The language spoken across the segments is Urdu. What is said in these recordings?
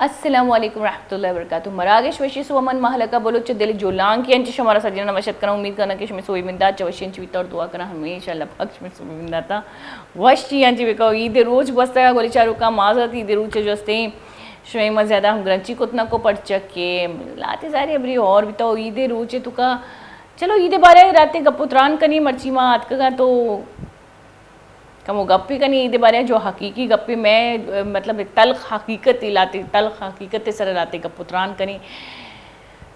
السلام علیکم ورحمۃ اللہ وبرکاتہ. مراگش وشیس ومن محلقہ بولو چ دل جولان کی انچ شمارا سجنا نمشت کرنا امید کرنا کہ شمی سوئی مندہ چوشین چویتا اور دعا کرنا ہمیشہ اللہ پاک شمی سوئی مندہ تا وشتی انچ بکاو عید روز بستا گولی چارو کا معذرت عید روز جوستے شمی ما زیادہ ہم گرنچی کتنا کو پڑ چکے لاتے زاری ابری اور بتاؤ عید روز تو کا چلو عید بارے راتے گپتران کنی مرچی ماں آت کا تو کم وہ گپی کنی عید بارے جو حقیقی گپی میں مطلب تلخ حقیقت لاتے تلخ حقیقت سر لاتے گپتران کنی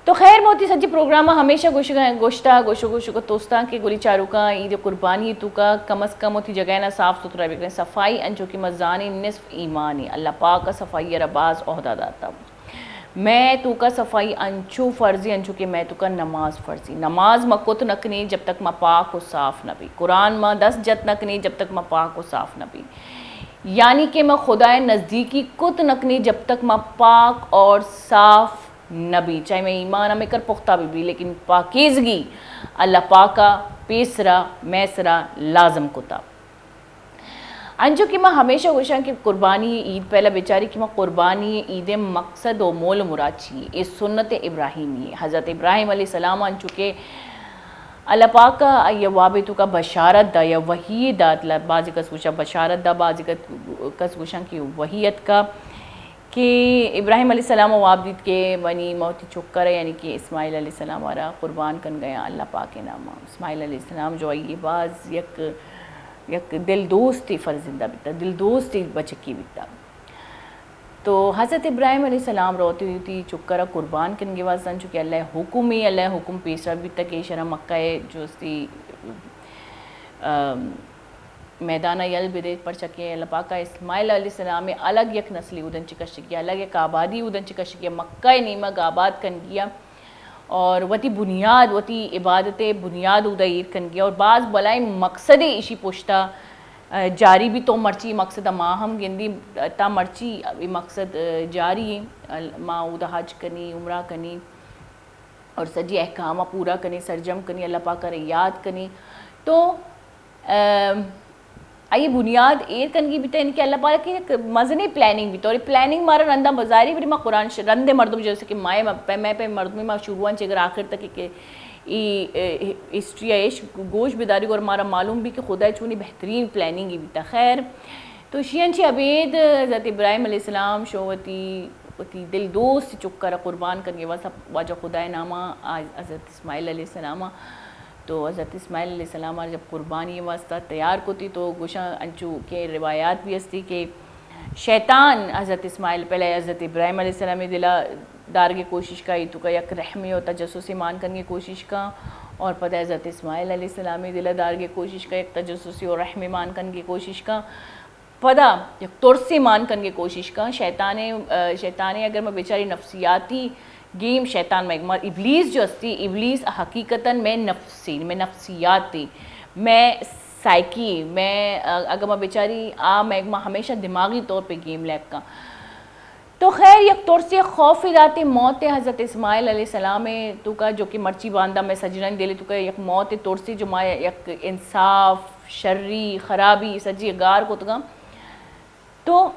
تو خیر موتی سجی پروگرام ہمیشہ گوشتا گوشو کو توستا کہ گولی چارو کا عید قربانی تو کا کم از کم ہوتی جگہ نا صاف ستھرا بکریں صفائی انچو کی مزانی نصف ایمانی اللہ پاک کا صفائی رباز عہدہ داتا میں تو کا صفائی انچو فرضی انچو کہ میں تو کا نماز فرضی نماز مکت نکنی جب تک ما پاک و صاف نہ بھی قرآن ما 10 جت نکنی جب تک ما پاک و صاف نہ بھی یعنی کہ میں خدا نزدیکی کت نکنی جب تک ما پاک اور صاف نہ بھی چاہے میں ایمان ہمیں کر پختہ بھی لیکن پاکیزگی اللہ پاکا پیسرا میسرا لازم کتا انجو کہ میں ہمیشہ گوشاں کہ قربانی عید پہلا بیچاری کہ میں قربانی عید مقصد و مول مراچی یہ سنت ابراہیمی حضرت ابراہیم علیہ السلام انچو کہ اللہ پاک کا یا وابتو کا بشارت دا یا وحی دا بعضی کس گوشاں بشارت دا بعضی کس گوشاں کی وحیت کا کہ ابراہیم علیہ السلام واب دیت کے منی موتی چکر ہے یعنی کہ اسماعیل علیہ السلام آرہا قربان کن گیا اللہ پاک کے نامہ اسماعیل علیہ السلام جو آئی باز یک دل دوستی فرزندہ بیتا دل دوستی بچکی بیتا تو حضرت ابراہیم علیہ السلام روتی ہوتی چکرہ قربان کنگے واسطان چونکہ اللہ حکمی اللہ حکم پیسر بیتا کہ شرح مکہ جو استی میدانہ یل بدے پر چکے اللہ پاکہ اسماعیل علیہ السلام میں الگ یک نسلی ادن چکشکیا الگ یک آبادی ادن چکشکیا مکہ نیمہ آباد کن گیا اور وتی بنیاد وتی عبادت بنیاد ادھر کن گیا اور بعض بلائیں مقصد ایشی پوشتا جاری بھی تو مرچی مقصد ماہم گندی تا مرچی مقصد جاری ماں ادھا حج کنی عمرہ کنی اور سجی احکامہ پورا کنی سرجم کنی اللہ پاک کا یاد کنی تو آئی بنیاد ایر کنگی بیتا یعنی کہ اللہ پاک کی مزنی پلاننگ بیتا اور پلاننگ مارا رندہ بظاہری بھی ماں قرآن رندے مردم جیسے کہ میں پہ مردمی ماں شروعان چگر آخر تک کہ ہسٹری ایش گوش بیداری اور مارا معلوم بھی کہ خدا چونی بہترین پلاننگ ہی بیتا خیر تو شیئن چی عبید حضرت ابراہیم علیہ السلام شوتی دل دوست چکر قربان کرنے واجہ خدا نامہ حضرت اسماعیل علیہ السلام تو حضرت اسماعیل علیہ السلام جب قربانی واسطہ تیار کو تھی تو گوشاں انچو کے روایات بھی ہستی کہ شیطان حضرت اسماعیل پہلے حضرت ابراہیم علیہ السلام دلا دار کی کوشش کا تو کا یک رحمی اور تجسسی مان کرنے کی کوشش کا اور پتہ حضرت اسماعیل علیہ السلام دلا دار کی کوشش کا یک تجسسی اور رحمی مان کرنے کی کوشش کا پتہ یک ترسی مان کرنے کی کوشش کا شیطانے اگر میں بیچاری نفسیاتی گیم شیطان میں ابلیس جو استی ابلیس حقیقتاً میں نفسیاتی میں سائیکی میں اگر میں بیچاری میں ہمیشہ دماغی طور پہ گیم لیپ کا تو خیر یک طور سے خوف ذاتی موت حضرت اسماعیل علیہ السلام تو کا جو کہ مرچی باندھا میں سجنن دے لے تو کا یک موت طور سے جو ماں یک انصاف شرری خرابی سجی گار کو تو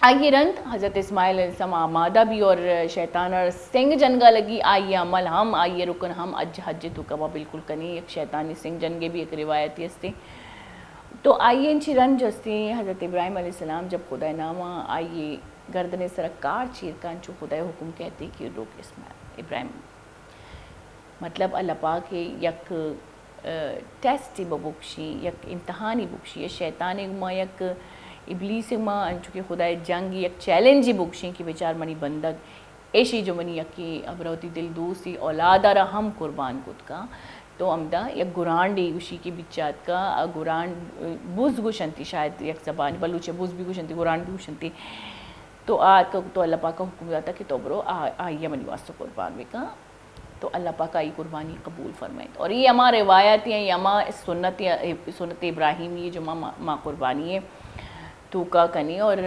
آئیے رند حضرت اسماعیل علیہ السلام آمادہ بھی اور شیطان اور سنگ جنگا لگی آئیے عمل ہم آئیے رکن ہم حج تو کبا بالکل کنی ایک شیطانی سنگ جنگے بھی ایک روایتی ہستی تو آئیے انچی رن جو ہستی حضرت ابراہیم علیہ السلام جب خدا نامہ آئیے گردن سرکار چیر کا انچو خدا حکم کہتے کہ روک اسماعیل ابراہیم مطلب اللہ پاک یک ٹیسٹی ببکشی یک امتحانی بکشی شیطانی گما یک ابلیس ماں انچو کہ خدا جنگ یک چیلنجی بکشیں کہ بیچار منی بندگ ایشی جو منی یکی ابروتی دل دوستی اولادہ را ہم قربان کت کا تو امدہ یک گران ڈی گوشی کی بچات کا گران بوز گوشنتی شاید یک زبانی بلوچے بوز بھی گوشنتی گران بھی گوشنتی تو تو اللہ پاک کا حکم جاتا کہ تو برو آئیے منی واسطہ قربان بھی کا تو اللہ پاک آئی قربانی قبول فرمائے اور یہ ہماں روایتی ہیں یہ ہماں سنت ابراہیمی جو ماں قربانی ہے تو کا کنی اور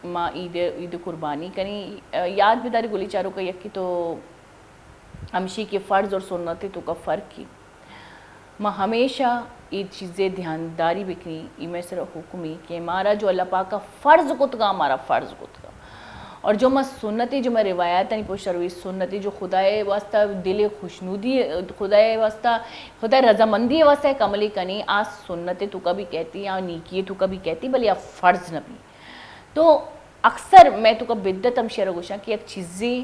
ماں عید قربانی کنی یاد بیداری گولی چاروں کا یکی تو ہمشی کے فرض اور سنتی تو کا فرق کی ماں ہمیشہ یہ چیزیں دھیانداری بکنی ایمیں سر حکمی کہ ہمارا جو اللہ پاک کا فرض کت گا ہمارا فرض کت گا اور جو میں سنتی جو میں روایت نہیں پوچھ روی سنتی جو خدائے واسطہ دل خوشنودی خدائے واسطہ خدائے رضامندی واسطہ کملی کنی آج سنتے تو کبھی کہتی یا نیکی تو کبھی کہتی بلی اب فرض نہ بھی. تو اکثر میں تو کا بدت ہم شیرہ گوشاں کہ ایک چیزی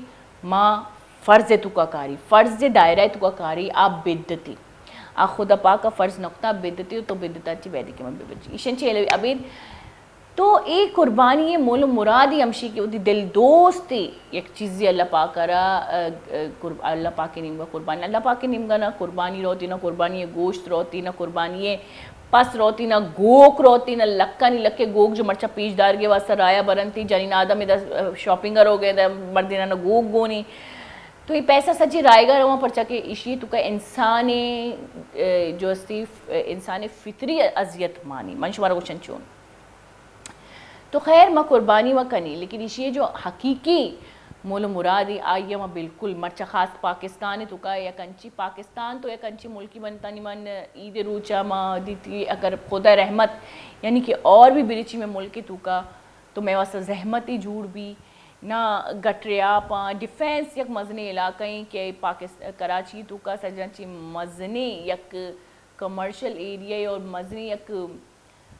ماں فرض تو کا کاری فرض دائرہ تو کا کاری آپ بدتی آ خدا پاک کا فرض نقطہ بدتی تو بدتا چی بیدی کے من بچی ایشن چی ابید تو ایک قربانی مول مرادی ہمشی کی ہوتی دل دوستی ایک چیزی اللہ پاک کرا اللہ پاک کے نیمگا قربانی اللہ پاک کے نیمگا نہ قربانی روتی نہ قربانی گوشت روتی نہ قربانی پس روتی نہ گوک روتی نہ لکا نہیں لکے گوک جو مرچا پیش دار کے واسطہ رایا برنتی جنین آدم ادھا شاپنگر ہو گئے مردینہ نہ گوک گونی. تو یہ پیسہ سچی رائے گا رہا پرچا کہ اشی تو کا انسان جو استی انسان فطری عذیت مانی منشوارا کو چنچون. تو خیر میں قربانی میں کنی لیکن اسی جو حقیقی مول مرادی آئیے میں بالکل مرچہ خاص پاکستان تو کا یا کنچی پاکستان تو یا کنچی ملکی بنتا نہیں من عید روچہ ماں دیتی اگر خدا رحمت یعنی کہ اور بھی بریچی میں ملکی تو کا تو میں واسطہ زحمتی جوڑ بھی نہ گٹریا پاں ڈیفینس یک مزنی علاقیں کہ کراچی تو کا سجنچی مزنی یک کمرشل ایریا اور مزنی یک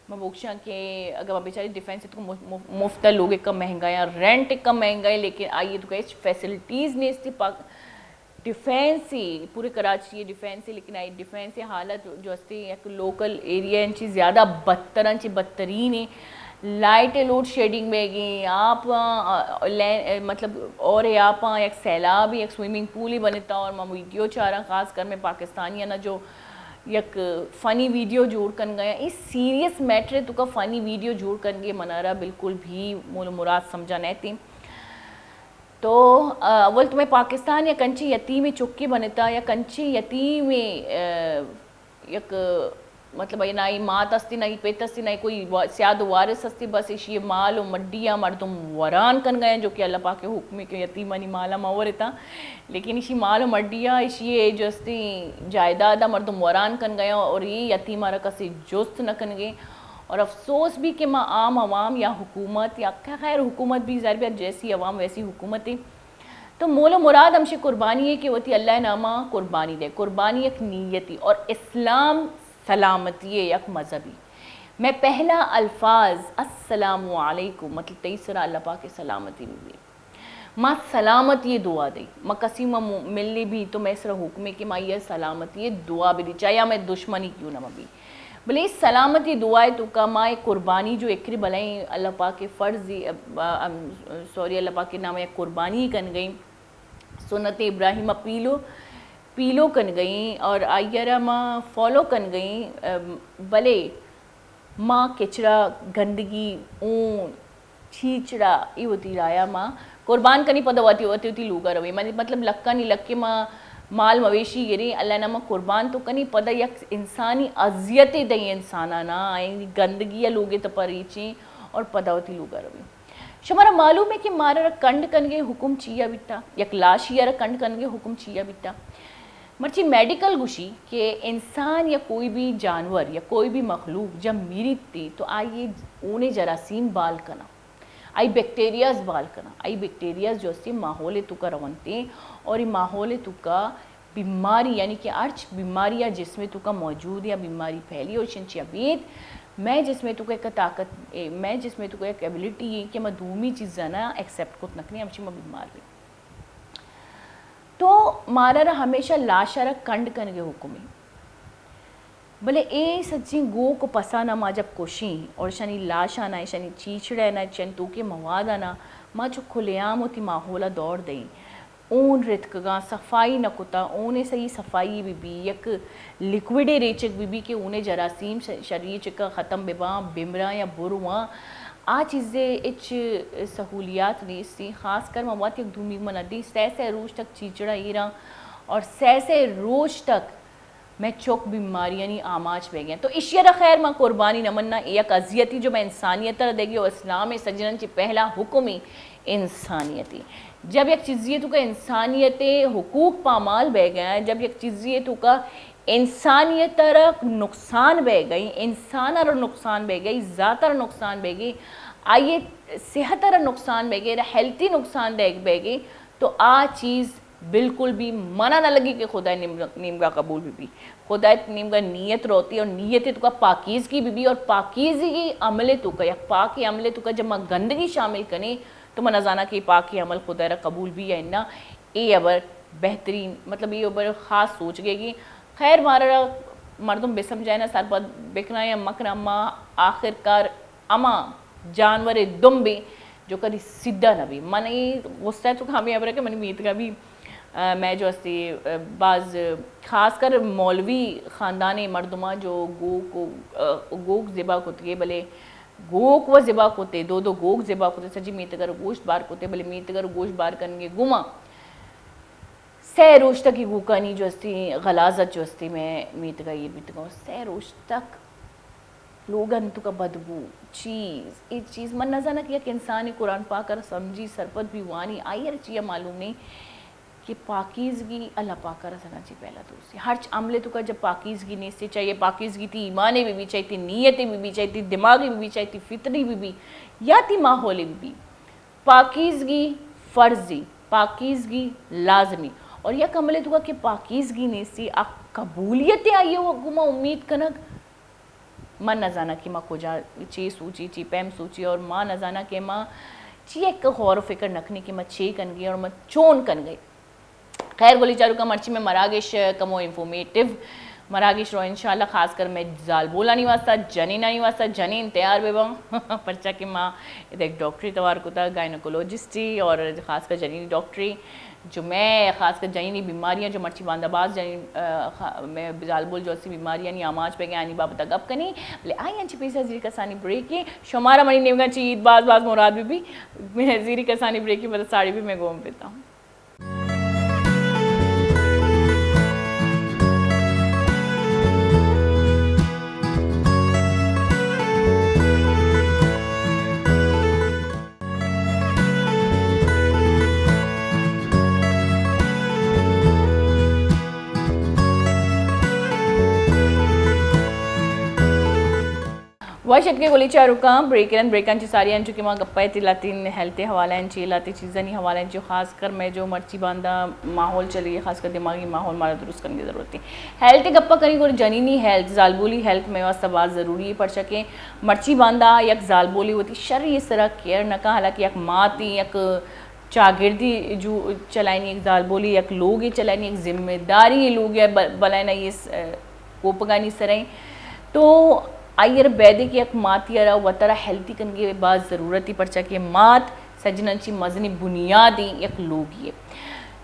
میں بوکشاں کہ اگر بیچاری ڈیفینس تو مفت لوگ ایک کم مہنگا ہے رینٹ ایک کم مہنگا ہے لیکن آئیے تو کہ فیسلٹیز نہیں اس تھی ڈیفینس ہی پورے کراچی ہے ڈیفینس ہی لیکن آئی ڈیفینس حالت جو اس تھی ایک لوکل ایریا انچی زیادہ بدترین ہے. لائٹ لوڈ شیڈنگ میں گئی آپ مطلب اور آپ ایک سیلاب ہی ایک سوئمنگ پول ہی بنتا اور میں ویڈیو چاہ رہا خاص کر میں پاکستانی نا جو یک فنی ویڈیو جوڑ کن گیا اس سیریس میٹر تو کا فنی ویڈیو جوڑ کن گئے منارہ بالکل بھی مول مراد سمجھا نہیں تھی. تو اول تمہیں پاکستان یا کنچی یتیم چکی بنتا یا کنچی یتیم یک مطلب نہ ہی مات استی نہ ہی پیت استی نہ ہی کوئی سیاد وارث استی بس اسی مال و مڈیا مردم وران کن گئے جو کہ اللہ پاک کے حکم کے یتیمانی مالا مورتا لیکن اسی مال و مڈیا اسی جو استی جائیدادہ مردم وران کن گئے اور یہ یتیمہ رکھا جست نہ کن گئے. اور افسوس بھی کہ ماں عام عوام یا حکومت یا خیر حکومت بھی ظاہر بھی جیسی عوام ویسی حکومتیں تو مول و مراد ہمشہ قربانی ہے کہ ہوتی اللہ نامہ قربانی دے قربانی ایک نیتی اور اسلام سلامتی ہے یک مذہبی. میں پہلا الفاظ السلام علیکم مطلب تیسرا اللہ پاک سلامتی بھی ماں سلامتی دعا دی ماں کسی ماں ملنی بھی تو میں اسرا حکم ہے کہ ماں یہ سلامتی دعا بھی دی چاہیے میں دشمنی کیوں نہ بھی بلے سلامتی دعائے تو کا ماں قربانی جو اکری بلائیں اللہ پاک کے فرض اللہ پاک کے نام ایک قربانی کن گئیں سنت ابراہیم پیلو کن گئیں اور آئیرہ ماں فالو کن گئیں بلے ماں کچرا گندگی اون چھیچڑا یہ ہوتی رایا ماں قربان کنی پدہ ہوتی لوگا روی مطلب لکا نہیں لکے ماں مال مویشی گری اللہ نامہ قربان تو کنی پدہ یک انسانی عذیت دیں انسانانا آئیں گندگی لوگے تپریچیں اور پدہ ہوتی لوگا روی. شمارا معلوم ہے کہ مارا کنڈ کنگے حکم چیا بیتا یک لاشی را کنڈ کنگے حکم چیا بیتا مرچی میڈیکل گوشی کہ انسان یا کوئی بھی جانور یا کوئی بھی مخلوق جب میریت تھی تو آئیے اونے جراثیم بال کنا آئی بیکٹیریاز بال کنا آئی بیکٹیریاز جو اس ماحول تو کا رونتے اور یہ ماحول تو کا بیماری یعنی کہ ارچ بیماریاں جس میں تو کا موجود یا بیماری پھیلی اور شنچی ابید میں جس میں تو کا ایک طاقت میں جس میں تو کا ایک ایبلٹی ہے کہ میں دومی چیزیں نا ایکسیپٹ کت نکنی ہمشی میں بیمار بھی تو مارا رہا ہمیشہ لاشا رہا کنڈ کنگے حکمی بلے اے سچی گو کو پسانا ماں جب کوشیں اور شنی لاشا نہ شنی چیچڑے نہ چنتو کے موادہ نہ ماں جو کھلیام ہوتی ماحولہ دوڑ دیں اون رتکگاں صفائی نہ کتا اونے صحیح صفائی بھی یک لکوڈے ریچک بھی کہ اونے جراثیم شریع چکا ختم بباں بمراں یا بروان آ چیزیں اچ سہولیات نہیں سی خاص کر مواد یک دھومی مندی سہ روز تک چیچڑا ایران اور سہ روز تک میں چوک بیماری یعنی آماج بے گئے تو اشیاء خیر میں قربانی نمنا ایک عذیتی جو میں انسانیت دے گی اور اسلام سجنن چی پہلا حکمی انسانیتی جب یک چیزیتو کا انسانیت حقوق پامال بے گئے جب یک چیزیتو کا انسانیت را نقصان بے گئی انسان را نقصان بے گئی ذات را نقصان بے گئی آئیے صحت نقصان بیگے ہیلتھی نقصان دہ بیگے تو آ چیز بالکل بھی منع نہ لگی کہ خدا نیمگا قبول بھی خدا نیمگا نیت روتی اور نیت تو کا پاکیزگی بھی اور پاکیزگی عمل تو کا یا پاک عمل تو کا جب میں گندگی شامل کریں تو میں نہ کہ پاک عمل خدا را قبول بھی ہے نا اے ابر بہترین مطلب یہ ابر خاص سوچ گئے گی خیر مارا مردم بے سمجھائے نا سر پت بکنا یا مکنا اما آخر کار اما جانور دم بھی جو کدی سیدھا نہ بھی من یہ غصہ ہے تو ہمیں ابر ہے کہ منی میت کا بھی میں جو استی بعض خاص کر مولوی خاندان مردمہ جو گوک ذبح ہوتی ہے بلے گوک و ذبح ہوتے دو گوک ذبح ہوتے سجی میت اگر گوشت بار ہوتے بلے میت اگر گوشت بار کرنگے گما سہ روز تک یہ گوکانی جو استی غلازت جو استی میں میت کا یہ بیت گاؤں سہ روز تک لوگن تو کا بدبو چیز ایک چیز من نہ جانا کہ ایک انسان قرآن پاک کر سمجھی سرپت بھی وانی آئی ہر چیز معلوم نہیں کہ پاکیزگی اللہ پاک کا رسنا چاہیے پہلا دوسری ہر عملے تو کا جب پاکیزگی نہیں سے چاہیے پاکیزگی تھی ایمانے بھی چاہیے تھی نیتیں بھی چاہیے تھی دماغی بھی چاہیے تھی فطری بھی یا تھی ماحولی بھی پاکیزگی فرضی پاکیزگی لازمی اور یک عملے تو کا کہ پاکیزگی نہیں سی قبولیتیں آئیے وہ گما امید کنک ماں نہ جانا کہ ماں کجا چیز سوچی چی پیم سوچی اور ماں نہ جانا کہ ماں چی ایک غور و فکر نکھنی کہ ماں چے کن گئی اور ماں چون کن گئی خیر گولی چارو کا مرچی میں مراگش کمو انفورمیٹیو مراگش رو انشاءاللہ خاص کر میں زال بولا نہیں واسطہ جنین نہیں واسطہ جنین تیار بے باں پرچہ کہ ماں ایک ڈاکٹری توار کو تھا گائنوکولوجسٹی اور خاص کر جنینی ڈاکٹری جو میں خاص کر جنینی بیماریاں جو مرچی باندہ باز میں زال بول جو اسی بیماریاں نہیں آماج پہ گئے آنی بابتا گپ کنی بلے آئی انچی پیسا زیر کسانی بریکی شمارا منی نیمگا چیز باز مراد بھی میں زیر کسانی بریکی بتا ساڑی بھی میں گوم پیتا ہوں واشت کے گولی چارو کا بریکن چی ساری انچو کہ ماں گپائے تی لاتین ہیلتے حوالہ انچی لاتی چیزیں نہیں حوالہ انچو خاص کر میں جو مرچی باندھا ماحول چلی ہے خاص کر دماغی ماحول مارا درست کرنے کی ضرورت تھی ہیلتے گپا کریں گولی جنینی ہیلت زالبولی ہیلت میں واسطہ بات ضروری ہے پرچہ کہ مرچی باندھا یک زالبولی ہوتی شرعی اس طرح کیئر نہ کہا حالانکہ یک ماں تھی یک چاگردی جو چلائنی ایک زالبولی یک لوگ چلائنی ایک ذمہ داری لوگ ہے بلائنا یہ کوپگانی سرائیں تو آئیر بیدے کی ایک ماتی ارہ وطرہ ہیلتی کنگے بعض ضرورتی پرچہ کہ مات سجننچی مزنی بنیادی ایک لوگی ہے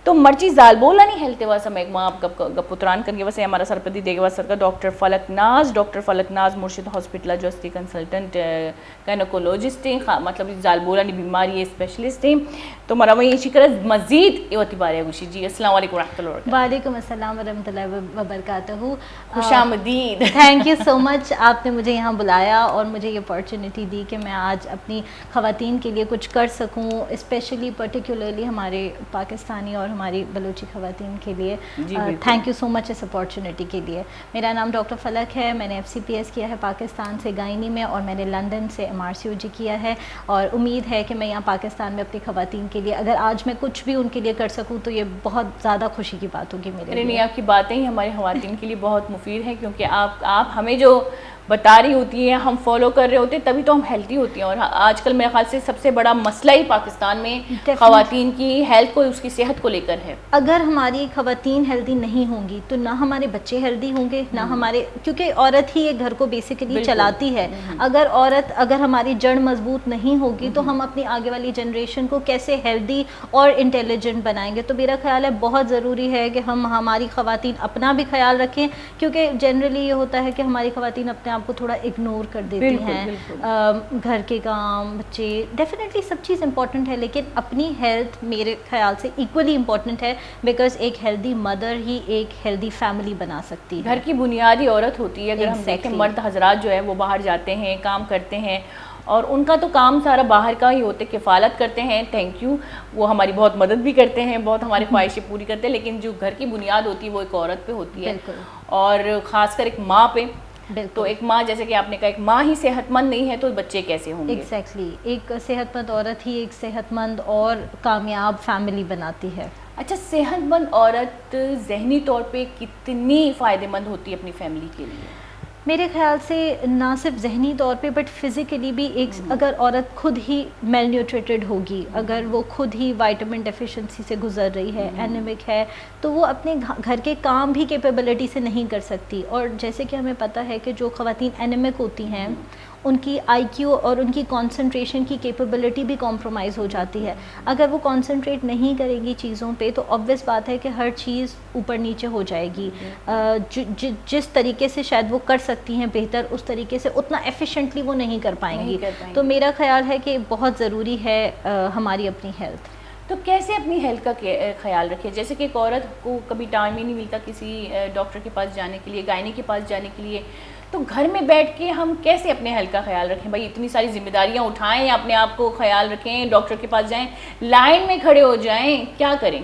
تو مرچی زال بولا نہیں ہیلتے واسا میں ایک ماں آپ پتران کنگے واسا ہمارا سرپتی دے گا واسا کا ڈاکٹر فلک ناز مرشد ہاسپٹلہ جو استی کنسلٹنٹ گائنوکولوجسٹ ہیں مطلب زال بولا نہیں بیماری اسپیشلسٹ ہیں تو مرا میں یہ شکر مزید ایواتی بارے گوشی جی السلام علیکم ورحمۃ اللہ وبرکاتہ وعلیکم السلام ورحمۃ اللہ وبرکاتہ خوش آمدید تھینک یو سو مچ آپ نے مجھے یہاں بلایا اور مجھے یہ اپارچونیٹی دی کہ میں آج اپنی خواتین کے لیے کچھ کر سکوں اسپیشلی پرٹیکولرلی ہمارے پاکستانی اور ہماری بلوچی خواتین کے لیے تھینک یو سو مچ اس اپارچونیٹی کے لیے میرا نام ڈاکٹر فلک ہے میں نے FCPS کیا ہے پاکستان سے گائنی میں اور میں نے لندن سے MRCOG کیا ہے اور امید ہے کہ میں یہاں پاکستان میں اپنی خواتین کے لیے اگر آج میں کچھ بھی ان کے لیے کر سکوں تو یہ بہت زیادہ خوشی کی بات ہوگی میرے لیے آپ کی باتیں ہی ہماری خواتین کے لیے بہت مفید ہیں کیونکہ آپ ہمیں جو بتا رہی ہوتی ہیں ہم فالو کر رہے ہوتے ہیں تبھی تو ہم ہیلتھی ہوتی ہیں اور آج کل میرے خیال سے سب سے بڑا مسئلہ ہی پاکستان میں خواتین کی ہیلتھ کو اس کی صحت کو لے کر ہے اگر ہماری خواتین ہیلدی نہیں ہوں گی تو نہ ہمارے بچے ہیلدی ہوں گے نہ ہمارے کیونکہ عورت ہی ایک گھر کو بیسیکلی چلاتی ہے اگر ہماری جڑ مضبوط نہیں ہوگی تو ہم اپنی آگے والی جنریشن کو کیسے ہیلدی اور انٹیلیجنٹ بنائیں گے تو میرا خیال ہے بہت ضروری ہے کہ ہم ہماری خواتین اپنا بھی خیال رکھیں کیونکہ جنرلی یہ ہوتا ہے کہ ہماری خواتین اپنے آپ کو تھوڑا اگنور کر دیتی ہیں گھر کے کام بچے ڈیفینیٹلی سب چیز امپورٹنٹ ہے لیکن اپنی ہیلتھ میرے خیال سے ایکولی امپورٹنٹ ہے بیکاز ایک ہیلدی مدر ہی ایک ہیلدی فیملی بنا سکتی ہے گھر کی بنیادی عورت ہوتی ہے اگر ہم دیکھیں مرد حضرات جو ہے وہ باہر جاتے ہیں کام کرتے ہیں اور ان کا تو کام سارا باہر کا ہی ہوتے کفالت کرتے ہیں تھینک یو وہ ہماری بہت مدد بھی کرتے ہیں بہت ہماری خواہشیں پوری کرتے ہیں لیکن جو گھر کی بنیاد ہوتی ہے وہ ایک عورت پہ ہوتی ہے اور خاص کر ایک ماں پہ تو ایک ماں, جیسے کہ آپ نے کہا, ایک ماں ہی صحت مند نہیں ہے تو بچے کیسے ہوں گے؟ ایگزیکٹلی, ایک صحت مند عورت ہی ایک صحت مند اور کامیاب فیملی بناتی ہے. اچھا, صحت مند عورت ذہنی طور پہ کتنی فائدہ مند ہوتی ہے اپنی فیملی کے لیے؟ میرے خیال سے نہ صرف ذہنی طور پہ بٹ فزیکلی بھی. ایک اگر عورت خود ہی میل نیوٹریٹڈ ہوگی, اگر وہ خود ہی وائٹامن ڈیفیشنسی سے گزر رہی ہے, اینیمک ہے, تو وہ اپنے گھر کے کام بھی کیپیبلٹی سے نہیں کر سکتی. اور جیسے کہ ہمیں پتہ ہے کہ جو خواتین اینیمک ہوتی ہیں ان کی آئی کیو اور ان کی کانسنٹریشن کی کیپیبلٹی بھی کمپرومائز ہو جاتی ہے. اگر وہ کانسنٹریٹ نہیں کرے گی چیزوں پہ تو آبویس بات ہے کہ ہر چیز اوپر نیچے ہو جائے گی. جس طریقے سے شاید وہ کر سکتی ہیں بہتر, اس طریقے سے اتنا ایفیشینٹلی وہ نہیں کر پائیں گی. تو میرا خیال ہے کہ بہت ضروری ہے ہماری اپنی ہیلتھ. تو کیسے اپنی ہیلتھ کا خیال رکھے؟ جیسے کہ ایک عورت کو کبھی ٹائم ہی نہیں ملتا کسی ڈاکٹر کے پاس جانے کے لیے, گائنی کے پاس جانے کے لیے, تو گھر میں بیٹھ کے ہم کیسے اپنے ہیلتھ کا خیال رکھیں؟ بھائی اتنی ساری ذمہ داریاں اٹھائیں یا اپنے آپ کو خیال رکھیں, ڈاکٹر کے پاس جائیں, لائن میں کھڑے ہو جائیں, کیا کریں؟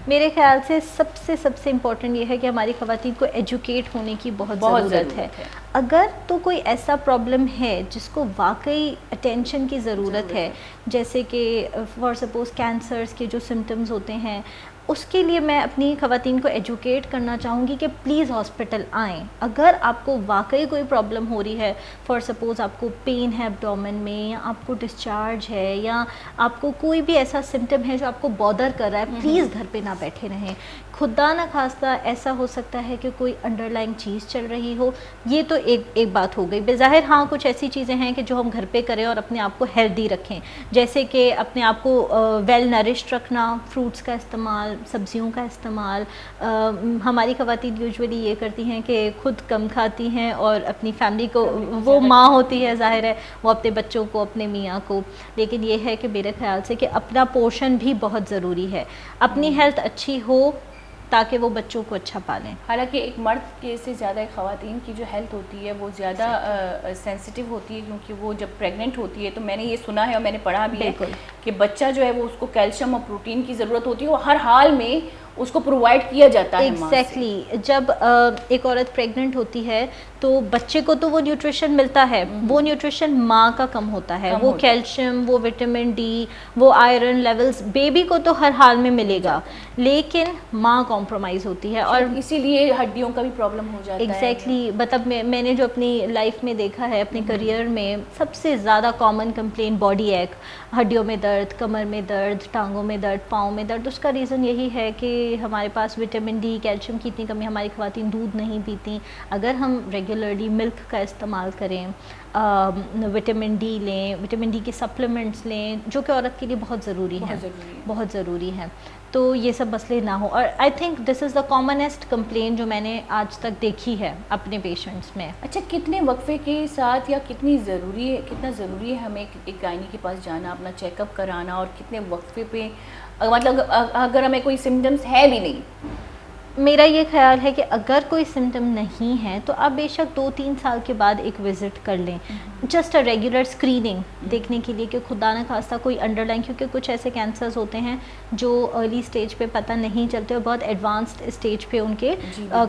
میرے خیال سے سب سے امپورٹنٹ یہ ہے کہ ہماری خواتین کو ایجوکیٹ ہونے کی بہت ضرورت ہے. اگر تو کوئی ایسا پرابلم ہے جس کو واقعی اٹینشن کی ضرورت ہے, جیسے کہ فار سپوز کینسرز کے جو سمٹمز ہوتے ہیں, اس کے لیے میں اپنی خواتین کو ایجوکیٹ کرنا چاہوں گی کہ پلیز ہاسپٹل آئیں. اگر آپ کو واقعی کوئی پرابلم ہو رہی ہے, فار سپوز آپ کو پین ہے ایبڈومن میں, یا آپ کو ڈسچارج ہے, یا آپ کو کوئی بھی ایسا سمٹم ہے جو آپ کو بادر کر رہا ہے, پلیز گھر پہ نہ بیٹھے رہیں. خدا نہ خواستہ ایسا ہو سکتا ہے کہ کوئی انڈر لائن چیز چل رہی ہو. یہ تو ایک بات ہو گئی. بظاہر ہاں کچھ ایسی چیزیں ہیں کہ جو ہم گھر پہ کریں اور اپنے آپ کو ہیلدی رکھیں, جیسے کہ اپنے آپ کو ویل نرشڈ رکھنا, فروٹس کا استعمال, سبزیوں کا استعمال. ہماری خواتین یوزولی یہ کرتی ہیں کہ خود کم کھاتی ہیں اور اپنی فیملی کو, وہ ماں ہوتی ہے ظاہر ہے, وہ اپنے بچوں کو, اپنے میاں کو, لیکن یہ ہے کہ میرے خیال سے کہ اپنا پورشن بھی بہت ضروری ہے. اپنی ہیلتھ اچھی ہو تاکہ وہ بچوں کو اچھا پالیں. حالانکہ ایک مرد کے سے زیادہ خواتین کی جو ہیلتھ ہوتی ہے وہ زیادہ سینسٹیو ہوتی ہے, کیونکہ وہ جب پریگننٹ ہوتی ہے تو میں نے یہ سنا ہے اور میں نے پڑھا بھی ہے کہ بچہ جو ہے وہ اس کو کیلشیم اور پروٹین کی ضرورت ہوتی ہے, وہ ہر حال میں اس کو پرووائڈ کیا جاتا ہے. ایگزیکٹلی, جب ایک عورت پریگننٹ ہوتی ہے تو بچے کو تو وہ نیوٹریشن ملتا ہے, وہ نیوٹریشن ماں کا کم ہوتا ہے, وہ کیلشیم, وہ وٹامن ڈی, وہ آئرن لیولز بیبی کو تو ہر حال میں ملے گا, لیکن ماں کمپرومائز ہوتی ہے اور اسی لیے ہڈیوں کا بھی پرابلم ہو جاتا ہے. ایگزیکٹلی, مطلب میں نے جو اپنی لائف میں دیکھا ہے, اپنے کریئر میں سب سے زیادہ کامن کمپلین باڈی ایک, ہڈیوں میں درد, کمر میں درد, ٹانگوں میں درد, پاؤں میں درد. اس کا ریزن یہی ہے کہ ہمارے پاس وٹامن ڈی, کیلشیم کی اتنی کمی, ہماری خواتین دودھ نہیں پیتی. اگر ہم ریگولرلی ملک کا استعمال کریں, وٹامن ڈی لیں, وٹامن ڈی کے سپلیمنٹس لیں, جو کہ عورت کے لیے بہت ضروری ہے, بہت ضروری ہے, تو یہ سب مسئلے نہ ہوں. اور I think this is the commonest complaint جو میں نے آج تک دیکھی ہے اپنے پیشنٹس میں. اچھا, کتنے وقفے کے ساتھ یا کتنا ضروری ہے ہمیں ایک گائنی کے پاس جانا, اپنا چیک اپ کرانا, اور کتنے وقفے پہ, مطلب اگر ہمیں کوئی سمٹمس ہے بھی نہیں؟ میرا یہ خیال ہے کہ اگر کوئی سمٹم نہیں ہے تو آپ بے شک 2-3 سال کے بعد ایک وزٹ کر لیں, جسٹ اے ریگولر اسکریننگ دیکھنے کے لیے کہ خدا نہ خواستہ کوئی انڈر لائن, کیونکہ کچھ ایسے کینسرز ہوتے ہیں جو ارلی اسٹیج پہ پتہ نہیں چلتے اور بہت ایڈوانسڈ اسٹیج پہ ان کے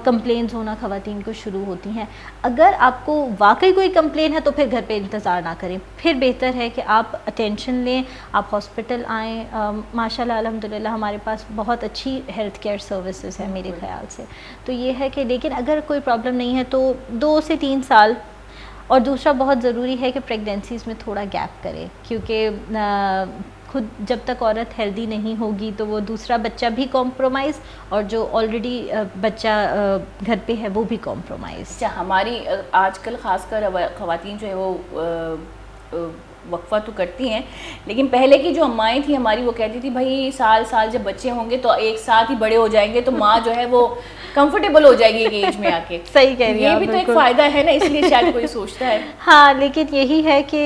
کمپلینز ہونا خواتین کو شروع ہوتی ہیں. اگر آپ کو واقعی کوئی کمپلین ہے تو پھر گھر پہ انتظار نہ کریں, پھر بہتر ہے کہ آپ اٹینشن لیں, آپ ہاسپٹل آئیں. ماشاء اللہ الحمد للہ ہمارے پاس بہت اچھی ہیلتھ کیئر سروسز ہیں میرے خیال سے. تو یہ ہے کہ لیکن اگر کوئی پرابلم نہیں ہے تو 2 سے 3 سال. اور دوسرا بہت ضروری ہے کہ پریگنینسیز میں تھوڑا گیپ کرے, کیونکہ خود جب تک عورت ہیلدی نہیں ہوگی تو وہ دوسرا بچہ بھی کمپرومائز, اور جو آلریڈی بچہ گھر پہ ہے وہ بھی کمپرومائز. اچھا, ہماری آج کل خاص کر خواتین جو ہے وہ وقفہ تو کرتی ہیں, لیکن پہلے کی جو امائیں تھیں ہماری, وہ کہتی تھی بھائی سال جب بچے ہوں گے تو ایک ساتھ ہی بڑے ہو جائیں گے تو ماں جو ہے وہ کمفرٹیبل ہو جائے گی ایک ایج میں آ کے. صحیح کہہ رہی ہیں, یہ بھی تو ایک فائدہ ہے نا, اس لیے شاید کوئی سوچتا ہے. ہاں, لیکن یہی ہے کہ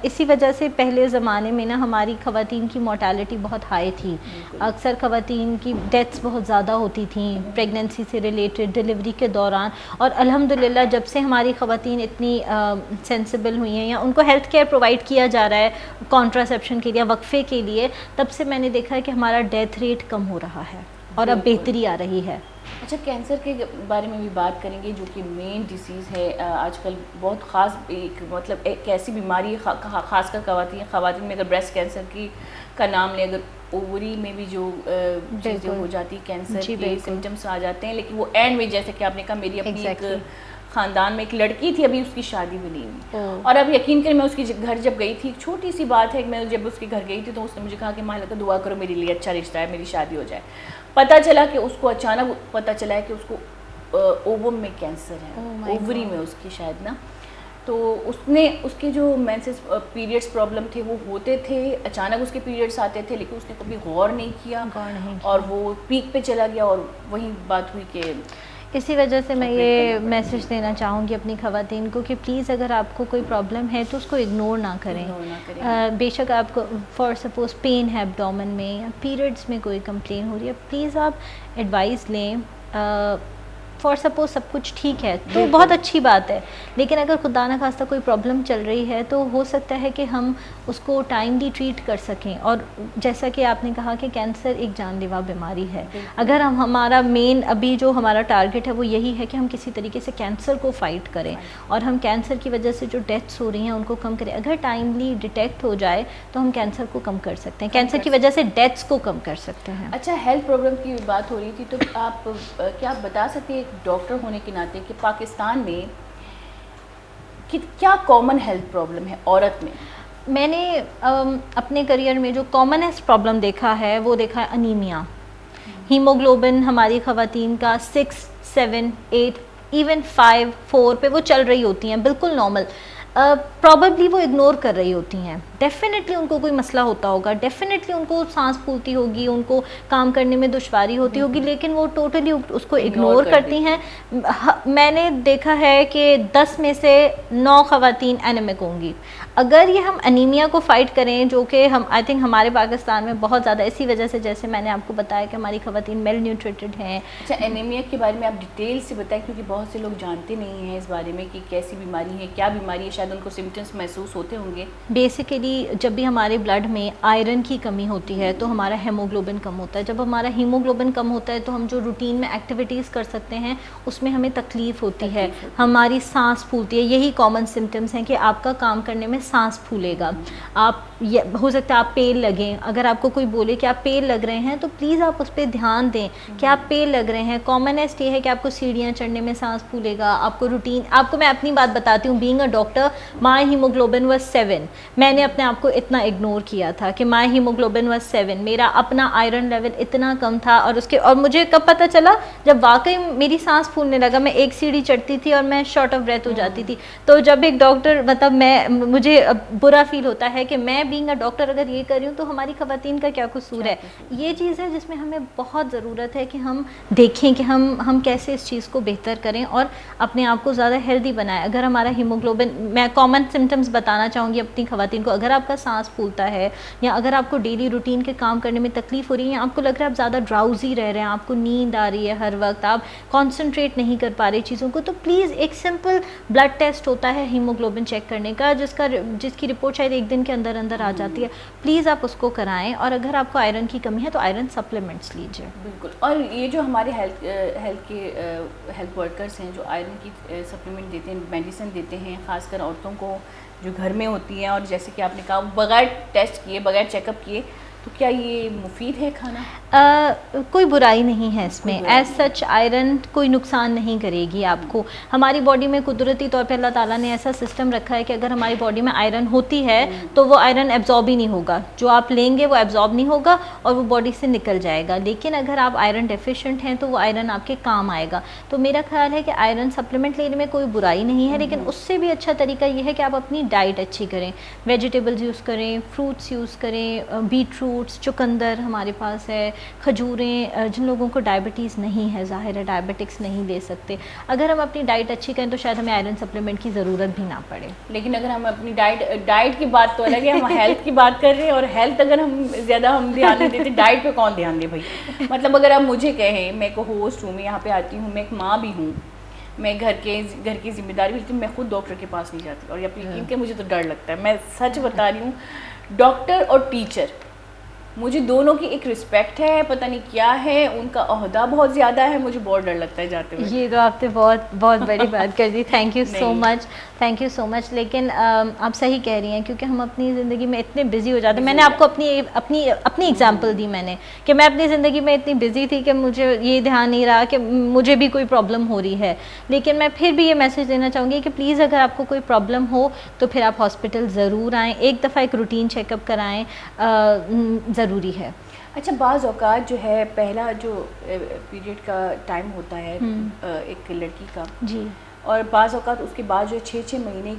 اسی وجہ سے پہلے زمانے میں نا ہماری خواتین کی مورٹیلٹی بہت ہائی تھی. اکثر خواتین کی ڈیتھس بہت زیادہ ہوتی تھیں پریگننسی سے ریلیٹڈ, ڈلیوری کے دوران. اور الحمدللہ جب سے ہماری خواتین اتنی سینسیبل ہوئی ہیں یا ان کو ہیلتھ کیئر پرووائڈ کیا جا رہا ہے کانٹراسیپشن کے لیے, وقفے کے لیے, تب سے میں نے دیکھا ہے کہ ہمارا ڈیتھ ریٹ کم ہو رہا ہے اور اب بہتری آ رہی ہے. اچھا کینسر کے بارے میں بھی بات کریں گے جو کہ مین ڈیزیز ہے آج کل بہت خاص ایک مطلب ایک ایسی بیماری ہے خاص کر خواتین میں اگر بریسٹ کینسر کی کا نام لیں اگر اووری میں بھی جو چیزیں ہو جاتی کینسر کے سمٹمس آ جاتے ہیں لیکن وہ اینڈ میں جیسے کہ آپ نے کہا میری اپنی ایک خاندان میں ایک لڑکی تھی ابھی اس کی شادی بھی نہیں ہوئی اور اب یقین کریں میں اس کی گھر جب گئی تھی ایک چھوٹی سی بات ہے کہ میں جب اس کے گھر گئی تھی تو اس نے مجھے کہا کہ ماں دعا کرو میرے لیے اچھا رشتہ ہے میری شادی ہو جائے. پتہ چلا کہ اس کو اچانک پتہ چلا ہے کہ اس کو اووم میں کینسر ہے اووری میں اس کی شاید نا. تو اس کے جو مینسز پیریڈس پرابلم تھے وہ ہوتے تھے اچانک اس کے پیریڈس آتے تھے لیکن اس نے کبھی غور نہیں کیا اور وہ پیک پہ چلا گیا اور وہی بات ہوئی کہ اسی وجہ سے میں یہ میسج دینا چاہوں گی اپنی خواتین کو کہ پلیز اگر آپ کو کوئی پرابلم ہے تو اس کو اگنور نہ کریں. بے شک آپ کو فار سپوز پین ہے ایبڈومن میں یا پیریڈس میں کوئی کمپلین ہو رہی ہے پلیز آپ ایڈوائز لیں. فار سپوز سب کچھ ٹھیک ہے تو بہت اچھی بات ہے لیکن اگر خدا نہ خواستہ کوئی پرابلم چل رہی ہے تو ہو سکتا ہے کہ ہم اس کو ٹائملی ٹریٹ کر سکیں. اور جیسا کہ آپ نے کہا کہ کینسر ایک جان لیوا بیماری ہے اگر ہمارا مین ابھی جو ہمارا ٹارگٹ ہے وہ یہی ہے کہ ہم کسی طریقے سے کینسر کو فائٹ کریں اور ہم کینسر کی وجہ سے جو ڈیتھس ہو رہی ہیں ان کو کم کریں. اگر ٹائملی ڈیٹیکٹ ہو جائے تو ہم کینسر کو کم کر سکتے ہیں کینسر کی وجہ سے ڈیتھس کو کم کر سکتے ہیں. اچھا ہیلتھ پروگرام کی بات ہو رہی تھی تو آپ کیا بتا سکتے ہیں ڈاکٹر ہونے کے ناطے کہ پاکستان میں کیا کامن ہیلتھ پرابلم ہے عورت میں؟ میں نے اپنے کریئر میں جو کامنسٹ پرابلم دیکھا ہے وہ دیکھا ہے انیمیا. ہیموگلوبن ہماری خواتین کا 6, 7, 8 ایون 5, 4 پہ وہ چل رہی ہوتی ہیں بالکل نارمل. پرابیبلی وہ اگنور کر رہی ہوتی ہیں. ڈیفینیٹلی ان کو کوئی مسئلہ ہوتا ہوگا ڈیفینیٹلی ان کو سانس پھولتی ہوگی ان کو کام کرنے میں دشواری ہوتی ہوگی لیکن وہ ٹوٹلی اس کو اگنور کرتی ہیں. میں نے دیکھا ہے کہ 10 میں سے 9 خواتین اینیمک ہوں گی. اگر یہ ہم انیمیا کو فائٹ کریں جو کہ ہم آئی تھنک ہمارے پاکستان میں بہت زیادہ اسی وجہ سے جیسے میں نے آپ کو بتایا کہ ہماری خواتین میل نیوٹریٹڈ ہیں. اچھا انیمیا کے بارے میں آپ ڈیٹیل سے بتائیں کیونکہ بہت سے لوگ جانتے نہیں ہیں اس بارے میں کہ کیسی بیماری ہے کیا بیماری ہے شاید ان کو سمٹمس محسوس ہوتے ہوں گے. بیسیکلی جب بھی ہمارے بلڈ میں آئرن کی کمی ہوتی ہے تو ہمارا ہیموگلوبن کم ہوتا ہے. جب ہمارا ہیموگلوبن کم ہوتا ہے تو ہم جو روٹین میں ایکٹیویٹیز کر سکتے ہیں اس میں ہمیں تکلیف ہوتی ہے ہماری سانس پھولتی ہے. یہی کامن سمٹمس ہیں کہ آپ کا کام کرنے میں سانس پھولے گا. آپ ہو سکتا ہے آپ پیل لگیں. اگر آپ کو کوئی بولے کہ آپ پیل لگ رہے ہیں تو پلیز آپ اس پہ دھیان دیں کہ آپ پیل لگ رہے ہیں. کامنسٹ یہ ہے کہ آپ کو سیڑھیاں چڑھنے میں سانس پھولے گا. آپ کو روٹین آپ کو میں اپنی بات بتاتی ہوں being a doctor my haemoglobin was 7. میں نے اپنے آپ کو اتنا اگنور کیا تھا کہ مائی ہیموگلوبن واز 7. میرا اپنا آئرن لیول اتنا کم تھا اور مجھے کب پتہ چلا جب واقعی میری سانس پھولنے لگا. میں ایک سیڑھی چڑھتی تھی اور میں شارٹ آف بریتھ ہو جاتی تھی. تو جب ایک ڈاکٹر مطلب مجھے برا فیل ہوتا ہے کہ میں بینگ اے ڈاکٹر اگر یہ کر رہی ہوں تو ہماری خواتین کا کیا قصور ہے. یہ چیز ہے جس میں ہمیں بہت ضرورت ہے کہ ہم دیکھیں کہ ہم کیسے اس چیز کو بہتر کریں اور اپنے آپ کو زیادہ ہیلدی بنائیں. اگر ہمارا ہیموگلوبن میں کامن سمٹمس بتانا چاہوں گی اپنی خواتین کو. اگر آپ کا سانس پھولتا ہے یا اگر آپ کو ڈیلی روٹین کے کام کرنے میں تکلیف ہو رہی ہے یا آپ کو لگ رہا ہے آپ زیادہ ڈراؤزی رہ رہے ہیں آپ کو نیند آ رہی ہے ہر وقت آپ کانسنٹریٹ نہیں کر پا رہے چیزوں کو تو پلیز ایک سمپل بلڈ ٹیسٹ ہوتا ہے ہیموگلوبن چیک کرنے کا جس کی رپورٹ شاید ایک دن کے اندر آ جاتی ہے. پلیز آپ اس کو کرائیں. اور اگر آپ کو آئرن کی کمی ہے تو آئرن سپلیمنٹس لیجیے. بالکل. اور یہ جو ہمارے ہیلتھ ورکرس ہیں جو آئرن کی سپلیمنٹ دیتے ہیں میڈیسن دیتے ہیں خاص کر عورتوں کو جو گھر میں ہوتی ہیں اور جیسے کہ آپ نے کہا بغیر ٹیسٹ کیے بغیر چیک اپ کیے تو کیا یہ مفید ہے کھانا؟ کوئی برائی نہیں ہے اس میں. ایز سچ آئرن کوئی نقصان نہیں کرے گی آپ کو. ہماری باڈی میں قدرتی طور پہ اللہ تعالیٰ نے ایسا سسٹم رکھا ہے کہ اگر ہماری باڈی میں آئرن ہوتی ہے تو وہ آئرن ایبزارب ہی نہیں ہوگا. جو آپ لیں گے وہ ایبزارب نہیں ہوگا اور وہ باڈی سے نکل جائے گا. لیکن اگر آپ آئرن ڈیفیشینٹ ہیں تو وہ آئرن آپ کے کام آئے گا. تو میرا خیال ہے کہ آئرن سپلیمنٹ لینے میں کوئی برائی نہیں ہے لیکن اس سے بھی اچھا طریقہ یہ ہے کہ آپ اپنی ڈائٹ اچھی کریں. ویجیٹیبلز یوز کریں فروٹس یوز کریں بیٹ روٹس چقندر ہمارے پاس ہے کھجوریں. جن لوگوں کو ڈائبٹیز نہیں ہے ظاہر ہے ڈائبٹکس نہیں لے سکتے. اگر ہم اپنی ڈائٹ اچھی کریں تو شاید ہمیں آئرن سپلیمنٹ کی ضرورت بھی نہ پڑے. لیکن اگر ہم اپنی ڈائٹ کی بات تو الگ ہے ہم ہیلتھ کی بات کر رہے ہیں اور ہیلتھ اگر ہم زیادہ دھیان نہیں دیتے ڈائٹ پہ کون دھیان دے بھائی. مطلب اگر آپ مجھے کہیں میں ایک ہوسٹ ہوں میں یہاں پہ آتی ہوں میں ایک ماں بھی ہوں میں گھر کی ذمہ داری بھی میں خود ڈاکٹر کے پاس نہیں جاتی اور یقین کہ مجھے تو ڈر لگتا ہے. میں سچ بتا رہی ہوں. ڈاکٹر اور ٹیچر مجھے دونوں کی ایک رسپیکٹ ہے, پتہ نہیں کیا ہے, ان کا عہدہ بہت زیادہ ہے, مجھے بہت ڈر لگتا ہے جاتے ہوئے. یہ تو آپ نے بہت بہت بڑی بات کر دی, thank you so much, thank you so much. لیکن آپ صحیح کہہ رہی ہیں, کیونکہ ہم اپنی زندگی میں اتنے بزی ہو جاتے ہیں. میں نے آپ کو اپنی ایگزامپل دی میں نے, کہ میں اپنی زندگی میں اتنی بزی تھی کہ مجھے یہ دھیان نہیں رہا کہ مجھے بھی کوئی پرابلم ہو رہی ہے. لیکن میں پھر بھی یہ میسج دینا چاہوں گی کہ پلیز اگر آپ کو کوئی پرابلم ہو تو پھر آپ ہاسپٹل ضرور آئیں, ایک دفعہ ایک روٹین چیک اپ کرائیں, ضروری ہے. اچھا, بعض اوقات جو ہے پہلا جو پیریڈ کا ٹائم ہوتا ہے ایک لڑکی کا, جی, اور بعض اوقات اس کے بعد جو 6 مہینے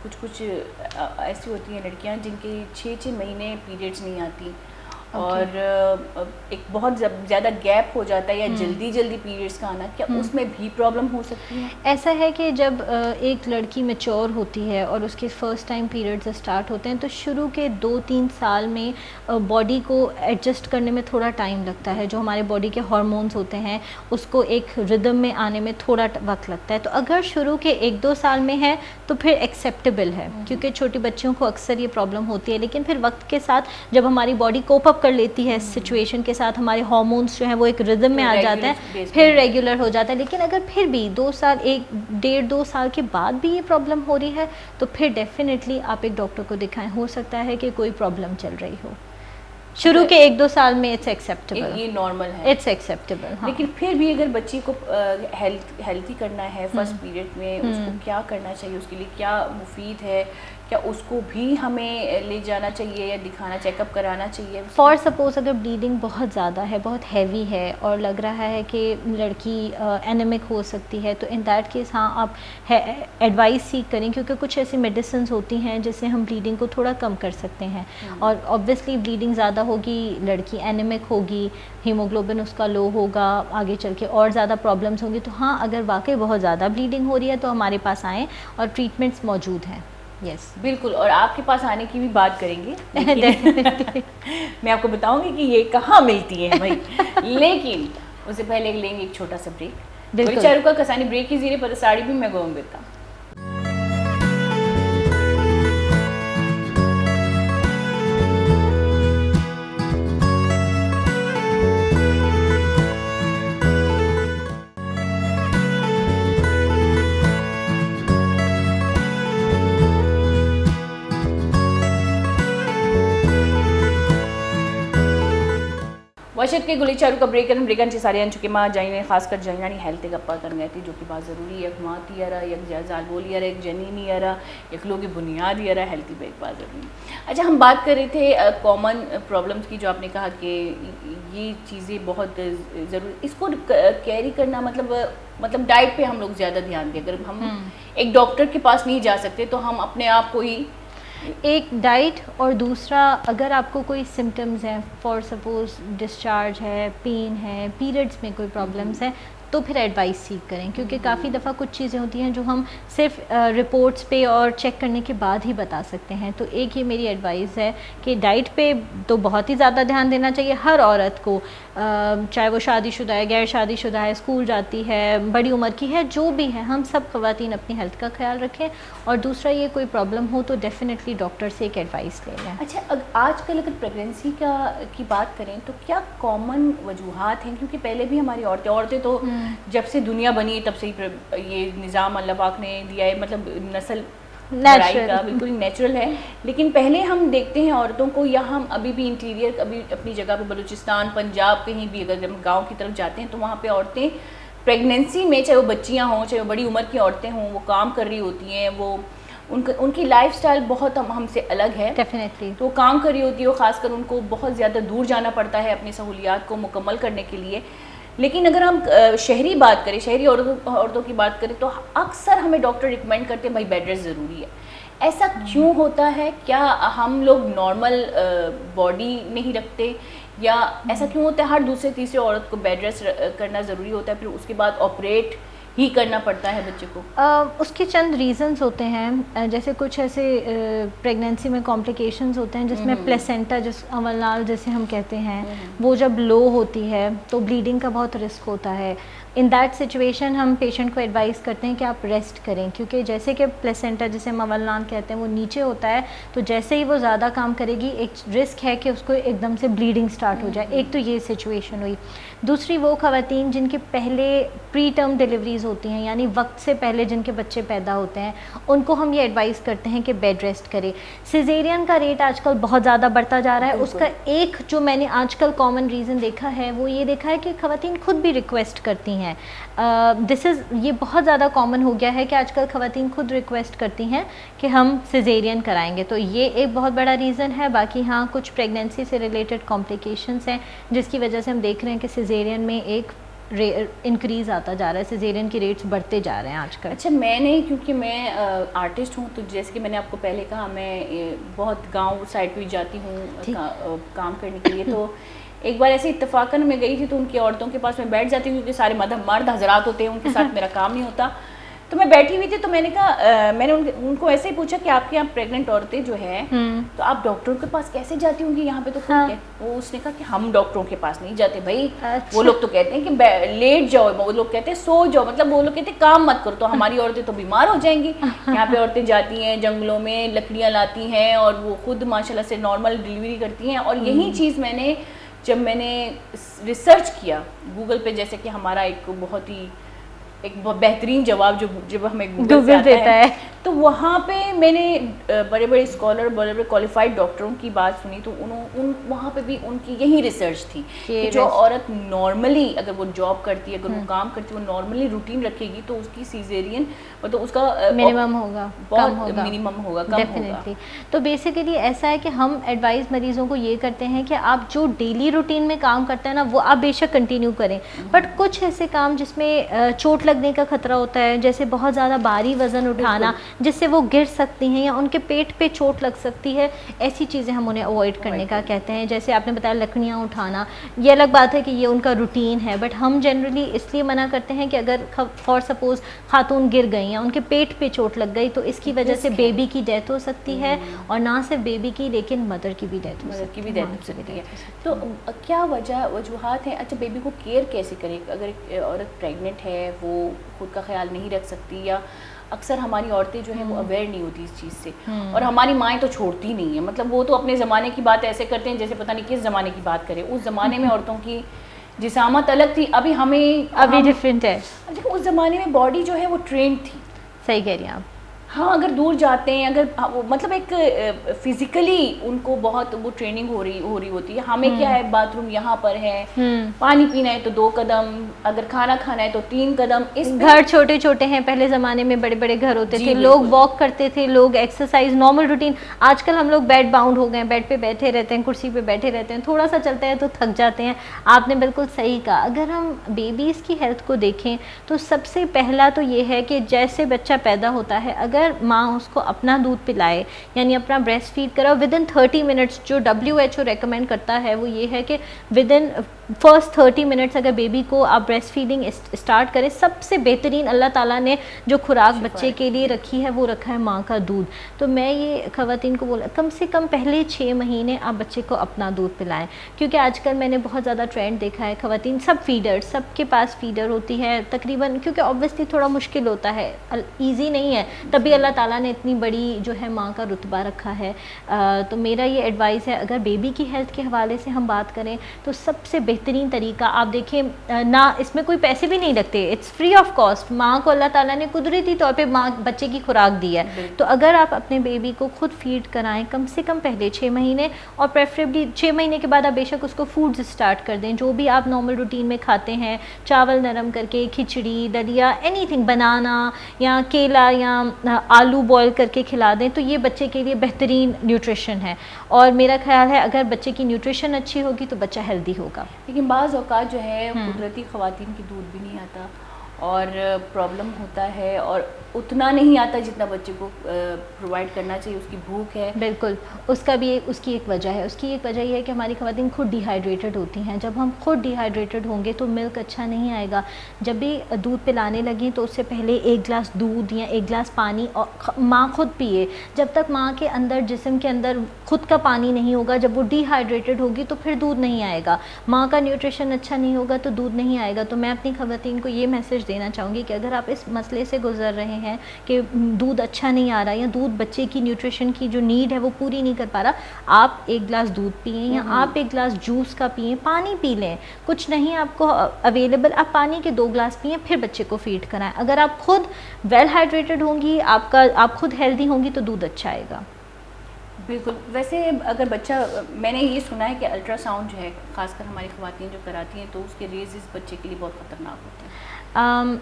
کچھ ایسی ہوتی ہیں لڑکیاں جن کی 6 مہینے پیریڈز نہیں آتی, اور ایک بہت زیادہ گیپ ہو جاتا ہے یا جلدی پیریڈز کا آنا, کیا اس میں بھی پرابلم ہو سکتی ہے؟ ایسا ہے کہ جب ایک لڑکی میچور ہوتی ہے اور اس کے فرسٹ ٹائم پیریڈز اسٹارٹ ہوتے ہیں تو شروع کے 2-3 سال میں باڈی کو ایڈجسٹ کرنے میں تھوڑا ٹائم لگتا ہے. جو ہمارے باڈی کے ہارمونز ہوتے ہیں اس کو ایک ردم میں آنے میں تھوڑا وقت لگتا ہے. تو اگر شروع کے 1-2 سال میں ہے تو پھر ایکسیپٹیبل ہے, کیونکہ چھوٹی بچیوں کو اکثر یہ پرابلم ہوتی ہے. لیکن پھر وقت کے ساتھ جب ہماری باڈی کوپ اپ کر لیتی ہے سچویشن کے ساتھ, ہمارے ہارمونز جو ہیں وہ ایک ردم میں آ جاتے ہیں, پھر ریگولر ہو جاتا ہے. لیکن اگر پھر بھی 2 سال 1-1.5-2 سال کے بعد بھی یہ پرابلم ہو رہی ہے تو پھر ڈیفینیٹلی آپ ایک ڈاکٹر کو دکھائیں. ہو سکتا ہے کہ کوئی پرابلم چل رہی ہو. شروع کے 1-2 سال میں اٹس ایکسیپٹیبل, یہ نارمل ہے, اٹس ایکسیپٹیبل. لیکن پھر بھی اگر بچی کو ہیلتھی کرنا ہے فرسٹ پیریڈ میں, اس کو کیا کرنا چاہیے, اس کے لیے کیا مفید ہے, کیا اس کو بھی ہمیں لے جانا چاہیے یا دکھانا, چیک اپ کرانا چاہیے؟ فار سپوز اگر بلیڈنگ بہت زیادہ ہے, بہت ہیوی ہے, اور لگ رہا ہے کہ لڑکی اینیمک ہو سکتی ہے, تو ان دیٹ کیس ہاں آپ ایڈوائس سیکھ کریں, کیونکہ کچھ ایسی میڈیسنز ہوتی ہیں جس سے ہم بلیڈنگ کو تھوڑا کم کر سکتے ہیں. اور آبویسلی بلیڈنگ زیادہ ہوگی, لڑکی اینیمک ہوگی, ہیموگلوبن اس کا لو ہوگا, آگے چل کے اور زیادہ پرابلمس ہوں گی. تو ہاں اگر واقعی بہت زیادہ بلیڈنگ ہو رہی ہے تو ہمارے پاس آئیں, اور ٹریٹمنٹس موجود ہیں. یس بالکل, اور آپ کے پاس آنے کی بھی بات کریں گے, میں آپ کو بتاؤں گی کہ یہ کہاں ملتی ہے بھائی. لیکن اس سے پہلے لیں گے ایک چھوٹا سا بریک. چارو کا کسانی بریک کی زیرے پر ساڑی بھی میں گاؤں دیتا. واشد کے گلی چارو کا بریکن سارے چکے ماں جائیں خاص کر جائیں ہیلتھ گپا کر گئے تھی, جو کہ بات ضروری ہے. یک ماں یارا, یک زال بولی یارا, ایک جنینی یارا, یک لوگ بنیاد یارا, ہیلتھی بریک بات ضروری. اچھا, ہم بات کر رہے تھے کامن پرابلمس کی, جو آپ نے کہا کہ یہ چیزیں بہت ضروری, اس کو کیری کرنا مطلب ڈائٹ پہ ہم لوگ زیادہ دھیان دیں. اگر ہم ایک ڈاکٹر کے پاس نہیں جا سکتے تو ہم اپنے آپ کو ہی ایک ڈائٹ, اور دوسرا اگر آپ کو کوئی سمٹمز ہیں, فار سپوز ڈسچارج ہے, پین ہے, پیریڈس میں کوئی پرابلمس ہیں, تو پھر ایڈوائس سیکھ کریں. کیونکہ کافی دفعہ کچھ چیزیں ہوتی ہیں جو ہم صرف رپورٹس پہ اور چیک کرنے کے بعد ہی بتا سکتے ہیں. تو ایک یہ میری ایڈوائس ہے کہ ڈائٹ پہ تو بہت ہی زیادہ دھیان دینا چاہیے ہر عورت کو, چاہے وہ شادی شدہ ہے, غیر شادی شدہ ہے, اسکول جاتی ہے, بڑی عمر کی ہے, جو بھی ہے, ہم سب خواتین اپنی ہیلتھ کا خیال رکھیں. اور دوسرا یہ کوئی پرابلم ہو تو ڈیفینیٹلی ڈاکٹر سے ایک ایڈوائس لے لیں. اچھا, آج کل اگر پریگنینسی کی بات کریں تو کیا کامن وجوہات ہیں؟ کیونکہ پہلے بھی ہماری عورتیں تو جب سے دنیا بنی تب سے یہ نظام اللہ پاک نے دیا ہے, مطلب نسل بڑائی کا بالکل نیچرل ہے. لیکن پہلے ہم دیکھتے ہیں عورتوں کو, یا ہم ابھی بھی انٹیریئر ابھی اپنی جگہ پہ بلوچستان, پنجاب, کہیں بھی اگر ہم گاؤں کی طرف جاتے ہیں تو وہاں پہ عورتیں پریگنینسی میں, چاہے وہ بچیاں ہوں, چاہے وہ بڑی عمر کی عورتیں ہوں, وہ کام کر رہی ہوتی ہیں, وہ ان کی لائف سٹائل بہت ہم سے الگ ہے. ڈیفینیٹلی تو کام کر رہی ہوتی ہے, خاص کر ان کو بہت زیادہ دور جانا پڑتا ہے اپنی سہولیات کو مکمل کرنے کے لیے. لیکن اگر ہم شہری بات کریں, شہری عورتوں کی بات کریں, تو اکثر ہمیں ڈاکٹر ریکمینڈ کرتے ہیں بھائی بیڈ ریسٹ ضروری ہے. ایسا کیوں ہوتا ہے؟ کیا ہم لوگ نارمل باڈی نہیں رکھتے, یا ایسا کیوں ہوتا ہے ہر دوسرے تیسرے عورت کو بیڈ ریسٹ کرنا ضروری ہوتا ہے, پھر اس کے بعد آپریٹ ہی کرنا پڑتا ہے بچے کو؟ اس کے چند ریزنز ہوتے ہیں، جیسے کچھ ایسے پریگنینسی میں کمپلیکیشنز ہوتے ہیں جس میں پلیسنٹا جس اولنال جیسے ہم کہتے ہیں وہ جب لو ہوتی ہے تو بلیڈنگ کا بہت رسک ہوتا ہے. ان دیٹ سچویشن ہم پیشنٹ کو ایڈوائز کرتے ہیں کہ آپ ریسٹ کریں، کیونکہ جیسے کہ پلیسنٹا جسے ہم اولنال کہتے ہیں وہ نیچے ہوتا ہے، تو جیسے ہی وہ زیادہ کام کرے گی ایک رسک ہے کہ اس کو ایک دم سے بلیڈنگ سٹارٹ ہو جائے. ایک تو یہ سچویشن ہوئی. دوسری وہ خواتین جن کے پہلے پری ٹرم ڈیلیوریز ہوتی ہیں، یعنی وقت سے پہلے جن کے بچے پیدا ہوتے ہیں، ان کو ہم یہ ایڈوائز کرتے ہیں کہ بیڈ ریسٹ کرے. سیزیرین کا ریٹ آج کل بہت زیادہ بڑھتا جا رہا ہے. اس کا ایک جو میں نے آج کل کامن ریزن دیکھا ہے وہ یہ دیکھا ہے کہ خواتین خود بھی ریکویسٹ کرتی ہیں. یہ بہت زیادہ کامن ہو گیا ہے کہ آج کل خواتین خود ریکویسٹ کرتی ہیں کہ ہم سیزیرین کرائیں گے، تو یہ ایک بہت بڑا ریزن ہے. باقی ہاں کچھ پریگنینسی سے ریلیٹڈ کمپلیکیشنس ہیں جس کی وجہ سے ہم دیکھ رہے ہیں کہ سیزیرین میں ایک انکریز آتا جا رہا ہے، سیزیرین کے ریٹس بڑھتے جا رہے ہیں آج کل. اچھا میں نے کیونکہ میں آرٹسٹ ہوں تو جیسے کہ میں نے آپ کو پہلے کہا میں بہت گاؤں سائڈ پہ جاتی ہوں کام کرنے کے لیے. تو ایک بار ایسے اتفاقاً میں گئی تھی تو ان کی عورتوں کے پاس میں بیٹھ جاتی ہوں کیونکہ سارے مرد حضرات ہوتے ہیں، ان کے ساتھ میرا کام نہیں ہوتا. تو میں بیٹھی ہوئی تھی تو میں نے کہا میں نے ان کو ایسے ہی پوچھا کہ آپ کے یہاں پریگننٹ عورتیں جو ہیں تو آپ ڈاکٹروں کے پاس کیسے جاتی ہوں گی، یہاں پہ تو خود وہ اس نے کہا کہ ہم ڈاکٹروں کے پاس نہیں جاتے بھائی. وہ لوگ تو کہتے ہیں کہ لیٹ جاؤ، وہ لوگ کہتے ہیں سو جاؤ، مطلب وہ لوگ کہتے ہیں کام مت کرو. تو ہماری عورتیں تو بیمار ہو جائیں گی. یہاں پہ عورتیں جاتی ہیں جنگلوں میں لکڑیاں لاتی ہیں اور وہ خود ماشاء اللہ سے نارمل ڈلیوری کرتی ہیں. اور یہی چیز میں نے جب میں نے ریسرچ کیا گوگل پہ، جیسے کہ ہمارا ایک بہت ہی ایک بہترین جواب جب ہمیں گوگل سے آتا ہے تو وہاں پہ میں نے بڑے بڑے اسکالر بڑے بڑے کوالیفائڈ ڈاکٹروں کی بات سنی تو وہاں پہ بھی ان کی یہی ریسرچ تھی کہ جو عورت نارملی اگر وہ جاب کرتی ہے، اگر وہ کام کرتی ہے، وہ نارملی روٹین رکھے گی تو اس کی سیزیرین مطلب اس کا منیمم ہوگا، بہت منیمم ہوگا، کم ہوگا. تو بیسیکلی ایسا ہے کہ ہم ایڈوائز مریضوں کو یہ کرتے ہیں کہ آپ جو ڈیلی روٹین میں کام کرتے ہیں نا وہ آپ بے شک کنٹینیو کریں، بٹ کچھ ایسے کام جس میں چوٹ لگنے کا خطرہ ہوتا ہے، جیسے بہت زیادہ بھاری وزن اٹھانا جس سے وہ گر سکتی ہیں یا ان کے پیٹ پہ چوٹ لگ سکتی ہے، ایسی چیزیں ہم انہیں اوائڈ کرنے کا کہتے ہیں. جیسے آپ نے بتایا لکڑیاں اٹھانا، یہ الگ بات ہے کہ یہ ان کا روٹین ہے، بٹ ہم جنرلی اس لیے منع کرتے ہیں کہ اگر فار سپوز خاتون گر گئی یا ان کے پیٹ پہ چوٹ لگ گئی تو اس کی وجہ سے بیبی کی ڈیتھ ہو سکتی ہے، اور نہ صرف بیبی کی لیکن مدر کی بھی ڈیتھ ہو سکتی ہے. تو کیا وجوہات ہیں؟ اچھا بیبی کو کیئر کیسے کرے؟ اگر ایک عورت پریگننٹ ہے وہ خود کا خیال نہیں رکھ سکتی، یا اکثر ہماری عورتیں جو ہیں وہ اویئر نہیں ہوتی اس چیز سے، اور ہماری مائیں تو چھوڑتی نہیں ہیں، مطلب وہ تو اپنے زمانے کی بات ایسے کرتے ہیں جیسے پتہ نہیں کس زمانے کی بات کرے. اس زمانے میں عورتوں کی جسامت الگ تھی، ابھی ڈفرینٹ ہے. دیکھو اس زمانے میں باڈی جو ہے وہ ٹرینڈ تھی. صحیح کہہ رہی ہیں آپ. ہاں اگر دور جاتے ہیں، اگر مطلب ایک فزیکلی ان کو بہت وہ ٹریننگ ہو رہی ہوتی ہے. ہمیں کیا ہے باتھ روم یہاں پر ہے، پانی پینا ہے تو 2 قدم، اگر کھانا کھانا ہے تو 3 قدم. اس گھر چھوٹے چھوٹے ہیں، پہلے زمانے میں بڑے بڑے گھر ہوتے تھے، لوگ واک کرتے تھے، لوگ ایکسرسائز نارمل روٹین. آج کل ہم لوگ بیڈ باؤنڈ ہو گئے ہیں، بیڈ پہ بیٹھے رہتے ہیں، کرسی پہ بیٹھے رہتے ہیں، تھوڑا سا چلتے ہیں تو تھک جاتے ہیں. آپ نے بالکل صحیح کہا. اگر ہم بیبیز کی ہیلتھ کو دیکھیں تو سب سے پہلا تو یہ ہے کہ جیسے بچہ پیدا ہوتا ہے اگر ماں اس کو اپنا دودھ پلائے، یعنی اپنا بریسٹ فیڈ کرو ودن 30 منٹس. جو WHO ریکمینڈ کرتا ہے وہ یہ ہے کہ ودن فرسٹ 30 منٹس اگر بیبی کو آپ بریسٹ فیڈنگ اسٹارٹ کریں. سب سے بہترین اللہ تعالیٰ نے جو خوراک بچے کے لیے رکھی ہے وہ رکھا ہے ماں کا دودھ. تو میں یہ خواتین کو بولا کم سے کم پہلے 6 مہینے آپ بچے کو اپنا دودھ پلائیں، کیونکہ آج کل میں نے بہت زیادہ ٹرینڈ دیکھا ہے خواتین سب کے پاس فیڈر ہوتی ہے تقریباً، کیونکہ آبویسلی تھوڑا مشکل ہوتا ہے، ایزی نہیں ہے، تبھی اللہ تعالیٰ نے اتنی بڑی جو ہے ماں کا رتبہ رکھا ہے. تو میرا یہ ایڈوائس ہے اگر بیبی کی ہیلتھ کے حوالے سے ہم بات کریں تو سب سے بہترین طریقہ آپ دیکھیں، نہ اس میں کوئی پیسے بھی نہیں لگتے، اٹس فری آف کاسٹ. ماں کو اللہ تعالیٰ نے قدرتی طور پہ بچے کی خوراک دی ہے. تو اگر آپ اپنے بیبی کو خود فیڈ کرائیں کم سے کم پہلے 6 مہینے، اور پریفریبلی 6 مہینے کے بعد آپ بے شک اس کو فوڈز اسٹارٹ کر دیں جو بھی آپ نارمل روٹین میں کھاتے ہیں، چاول نرم کر کے، کھچڑی، دلیا، اینی تھنگ، بنانا یا کیلا یا آلو بوائل کر کے کھلا دیں تو یہ بچے کے لیے بہترین نیوٹریشن ہے. اور میرا خیال ہے اگر بچے کی نیوٹریشن اچھی ہوگی تو بچہ ہیلدی ہوگا. لیکن بعض اوقات جو ہے قدرتی خواتین کی دودھ بھی نہیں آتا، اور پرابلم ہوتا ہے اور اتنا نہیں آتا جتنا بچے کو پرووائڈ کرنا چاہیے. اس کی بھوک ہے. بالکل, اس کی ایک وجہ ہے. اس کی ایک وجہ یہ ہے کہ ہماری خواتین خود ڈی ہائیڈریٹڈ ہوتی ہیں. جب ہم خود ڈی ہائیڈریٹڈ ہوں گے تو ملک اچھا نہیں آئے گا. جب بھی دودھ پلانے لگیں تو اس سے پہلے 1 گلاس دودھ یا 1 گلاس پانی ماں خود پیے. جب تک ماں کے اندر, جسم کے اندر خود کا پانی نہیں ہوگا, جب وہ ڈی ہائیڈریٹڈ ہوگی تو پھر دودھ نہیں آئے گا. ماں کا نیوٹریشن اچھا نہیں ہوگا تو دودھ نہیں آئے گا. تو میں اپنی خواتین کو یہ میسج دینا چاہوں گی کہ اگر آپ اس مسئلے سے گزر رہے ہیں کہ دودھ اچھا نہیں آ رہا یا دودھ بچے کی نیوٹریشن کی جو نیڈ ہے وہ پوری نہیں کر پا رہا, آپ 1 گلاس دودھ پئیں یا آپ 1 گلاس جوس کا پئیں, پانی پی لیں. کچھ نہیں آپ کو اویلیبل, آپ پانی کے 2 گلاس پئیں, پھر بچے کو فیڈ کرائیں. اگر آپ خود ویل ہائیڈریٹڈ ہوں گی, آپ خود ہیلدی ہوں گی تو دودھ اچھا آئے گا. بالکل. ویسے اگر بچہ, میں نے یہ سنا ہے کہ الٹرا ساؤنڈ جو ہے خاص کر ہماری خواتین جو کراتی ہیں تو اس کے ریزز بچے کے لیے بہت خطرناک ہوتے ہیں.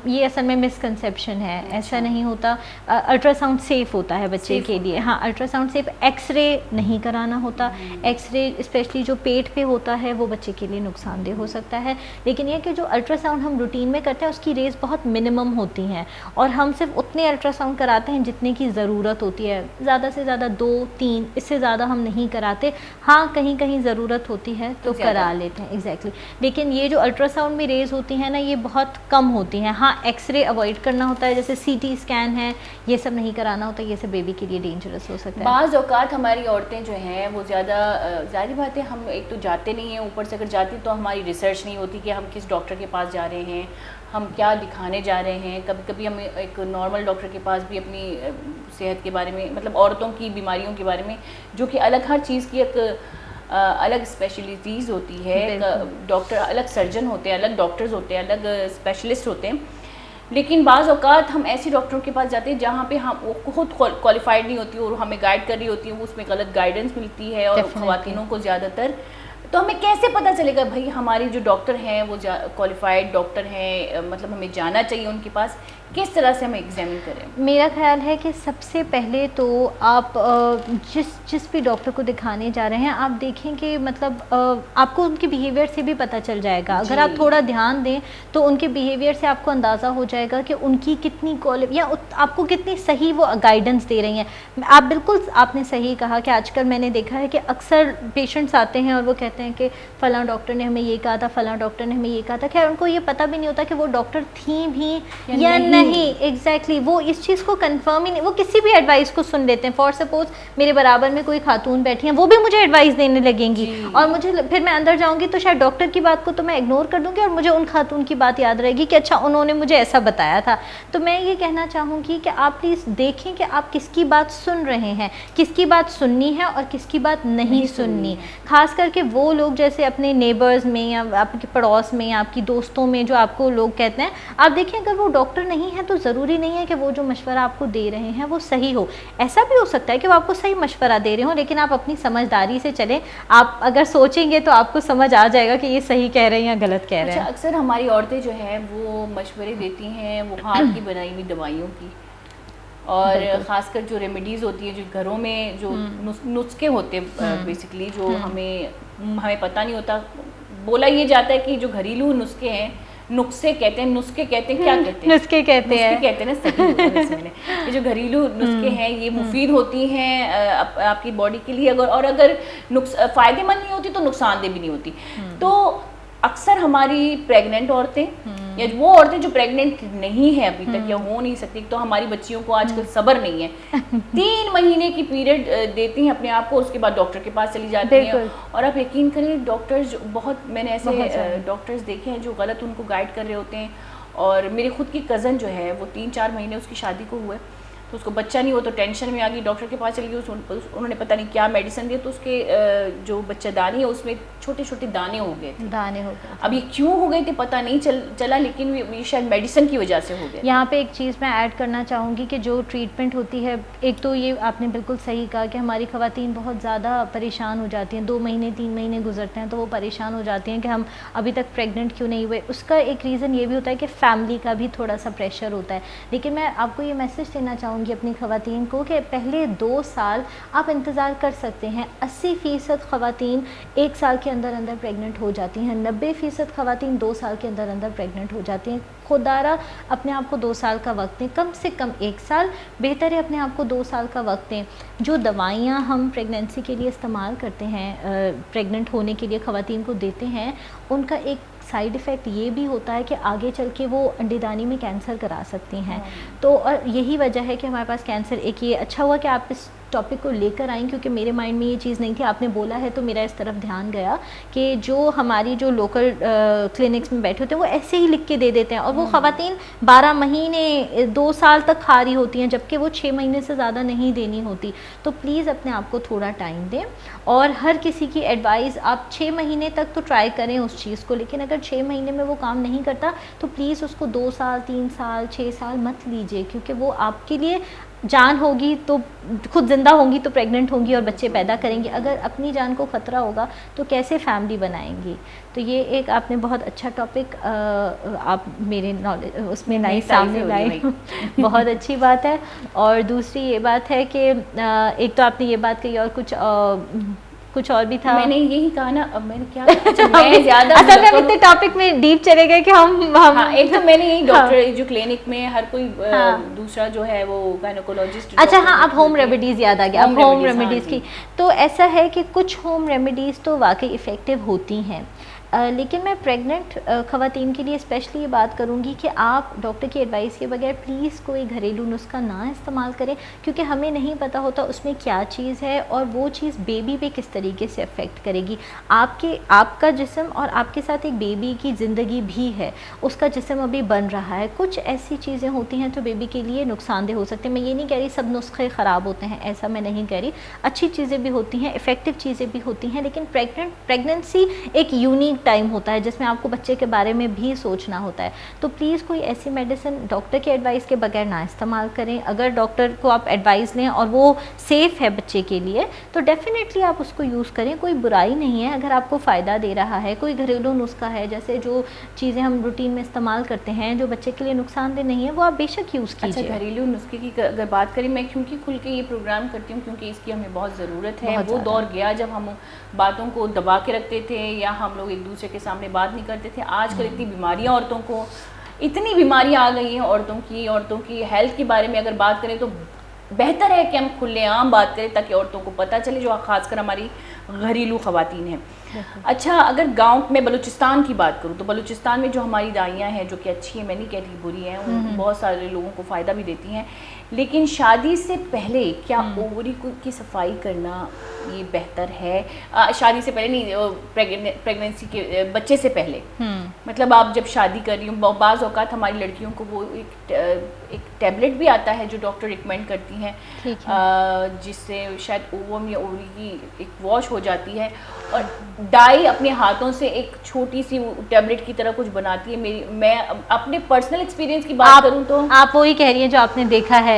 یہ اصل میں مسکنسیپشن ہے. ایسا نہیں ہوتا. الٹرا ساؤنڈ سیف ہوتا ہے بچے کے لیے. ہاں, ultra sound safe. X ray نہیں کرانا ہوتا. ایکس رے اسپیشلی جو پیٹ پہ ہوتا ہے وہ بچے کے لیے نقصان دہ ہو سکتا ہے. لیکن یہ کہ جو الٹرا ساؤنڈ ہم روٹین میں کرتے ہیں اس کی ریز بہت منیمم ہوتی ہیں اور ہم صرف اتنے الٹرا ساؤنڈ کراتے ہیں جتنے کی ضرورت ہوتی ہے. زیادہ سے زیادہ 2-3, اس سے زیادہ ہم نہیں کراتے. ہاں, کہیں کہیں ضرورت ہوتی ہے تو کرا لیتے ہیں. ایگزیکٹلی. لیکن یہ جو الٹرا ساؤنڈ میں ریز ہوتی ہیں نا, یہ بہت کم ہوتی ہیں. ہاں, ایکس رے اوائڈ کرنا ہوتا ہے, جیسے سی ٹی اسکین ہے, یہ سب نہیں کرانا ہوتا. یہ سب بیبی کے لیے ڈینجرس ہو سکتا ہے. بعض اوقات ہماری عورتیں جو ہیں وہ زیادہ, ظاہر بات ہے ہم ایک تو جاتے نہیں ہیں, اوپر سے اگر جاتی تو ہماری ریسرچ نہیں ہوتی کہ ہم کس ڈاکٹر کے پاس جا رہے ہیں, ہم کیا دکھانے جا رہے ہیں. کبھی کبھی ہم ایک نارمل ڈاکٹر کے پاس بھی اپنی صحت کے بارے میں, مطلب عورتوں کی بیماریوں کے بارے میں, جو کہ الگ ہر چیز کی ایک الگ اسپیشلٹیز ہوتی ہے. ڈاکٹر الگ سرجن ہوتے ہیں, الگ ڈاکٹرز ہوتے ہیں, الگ اسپیشلسٹ ہوتے ہیں. لیکن بعض اوقات ہم ایسی ڈاکٹروں کے پاس جاتے ہیں جہاں پہ ہم وہ خود کوالیفائڈ نہیں ہوتی اور ہمیں گائیڈ کر رہی ہوتی ہیں, وہ اس میں غلط گائیڈنس ملتی ہے. اور خواتینوں کو زیادہ تر, تو ہمیں کیسے پتہ چلے گا بھائی ہماری جو ڈاکٹر ہیں وہ کوالیفائڈ ڈاکٹر ہیں, مطلب ہمیں جانا چاہیے ان کے پاس, کس طرح سے ہمیں ایگزامن کریں؟ میرا خیال ہے کہ سب سے پہلے تو آپ جس بھی ڈاکٹر کو دکھانے جا رہے ہیں آپ دیکھیں کہ مطلب آپ کو ان کے بیہیویئر سے بھی پتہ چل جائے گا. اگر آپ تھوڑا دھیان دیں تو ان کے بیہیویئر سے آپ کو اندازہ ہو جائے گا کہ ان کی کتنی یا آپ کو کتنی صحیح وہ گائیڈنس دے رہی ہیں. آپ بالکل, آپ نے صحیح کہا کہ آج کل میں نے دیکھا ہے کہ اکثر پیشنٹس آتے ہیں اور وہ کہتے ہیں کہ فلاں ڈاکٹر نے ہمیں یہ کہا تھا, فلاں ڈاکٹر نے ہمیں یہ کہا تھا. خیر, ان کو یہ پتہ بھی نہیں ہوتا کہ وہ ڈاکٹر تھیں بھی یا نہیں. ایگزیکٹلی. وہ اس چیز کو کنفرم ہی نہیں, وہ کسی بھی ایڈوائس کو سن لیتے ہیں. فار سپوز میرے برابر میں کوئی خاتون بیٹھی ہیں, وہ بھی مجھے ایڈوائس دینے لگیں گی اور مجھے پھر میں اندر جاؤں گی تو شاید ڈاکٹر کی بات کو تو میں اگنور کر دوں گی اور مجھے ان خاتون کی بات یاد رہے گی کہ اچھا انہوں نے مجھے ایسا بتایا تھا. تو میں یہ کہنا چاہوں گی کہ آپ پلیز دیکھیں کہ آپ کس کی بات سن رہے ہیں, کس کی بات سننی ہے اور کس کی بات نہیں سننی. خاص کر کے وہ لوگ جیسے اپنے نیبرز میں یا آپ کے پڑوس میں یا آپ کی دوستوں میں جو آپ کو لوگ کہتے ہیں, آپ دیکھیں اگر وہ ڈاکٹر نہیں ہے تو ضروری نہیں ہے کہ وہ جو مشورہ آپ کو دے رہے ہیں وہ صحیح ہو. ایسا بھی ہو سکتا ہے کہ وہ آپ کو صحیح مشورہ دے رہے ہوں, لیکن آپ اپنی سمجھداری سے چلیں. آپ اگر سوچیں گے تو آپ کو سمجھ آ جائے گا کہ یہ صحیح کہہ رہے ہیں یا غلط کہہ رہے ہیں. اکثر ہماری عورتیں جو ہیں وہ مشورے دیتی ہیں وہ ہاتھ کی بنائی ہوئی دوائیوں کی, اور خاص کر جو ریمیڈیز ہوتی ہیں, جو گھروں میں جو نسخے ہوتے ہیں بیسکلی, جو ہمیں پتہ نہیں ہوتا. بولا یہ جاتا ہے کہ جو گھریلو نسخے ہیں, نسخے کہتے ہیں, کیا کہتے ہیں, نسخے کہتے ہیں نا, صحیح. یہ جو گھریلو نسخے ہیں یہ مفید ہوتی ہیں آپ کی باڈی کے لیے, اور اگر فائدے مند نہیں ہوتی تو نقصان دہ بھی نہیں ہوتی. تو اکثر ہماری پریگننٹ عورتیں یا وہ عورتیں جو پریگننٹ نہیں ہیں ابھی تک یا ہو نہیں سکتی, تو ہماری بچیوں کو آج کل صبر نہیں ہے, 3 مہینے کی پیریڈ دیتی ہیں اپنے آپ کو, اس کے بعد ڈاکٹر کے پاس چلی جاتی ہیں. اور آپ یقین کریں ڈاکٹرز بہت, میں نے ایسے ڈاکٹرز دیکھے ہیں جو غلط ان کو گائیڈ کر رہے ہوتے ہیں. اور میری خود کی کزن جو ہے وہ 3-4 مہینے اس کی شادی کو ہوئے, تو اس کو بچہ نہیں ہوا تو ٹینشن میں آ گئی, ڈاکٹر کے پاس چلی گئی. انہوں نے پتہ نہیں کیا میڈیسن دیا, تو اس کے جو بچہ دانی ہے اس میں چھوٹے چھوٹے دانے ہو گئے تھے. اب یہ کیوں ہو گئے تھے پتہ نہیں چلا, لیکن یہ شاید میڈیسن کی وجہ سے ہو گیا. یہاں پہ ایک چیز میں ایڈ کرنا چاہوں گی کہ جو ٹریٹمنٹ ہوتی ہے, ایک تو یہ آپ نے بالکل صحیح کہا کہ ہماری خواتین بہت زیادہ پریشان ہو جاتی ہیں. 2 مہینے 3 مہینے گزرتے ہیں تو وہ پریشان ہو جاتی ہیں کہ ہم ابھی تک پریگننٹ کیوں نہیں ہوئے. اس کا ایک ریزن یہ بھی ہوتا ہے کہ فیملی کا بھی تھوڑا سا پریشر ہوتا ہے. لیکن میں آپ کو یہ میسج دینا چاہوں چاہوں گی اپنی خواتین کو کہ پہلے 2 سال آپ انتظار کر سکتے ہیں. 80% خواتین 1 سال کے اندر اندر پریگننٹ ہو جاتی ہیں, 90% خواتین 2 سال کے اندر اندر پریگننٹ ہو جاتی ہیں. خوددارا اپنے آپ کو 2 سال کا وقت دیں, کم سے کم 1 سال, بہتر ہے اپنے آپ کو 2 سال کا وقت دیں. جو دوائیاں ہم پریگننسی کے لیے استعمال کرتے ہیں, پریگننٹ ہونے کے لیے خواتین کو دیتے ہیں, ان کا ایک سائیڈ افیکٹ یہ بھی ہوتا ہے کہ آگے چل کے وہ انڈے دانی میں کینسر کرا سکتی ہیں. تو اور یہی وجہ ہے کہ ہمارے پاس کینسر, ایک یہ اچھا ہوا کہ آپ اس ٹاپک کو لے کر آئیں, کیونکہ میرے مائنڈ میں یہ چیز نہیں تھی, آپ نے بولا ہے تو میرا اس طرف دھیان گیا کہ جو ہماری جو لوکل کلینکس میں بیٹھے ہوتے ہیں وہ ایسے ہی لکھ کے دے دیتے ہیں, اور وہ خواتین 12 مہینے 2 سال تک کھا رہی ہوتی ہیں, جبکہ وہ 6 مہینے سے زیادہ نہیں دینی ہوتی. تو پلیز اپنے آپ کو تھوڑا ٹائم دیں, اور ہر کسی کی ایڈوائز, آپ 6 مہینے تک تو ٹرائی کریں اس چیز کو, لیکن اگر 6 مہینے میں وہ کام نہیں کرتا تو پلیز اس کو 2 سال 3 سال 6 سال مت لیجیے, کیونکہ وہ آپ کے لیے جان ہوگی تو خود زندہ ہوں گی تو پریگننٹ ہوں گی اور بچے پیدا کریں گی, اگر اپنی جان کو خطرہ ہوگا تو کیسے فیملی بنائیں گی. تو یہ ایک آپ نے بہت اچھا ٹاپک آپ میرے نالج اس میں لائی, سامنے لائی, بہت اچھی بات ہے. اور دوسری یہ بات ہے کہ ایک تو آپ نے یہ بات کہی, اور کچھ اور بھی تھا. میں نے یہی کہا نا, اب میں نے کیا میں زیادہ اصل میں اتنے ٹاپک میں ڈیپ چلے گئے کہ ہم ایک تو میں نے یہی ڈاکٹر جو کلینک میں ہر کوئی دوسرا جو ہے وہ گائنیکولوجسٹ. اچھا ہاں, اب ہوم ریمیڈیز یاد آ گیا, اب ہوم ریمیڈیز کی. تو ایسا ہے کہ کچھ ہوم ریمیڈیز تو واقعی افیکٹو ہوتی ہیں, لیکن میں پریگننٹ خواتین کے لیے اسپیشلی یہ بات کروں گی کہ آپ ڈاکٹر کی ایڈوائس کے بغیر پلیز کوئی گھریلو نسخہ نہ استعمال کریں, کیونکہ ہمیں نہیں پتہ ہوتا اس میں کیا چیز ہے اور وہ چیز بیبی پہ کس طریقے سے افیکٹ کرے گی. آپ کا جسم اور آپ کے ساتھ ایک بیبی کی زندگی بھی ہے, اس کا جسم ابھی بن رہا ہے, کچھ ایسی چیزیں ہوتی ہیں جو بیبی کے لیے نقصان دہ ہو سکتے ہیں. میں یہ نہیں کہہ رہی سب نسخے خراب ہوتے ہیں, ایسا میں نہیں کہہ رہی, اچھی چیزیں بھی ہوتی ہیں, افیکٹو چیزیں بھی ہوتی ہیں, لیکن پریگننسی ایک یونیک ٹائم ہوتا ہے جس میں آپ کو بچے کے بارے میں بھی سوچنا ہوتا ہے. تو پلیز کوئی ایسی میڈیسن ڈاکٹر کے ایڈوائس کے بغیر نہ استعمال کریں. اگر ڈاکٹر کو آپ ایڈوائس لیں اور وہ سیف ہے بچے کے لیے تو ڈیفینیٹلی آپ اس کو یوز کریں, کوئی برائی نہیں ہے. اگر آپ کو فائدہ دے رہا ہے, کوئی گھریلو نسخہ ہے, جیسے جو چیزیں ہم روٹین میں استعمال کرتے ہیں جو بچے کے لیے نقصان دہ نہیں ہے, وہ آپ بے شک یوز کیجیے. اچھا, گھریلو نسخے کی اگر بات کریں, میں کیونکہ کھل کے یہ پروگرام کرتی ہوں کیونکہ اس کی ہمیں بہت ضرورت ہے. وہ دور گیا جب ہم باتوں کو دبا کے رکھتے تھے یا ہم لوگ ایک دوسرے کے سامنے بات نہیں کرتے تھے. آج کل اتنی بیماریاں عورتوں کو, اتنی بیماریاں آ گئی ہیں عورتوں کی ہیلتھ کے بارے میں اگر بات کریں تو بہتر ہے کہ ہم کھلے عام بات کریں تاکہ عورتوں کو پتہ چلے, جو خاص کر ہماری گھریلو خواتین ہیں. اچھا, اگر گاؤں میں بلوچستان کی بات کروں تو بلوچستان میں جو ہماری دائیاں ہیں جو کہ اچھی ہیں, میں نہیں کہتی بری ہیں, بہت سارے لوگوں کو فائدہ بھی دیتی ہیں, لیکن شادی سے پہلے کیا اووری کی صفائی کرنا یہ بہتر ہے؟ شادی سے پہلے نہیں, پریگننسی کے بچے سے پہلے, مطلب آپ جب شادی کر رہی ہوں, بعض اوقات ہماری لڑکیوں کو وہ ایک ٹیبلٹ بھی آتا ہے جو ڈاکٹر ریکمینڈ کرتی ہیں, جس سے شاید اووم یا اووری کی ایک واش ہو جاتی ہے, اور ڈائی اپنے ہاتھوں سے ایک چھوٹی سی ٹیبلٹ کی طرح کچھ بناتی ہے. میں اپنے پرسنل ایکسپیرینس کی بات کروں تو آپ وہی کہہ رہی ہیں جو آپ نے دیکھا ہے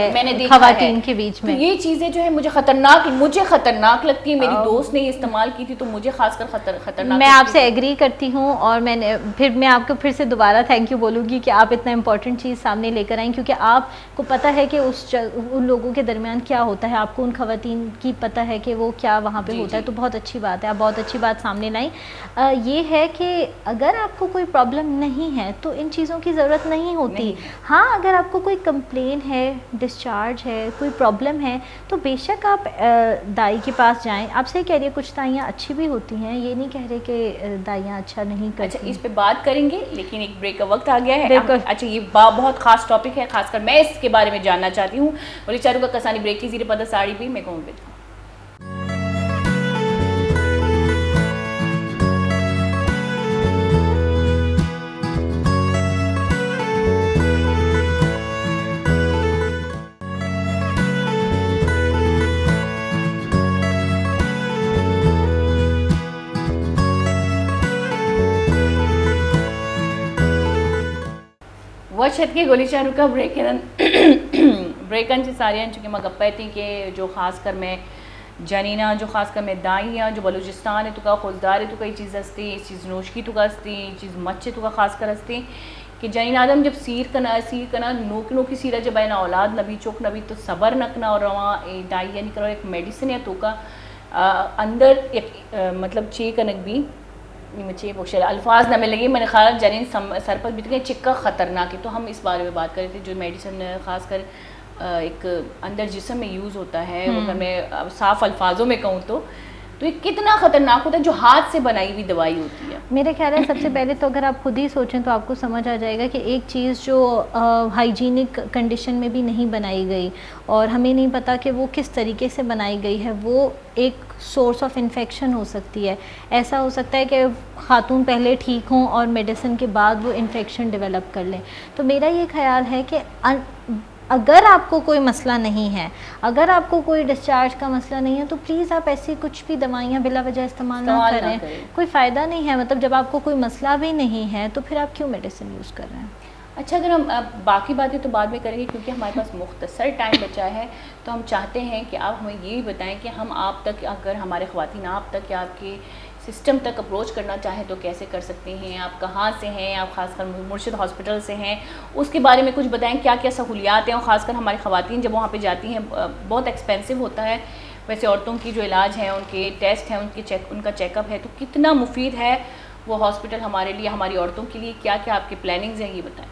خواتین کے بیچ میں. یہ چیزیں جو ہے مجھے خطرناک لگتی ہے. میری دوست نے یہ استعمال کی تھی تو مجھے خاص کر خطرناک. میں آپ سے ایگری کرتی ہوں, اور میں آپ کو پھر سے دوبارہ تھینک یو بولوں گی کہ آپ اتنا امپورٹنٹ چیز سامنے لے کر آئیں, کیونکہ آپ کو پتہ ہے کہ ان لوگوں کے درمیان کیا ہوتا ہے, آپ کو ان خواتین کی پتہ ہے کہ وہ کیا وہاں پہ ہوتا ہے. تو بہت اچھی بات ہے, آپ بہت اچھی بات سامنے لائیں. یہ ہے کہ اگر آپ کو کوئی پرابلم نہیں ہے تو ان چیزوں کی ضرورت نہیں ہوتی. ہاں, اگر آپ کو کوئی کمپلین ہے, ڈسچارج ہے, کوئی پرابلم ہے تو بے شک آپ دائی کے پاس جائیں. آپ سے کہہ رہی ہے کچھ دائیاں اچھی بھی ہوتی ہیں, یہ نہیں کہہ رہے کہ دائیاں اچھا نہیں کرتی. اچھا, اس پہ بات کریں گے, لیکن ایک بریک کا وقت آ گیا ہے. اچھا, یہ بہت خاص ٹاپک ہے, خاص کر میں اس کے بارے میں جاننا چاہتی ہوں. بولی چارو کا کسانی بریک کی زیر پتہ ساڑی بھی میں کہوں گی. وچھت کے گولی چارو کا بریکن سے سارے چونکہ میں گپے تھی کہ جو خاص کر میں جنینا جو خاص کر میں دائیاں جو بلوچستان ہے تو کا خوزدار ہے تو کئی چیز ہستی, چیز نوشکی تو کا ہستی, چیز مچے تو کا خاص کر ہستی کہ جنین آدم جب سیر کنا نوک نوکی سیرہ جب اینا اولاد نبی چوک نبی تو صبر نکنا اور رواں دائی یعنی کرو ایک میڈیسن ہے تو کا اندر ایک مطلب چے کنک بھی مجھے بخشل الفاظ نہ ملے گی. میں نے خیال جنین سر پر بیت گئے چکا خطرناک ہے. تو ہم اس بارے میں بات کر رہے تھے جو میڈیسن خاص کر ایک اندر جسم میں یوز ہوتا ہے, اگر میں صاف الفاظوں میں کہوں تو یہ کتنا خطرناک ہوتا ہے جو ہاتھ سے بنائی ہوئی دوائی ہوتی ہے. میرے خیال ہے سب سے پہلے تو اگر آپ خود ہی سوچیں تو آپ کو سمجھ آ جائے گا کہ ایک چیز جو ہائیجینک کنڈیشن میں بھی نہیں بنائی گئی اور ہمیں نہیں پتہ کہ وہ کس طریقے سے بنائی گئی ہے, وہ ایک سورس آف انفیکشن ہو سکتی ہے. ایسا ہو سکتا ہے کہ خاتون پہلے ٹھیک ہوں اور میڈیسن کے بعد وہ انفیکشن ڈیولپ کر لیں. تو میرا یہ خیال ہے کہ اگر آپ کو کوئی مسئلہ نہیں ہے, اگر آپ کو کوئی ڈسچارج کا مسئلہ نہیں ہے تو پلیز آپ ایسی کچھ بھی دوائیاں بلا وجہ استعمال نہ کریں. کوئی فائدہ نہیں ہے. مطلب جب آپ کو کوئی مسئلہ بھی نہیں ہے تو پھر آپ کیوں میڈیسن یوز کر رہے ہیں. اچھا, اگر ہم باقی باتیں تو بعد میں کریں گے کیونکہ ہمارے پاس مختصر ٹائم بچا ہے, تو ہم چاہتے ہیں کہ آپ ہمیں یہ بھی بتائیں کہ ہم آپ تک, اگر ہمارے خواتین آپ تک یا آپ کے سسٹم تک اپروچ کرنا چاہیں تو کیسے کر سکتے ہیں, آپ کہاں سے ہیں, آپ خاص کر مرشد ہاسپٹل سے ہیں, اس کے بارے میں کچھ بتائیں کیا کیا سہولیات ہیں. اور خاص کر ہماری خواتین جب وہاں پہ جاتی ہیں بہت ایکسپینسو ہوتا ہے, ویسے عورتوں کی جو علاج ہیں, ان کے ٹیسٹ ہیں, ان کا چیک اپ ہے, تو کتنا مفید ہے وہ ہاسپٹل ہمارے لیے, ہماری عورتوں کے لیے, کیا کیا آپ کے پلاننگز ہیں یہ بتائیں.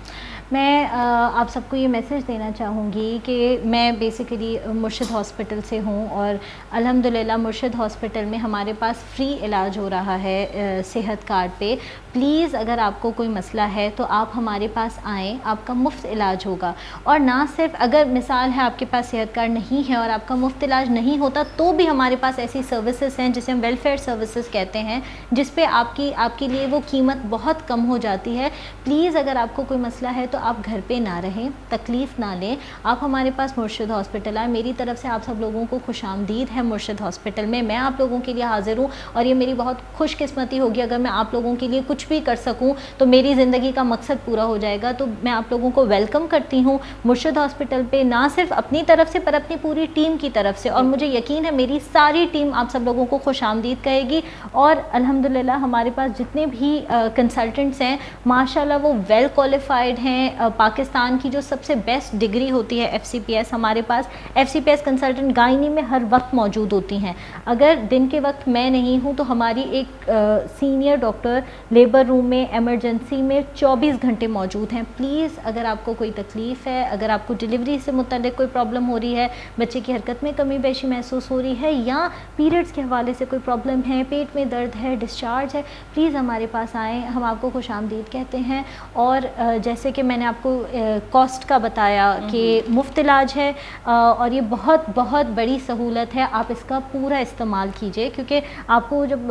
میں آپ سب کو یہ میسیج دینا چاہوں گی کہ میں بیسیکلی مرشد ہاسپٹل سے ہوں اور الحمدللہ مرشد ہاسپٹل میں ہمارے پاس فری علاج ہو رہا ہے صحت کارڈ پہ. پلیز اگر آپ کو کوئی مسئلہ ہے تو آپ ہمارے پاس آئیں, آپ کا مفت علاج ہوگا. اور نہ صرف اگر مثال ہے آپ کے پاس صحت کارڈ نہیں ہے اور آپ کا مفت علاج نہیں ہوتا تو بھی ہمارے پاس ایسی سروسز ہیں جسے ہم ویلفیئر سروسز کہتے ہیں, جس پہ آپ کے لیے وہ قیمت بہت کم ہو جاتی ہے. پلیز اگر آپ کو کوئی مسئلہ ہے تو آپ گھر پہ نہ رہیں, تکلیف نہ لیں, آپ ہمارے پاس مرشد ہاسپٹل آئیں. میری طرف سے آپ سب لوگوں کو خوش آمدید ہے مرشد ہاسپٹل میں. میں آپ لوگوں کے لیے حاضر ہوں اور یہ میری بہت خوش قسمتی ہوگی اگر میں آپ لوگوں کے لیے کچھ بھی کر سکوں تو میری زندگی کا مقصد پورا ہو جائے گا. تو میں آپ لوگوں کو ویلکم کرتی ہوں مرشد ہاسپٹل پہ, نہ صرف اپنی طرف سے پر اپنی پوری ٹیم کی طرف سے. اور مجھے یقین ہے میری ساری ٹیم آپ سب لوگوں کو خوش آمدید کہے گی. اور الحمدللہ ہمارے پاس جتنے بھی کنسلٹنٹس ہیں ماشاءاللہ وہ ویل کوالیفائڈ ہیں. پاکستان کی جو سب سے بیسٹ ڈگری ہوتی ہے FCPS, ہمارے پاس FCPS کنسلٹنٹ گائنی میں ہر وقت موجود ہوتی ہیں. اگر دن کے وقت میں نہیں ہوں تو ہماری ایک سینئر ڈاکٹر لیبر روم میں ایمرجنسی میں 24 گھنٹے موجود ہیں. پلیز اگر آپ کو کوئی تکلیف ہے, اگر آپ کو ڈلیوری سے متعلق کوئی پرابلم ہو رہی ہے, بچے کی حرکت میں کمی بیشی محسوس ہو رہی ہے, یا پیریڈز کے حوالے سے کوئی پرابلم ہے, پیٹ میں درد ہے, ڈسچارج ہے, پلیز ہمارے پاس آئیں. ہم آپ کو خوش آمدید کہتے ہیں. اور جیسے کہ میں نے آپ کو کاسٹ کا بتایا کہ مفت علاج ہے اور یہ بہت بہت بڑی سہولت ہے. آپ اس کا پورا استعمال کیجئے کیونکہ آپ کو جب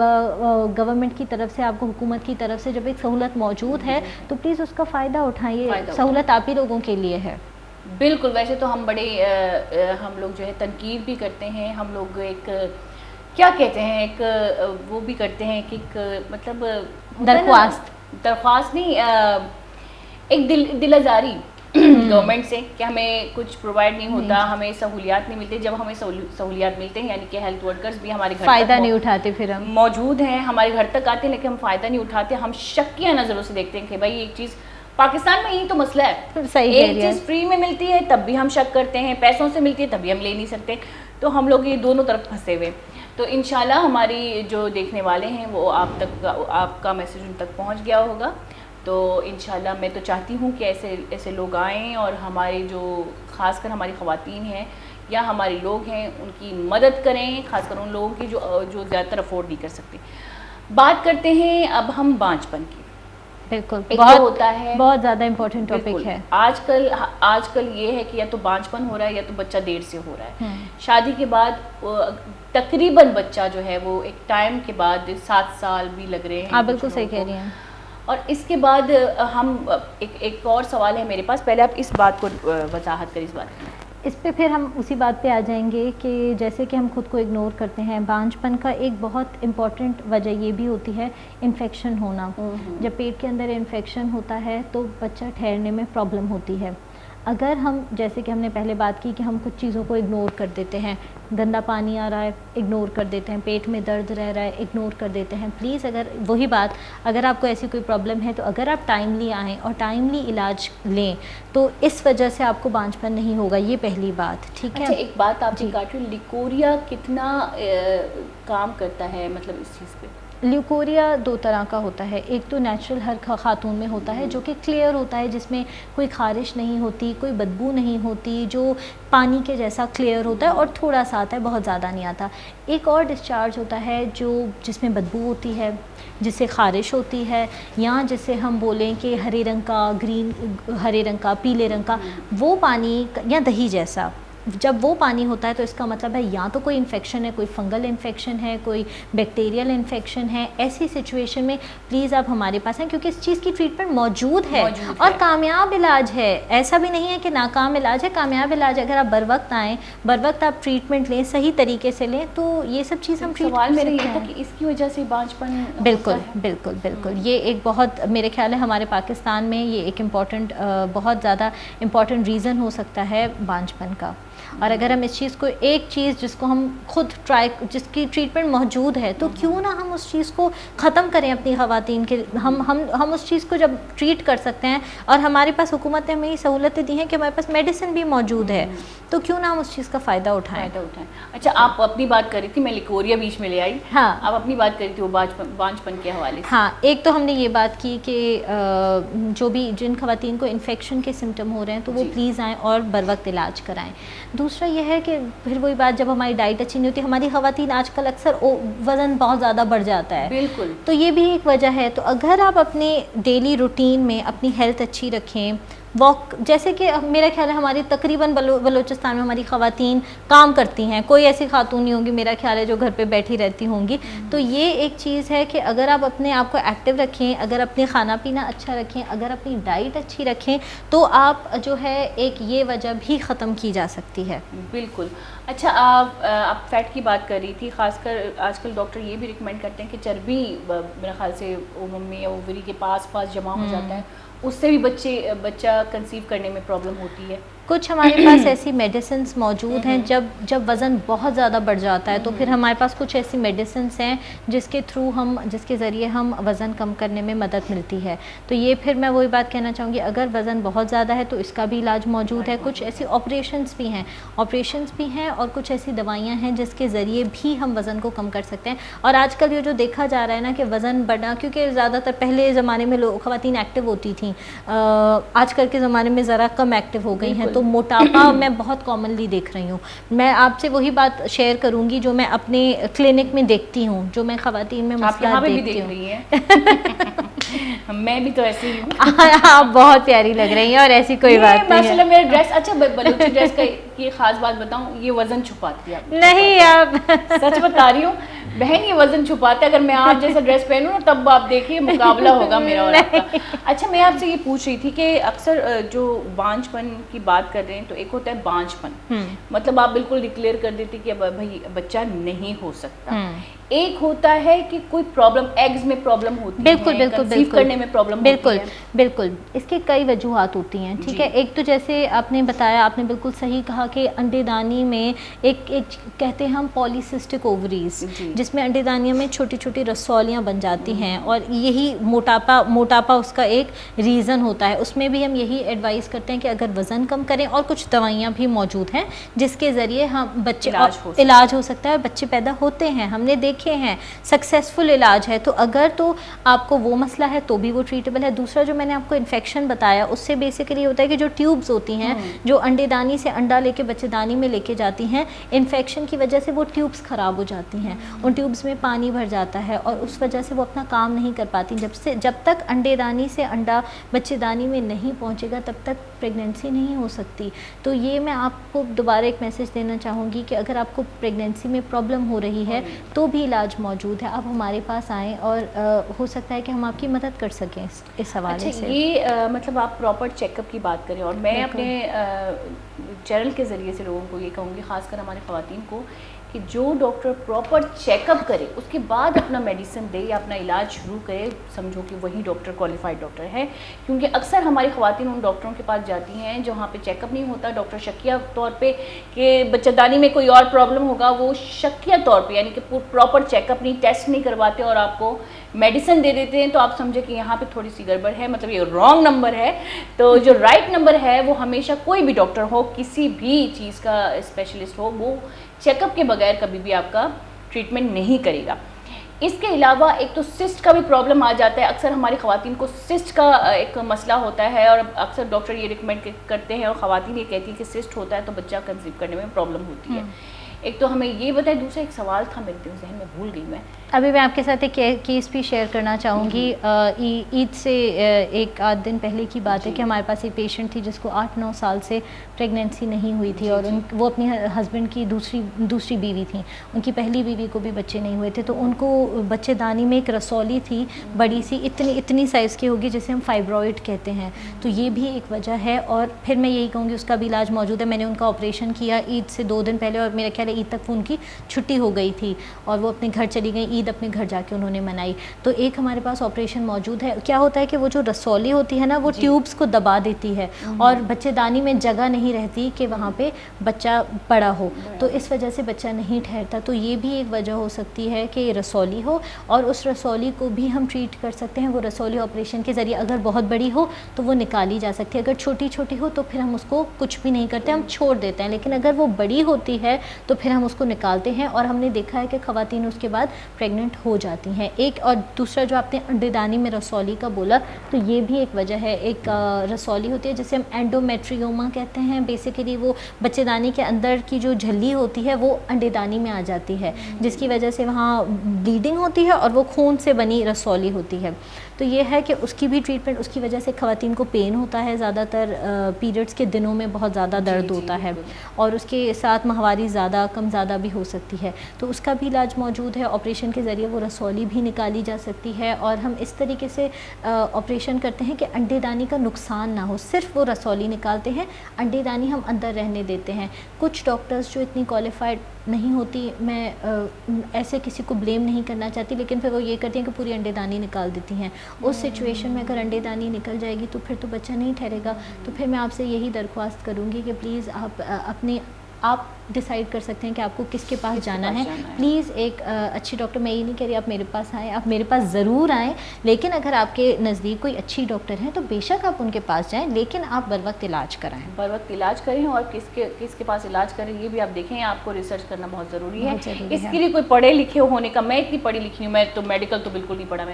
گورنمنٹ کی طرف سے, آپ کو حکومت کی طرف سے جب ایک سہولت موجود ہے تو پلیز اس کا فائدہ اٹھائیے. سہولت آپ ہی لوگوں کے لیے ہے. بالکل. ویسے تو ہم بڑے ہم لوگ جو ہے تنقید بھی کرتے ہیں, ہم لوگ ایک کیا کہتے ہیں, ایک وہ بھی کرتے ہیں کہ ایک مطلب درخواست نہیں, ایک دل آزاری گورنمنٹ سے کہ ہمیں کچھ پرووائڈ نہیں ہوتا, ہمیں سہولیات نہیں ملتی. جب ہمیں سہولیات ملتے ہیں یعنی کہ ہیلتھ ورکرز بھی ہمارے گھر فائدہ نہیں اٹھاتے, پھر ہم موجود ہیں, ہمارے گھر تک آتے ہیں لیکن ہم فائدہ نہیں اٹھاتے. ہم شکیہ نظروں سے دیکھتے ہیں کہ بھائی ایک چیز پاکستان میں یہی تو مسئلہ ہے, ایک چیز فری میں ملتی ہے تب بھی ہم شک کرتے ہیں, پیسوں سے ملتی ہے تب بھی ہم لے نہیں سکتے. تو ہم لوگ یہ دونوں طرف پھنسے ہوئے. تو انشاءاللہ ہماری جو دیکھنے والے ہیں وہ آپ کا میسیج ان تک پہنچ گیا ہوگا. تو انشاءاللہ میں تو چاہتی ہوں کہ ایسے لوگ آئیں اور ہمارے جو خاص کر ہماری خواتین ہیں یا ہمارے لوگ ہیں ان کی مدد کریں, خاص کر ان لوگوں کی جو زیادہ تر افورڈ نہیں کر سکتے. بات کرتے ہیں اب ہم بانجپن کی. بالکل, بہت ہوتا ہے, بہت زیادہ امپورٹنٹ ٹاپک ہے. آج کل یہ ہے کہ یا تو بانجپن ہو رہا ہے یا تو بچہ دیر سے ہو رہا ہے. شادی کے بعد تقریباً بچہ جو ہے وہ ایک ٹائم کے بعد 7 سال بھی لگ رہے ہیں. آپ بالکل صحیح کہہ رہی ہیں. اور اس کے بعد ہم ایک اور سوال ہے میرے پاس, پہلے آپ اس بات کو وضاحت کریں. اس بات کی اس پہ پھر ہم اسی بات پہ آ جائیں گے کہ جیسے کہ ہم خود کو اگنور کرتے ہیں, بانجپن کا ایک بہت امپورٹنٹ وجہ یہ بھی ہوتی ہے انفیکشن ہونا. جب پیٹ کے اندر انفیکشن ہوتا ہے تو بچہ ٹھہرنے میں پرابلم ہوتی ہے. اگر ہم جیسے کہ ہم نے پہلے بات کی کہ ہم کچھ چیزوں کو اگنور کر دیتے ہیں, گندا پانی آ رہا ہے اگنور کر دیتے ہیں, پیٹ میں درد رہ رہا ہے اگنور کر دیتے ہیں, پلیز اگر وہی بات, اگر آپ کو ایسی کوئی پرابلم ہے تو اگر آپ ٹائملی آئیں اور ٹائملی علاج لیں تو اس وجہ سے آپ کو بانجھ پن نہیں ہوگا, یہ پہلی بات. ٹھیک ہے. اچھا ایک بات آپ نے کاٹ رہی, لیکوریا کتنا کام کرتا ہے مطلب اس چیز پہ؟ لیوکوریا 2 طرح کا ہوتا ہے, ایک تو نیچرل ہر خاتون میں ہوتا ہے جو کہ کلیئر ہوتا ہے, جس میں کوئی خارش نہیں ہوتی, کوئی بدبو نہیں ہوتی, جو پانی کے جیسا کلیئر ہوتا ہے اور تھوڑا سا آتا ہے, بہت زیادہ نہیں آتا. ایک اور ڈسچارج ہوتا ہے جس میں بدبو ہوتی ہے, جس سے خارش ہوتی ہے, یا جسے ہم بولیں کہ ہرے رنگ کا, ہرے رنگ کا, پیلے رنگ کا وہ پانی, یا دہی جیسا. جب وہ پانی ہوتا ہے تو اس کا مطلب ہے یا تو کوئی انفیکشن ہے, کوئی فنگل انفیکشن ہے, کوئی بیکٹیریل انفیکشن ہے. ایسی سچویشن میں پلیز آپ ہمارے پاس ہیں, کیونکہ اس چیز کی ٹریٹمنٹ موجود ہے اور کامیاب علاج ہے. ایسا بھی نہیں ہے کہ ناکام علاج ہے, کامیاب علاج. اگر آپ بر وقت آئیں, بر وقت آپ ٹریٹمنٹ لیں, صحیح طریقے سے لیں, تو یہ سب چیز ہم ٹریٹ کر سکتے ہیں. کہ اس کی وجہ سے بانجھ پن بالکل بالکل بالکل, یہ ایک بہت میرے خیال ہے ہمارے پاکستان میں یہ ایک امپورٹنٹ, بہت زیادہ امپورٹنٹ ریزن ہو سکتا ہے بانجھ پن کا. اور اگر ہم اس چیز کو, ایک چیز جس کو ہم خود ٹرائی, جس کی ٹریٹمنٹ موجود ہے, تو کیوں نہ ہم اس چیز کو ختم کریں اپنی خواتین کے. ہم اس چیز کو جب ٹریٹ کر سکتے ہیں, اور ہمارے پاس حکومت نے ہمیں یہ سہولتیں دی ہیں کہ ہمارے پاس میڈیسن بھی موجود ہے, تو کیوں نہ ہم اس چیز کا فائدہ اٹھائیں. اچھا آپ اپنی بات کر رہی تھی, میں لیکوریا بیچ میں لے آئی. ہاں آپ اپنی بات کر رہی تھی وہ بانجھ پن کے حوالے سے. ہاں, ایک تو ہم نے یہ بات کی کہ جو بھی جن خواتین کو انفیکشن کے سمٹم ہو رہے ہیں تو وہ پلیز آئیں اور بر وقت علاج کرائیں. دوسرا یہ ہے کہ پھر وہی بات, جب ہماری ڈائٹ اچھی نہیں ہوتی, ہماری خواتین آج کل اکثر وزن بہت زیادہ بڑھ جاتا ہے. بالکل, تو یہ بھی ایک وجہ ہے. تو اگر آپ اپنے ڈیلی روٹین میں اپنی ہیلتھ اچھی رکھیں, واک, جیسے کہ میرا خیال ہے ہماری تقریباً بلوچستان میں ہماری خواتین کام کرتی ہیں, کوئی ایسی خاتون نہیں ہوگی میرا خیال ہے جو گھر پہ بیٹھی رہتی ہوں گی. تو یہ ایک چیز ہے کہ اگر آپ اپنے آپ کو ایکٹیو رکھیں, اگر اپنے کھانا پینا اچھا رکھیں, اگر اپنی ڈائٹ اچھی رکھیں, تو آپ جو ہے ایک یہ وجہ بھی ختم کی جا سکتی ہے. بالکل. اچھا آپ فیٹ کی بات کر رہی تھی, خاص کر آج کل ڈاکٹر یہ بھی ریکمینڈ کرتے ہیں کہ چربی میرے خیال سے اووم میں یا اووری کے پاس جمع ہو جاتا ہے, اس سے بھی بچہ کنسیو کرنے میں پرابلم ہوتی ہے. کچھ ہمارے پاس ایسی میڈیسنس موجود ہیں, جب وزن بہت زیادہ بڑھ جاتا ہے تو پھر ہمارے پاس کچھ ایسی میڈیسنس ہیں جس کے ذریعے ہم وزن کم کرنے میں مدد ملتی ہے. تو یہ پھر میں وہی بات کہنا چاہوں گی, اگر وزن بہت زیادہ ہے تو اس کا بھی علاج موجود ہے. کچھ ایسی آپریشنس بھی ہیں اور کچھ ایسی دوائیاں ہیں جس کے ذریعے بھی ہم وزن کو کم کر سکتے ہیں. اور آج کل یہ جو دیکھا جا رہا ہے نا کہ وزن بڑھنا, کیونکہ زیادہ تر پہلے زمانے میں خواتین ایکٹیو ہوتی تھیں, آج کل کے زمانے میں ذرا کم ایکٹیو ہو گئی ہیں, تو موٹاپا میں بہت کامنلی دیکھ رہی ہوں. میں آپ سے وہی بات شیئر کروں گی جو میں اپنے کلینک میں دیکھتی ہوں, جو میں خواتین میں مسئلہ دیکھتی ہوں. میں بھی تو ایسی ہی ہوں. آپ بہت پیاری لگ رہی ہیں, اور ایسی کوئی بات نہیں. ماشاءاللہ میرا ڈریس, اچھا بلوچی ڈریس کا یہ خاص بات بتاؤں, یہ وزن چھپاتی ہے. نہیں, آپ سچ بتا رہی ہوں بہن, یہ وزن چھپاتا ہے. اگر میں آپ جیسا ڈریس پہنوں نا تب آپ دیکھیے مقابلہ ہوگا میرا اور آپ کا. اچھا میں آپ سے یہ پوچھ رہی تھی کہ اکثر جو بانجھ پن کی بات کر رہے ہیں, تو ایک ہوتا ہے بانجھ پن, مطلب آپ بالکل ڈکلیئر کر دیتی کہ بھائی بچہ نہیں ہو سکتا. ایک ہوتا ہے کہ کوئی پرابلم, ایگز میں پرابلم ہوتی ہے, کنسیو کرنے میں پرابلم ہوتی ہے. بالکل, اس کے کئی وجوہات ہوتی ہیں. ٹھیک ہے, ایک تو جیسے آپ نے بتایا, آپ نے بالکل صحیح کہا کہ انڈے دانی میں ایک کہتے ہیں ہم پولیسسٹک اووریز, جس میں انڈے دانیوں میں چھوٹی چھوٹی رسولیاں بن جاتی ہیں, اور یہی موٹاپا اس کا ایک ریزن ہوتا ہے. اس میں بھی ہم یہی ایڈوائز کرتے ہیں کہ اگر وزن کم کریں, اور کچھ دوائیاں بھی موجود ہیں جس کے ذریعے ہم بچے علاج ہو سکتا ہے, بچے پیدا ہوتے ہیں, ہم نے دیکھے ہیں سکسیسفل علاج ہے. تو اگر تو آپ کو وہ مسئلہ ہے تو بھی وہ ٹریٹیبل ہے. دوسرا جو میں نے آپ کو انفیکشن بتایا, اس سے بیسیکلی ہوتا ہے کہ جو ٹیوبز ہوتی ہیں جو انڈے دانی سے انڈا لے کے بچے دانی میں لے کے جاتی ہیں, انفیکشن کی وجہ سے وہ ٹیوبز خراب ہو جاتی ہیں, ان ٹیوبز میں پانی بھر جاتا ہے, اور اس وجہ سے وہ اپنا کام نہیں کر پاتی. جب تک انڈے دانی سے انڈا بچے دانی میں نہیں پہنچے گا تب تک پریگنینسی نہیں ہو سکتی. تو یہ میں آپ کو دوبارہ ایک میسج دینا چاہوں گی کہ اگر آپ کو پریگنینسی میں پرابلم ہو رہی ہے تو بھی علاج موجود ہے. آپ ہمارے پاس آئیں, اور ہو سکتا ہے کہ ہم آپ کی مدد کر سکیں اس حوالے سے. یہ مطلب آپ پراپر چیک اپ کی بات کریں, اور میں اپنے چینل کے ذریعے سے لوگوں کو یہ کہوں گی, خاص کر ہماری خواتین کو, کہ جو ڈاکٹر پراپر چیک اپ کرے اس کے بعد اپنا میڈیسن دے یا اپنا علاج شروع کرے, سمجھو کہ وہی ڈاکٹر کوالیفائڈ ڈاکٹر ہے. کیونکہ اکثر ہماری خواتین ان ڈاکٹروں کے پاس جاتی ہیں جہاں پہ چیک اپ نہیں ہوتا, ڈاکٹر شکیہ طور پہ کہ بچہ دانی میں کوئی اور پرابلم ہوگا, وہ شکیہ طور پہ یعنی کہ پراپر چیک اپ نہیں, ٹیسٹ نہیں کرواتے اور آپ کو میڈیسن دے دیتے ہیں. تو آپ سمجھے کہ یہاں پہ تھوڑی سی گڑبڑ ہے, مطلب یہ رانگ نمبر ہے. تو جو رائٹ نمبر ہے وہ ہمیشہ کوئی بھی ڈاکٹر ہو, کسی بھی چیز کا اسپیشلسٹ ہو, وہ چیک اپ کے بغیر کبھی بھی آپ کا ٹریٹمنٹ نہیں کرے گا. اس کے علاوہ ایک تو سسٹ کا بھی پرابلم آ جاتا ہے. اکثر ہماری خواتین کو سسٹ کا ایک مسئلہ ہوتا ہے اور اکثر ڈاکٹر یہ ریکمینڈ کرتے ہیں اور خواتین یہ کہتی ہیں کہ سسٹ ہوتا ہے تو بچہ کنسیو کرنے میں پرابلم ہوتی ہے. ایک تو ہمیں یہ بتائیں, دوسرا ایک سوال تھا میرے ذہن میں, بھول گئی میں. ابھی میں آپ کے ساتھ ایک کیس بھی شیئر کرنا چاہوں گی. عید سے ایک آدھ دن پہلے کی بات ہے کہ ہمارے پاس ایک پیشنٹ تھی جس کو 8-9 سال سے پریگنینسی نہیں ہوئی تھی اور وہ اپنی ہسبینڈ کی دوسری بیوی تھیں. ان کی پہلی بیوی کو بھی بچے نہیں ہوئے تھے, تو ان کو بچے دانی میں ایک رسولی تھی بڑی سی, اتنی سائز کی ہوگی جسے ہم فائبرائڈ کہتے ہیں. تو یہ بھی ایک وجہ ہے. اور پھر میں یہی کہوں گی اس کا بھی علاج موجود ہے. میں نے ان کا آپریشن کیا عید سے 2 دن پہلے اور میرا خیال ہے عید تک ان کی چھٹی ہو گئی تھی اور وہ اپنے گھر چلی گئی. عید اپنے گھر جا کے انہوں نے منائی. تو ایک ہمارے پاس آپریشن موجود ہے. کیا ہوتا ہے کہ وہ جو رسولی ہوتی ہے نا, وہ ٹیوبس کو دبا دیتی ہے اور بچے دانی میں جگہ نہیں رہتی کہ وہاں پہ بچہ بڑا ہو, تو اس وجہ سے بچہ نہیں ٹھہرتا. تو یہ بھی ایک وجہ ہو سکتی ہے کہ رسولی ہو, اور اس رسولی کو بھی ہم ٹریٹ کر سکتے ہیں. وہ رسولی آپریشن کے ذریعے اگر بہت بڑی ہو تو وہ نکالی جا سکتی ہے, اگر چھوٹی چھوٹی ہو تو پھر ہم اس کو کچھ بھی نہیں کرتے, ہم چھوڑ دیتے ہیں. لیکن اگر وہ بڑی ہوتی ہے تو پھر ہم اس کو نکالتے ہیں, اور ہم نے دیکھا ہے کہ خواتین اس کے بعد پریگننٹ ہو جاتی ہیں. ایک اور دوسرا جو آپ نے انڈے دانی میں رسولی کا بولا, تو یہ بھی ایک وجہ ہے. ایک رسولی ہوتی ہے جسے ہم اینڈومیٹریوما کہتے ہیں. بیسیکلی وہ بچے دانی کے اندر کی جو جھلی ہوتی ہے وہ انڈے دانی میں آ جاتی ہے, جس کی وجہ سے وہاں بلیڈنگ ہوتی ہے اور وہ خون سے بنی رسولی ہوتی ہے. تو یہ ہے کہ اس کی بھی ٹریٹمنٹ, اس کی وجہ سے خواتین کو پین ہوتا ہے, زیادہ تر پیریڈز کے دنوں میں بہت زیادہ درد ہوتا ہے, اور اس کے ساتھ ماہواری زیادہ کم زیادہ بھی ہو سکتی ہے. تو اس کا بھی علاج موجود ہے. آپریشن کے ذریعے وہ رسولی بھی نکالی جا سکتی ہے, اور ہم اس طریقے سے آپریشن کرتے ہیں کہ انڈے دانی کا نقصان نہ ہو. صرف وہ رسولی نکالتے ہیں, انڈے دانی ہم اندر رہنے دیتے ہیں. کچھ ڈاکٹرز جو اتنی کوالیفائڈ نہیں ہوتی, میں ایسے کسی کو بلیم نہیں کرنا چاہتی, لیکن پھر وہ یہ کرتی ہیں کہ پوری انڈے دانی نکال دیتی ہیں. اس سچویشن میں اگر انڈے دانی نکل جائے گی تو پھر تو بچہ نہیں ٹھہرے گا. تو پھر میں آپ سے یہی درخواست کروں گی کہ پلیز آپ ڈیسائیڈ کر سکتے ہیں کہ آپ کو کس کے پاس جانا ہے. پلیز ایک اچھی ڈاکٹر, میں یہ نہیں کہہ رہی آپ میرے پاس آئیں, آپ میرے پاس ضرور آئیں, لیکن اگر آپ کے نزدیک کوئی اچھی ڈاکٹر ہیں تو بے شک آپ ان کے پاس جائیں, لیکن آپ بر وقت علاج کرائیں. بر وقت علاج کریں, اور کس کے پاس علاج کریں یہ بھی آپ دیکھیں. آپ کو ریسرچ کرنا بہت ضروری ہے. اس کے لیے کوئی پڑھے لکھے ہونے کا, میں اتنی پڑھی لکھی ہوں, میں تو میڈیکل تو بالکل نہیں پڑھا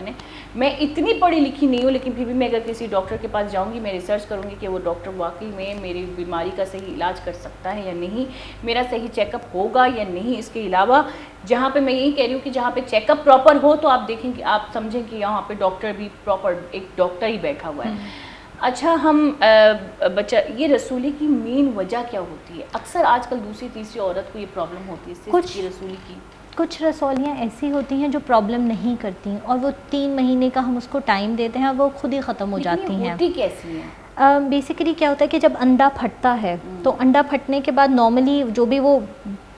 میں اتنی پڑھی لکھی نہیں ہوں, لیکن پھر بھی میں اگر کسی ڈاکٹر کے پاس جاؤں گی, میں ریسرچ کروں گی کہ وہ ڈاکٹر واقعی میں میری بیماری کا صحیح علاج کر سکتا ہے یا نہیں, میرا صحیح چیک اپ ہوگا یا نہیں. اس کے علاوہ جہاں پہ میں یہی کہہ رہی ہوں کہ جہاں پہ چیک اپ پراپر ہو تو آپ دیکھیں کہ آپ سمجھیں کہ یہاں پہ ڈاکٹر بھی پراپر ایک ڈاکٹر ہی بیٹھا ہوا ہے. اچھا, ہم بچہ یہ رسولی کی مین وجہ کیا ہوتی ہے؟ اکثر آج کل دوسری تیسری عورت کو یہ پرابلم ہوتی ہے کچھ رسولی کی. کچھ رسولیاں ایسی ہوتی ہیں جو پرابلم نہیں کرتی, اور وہ 3 مہینے کا ہم اس کو ٹائم دیتے ہیں اور وہ خود ہی ختم ہو جاتی ہیں. ہوتی کیسی ہیں؟ بیسیکلی کیا ہوتا ہے کہ جب انڈا پھٹتا ہے تو انڈا پھٹنے کے بعد نارملی جو بھی وہ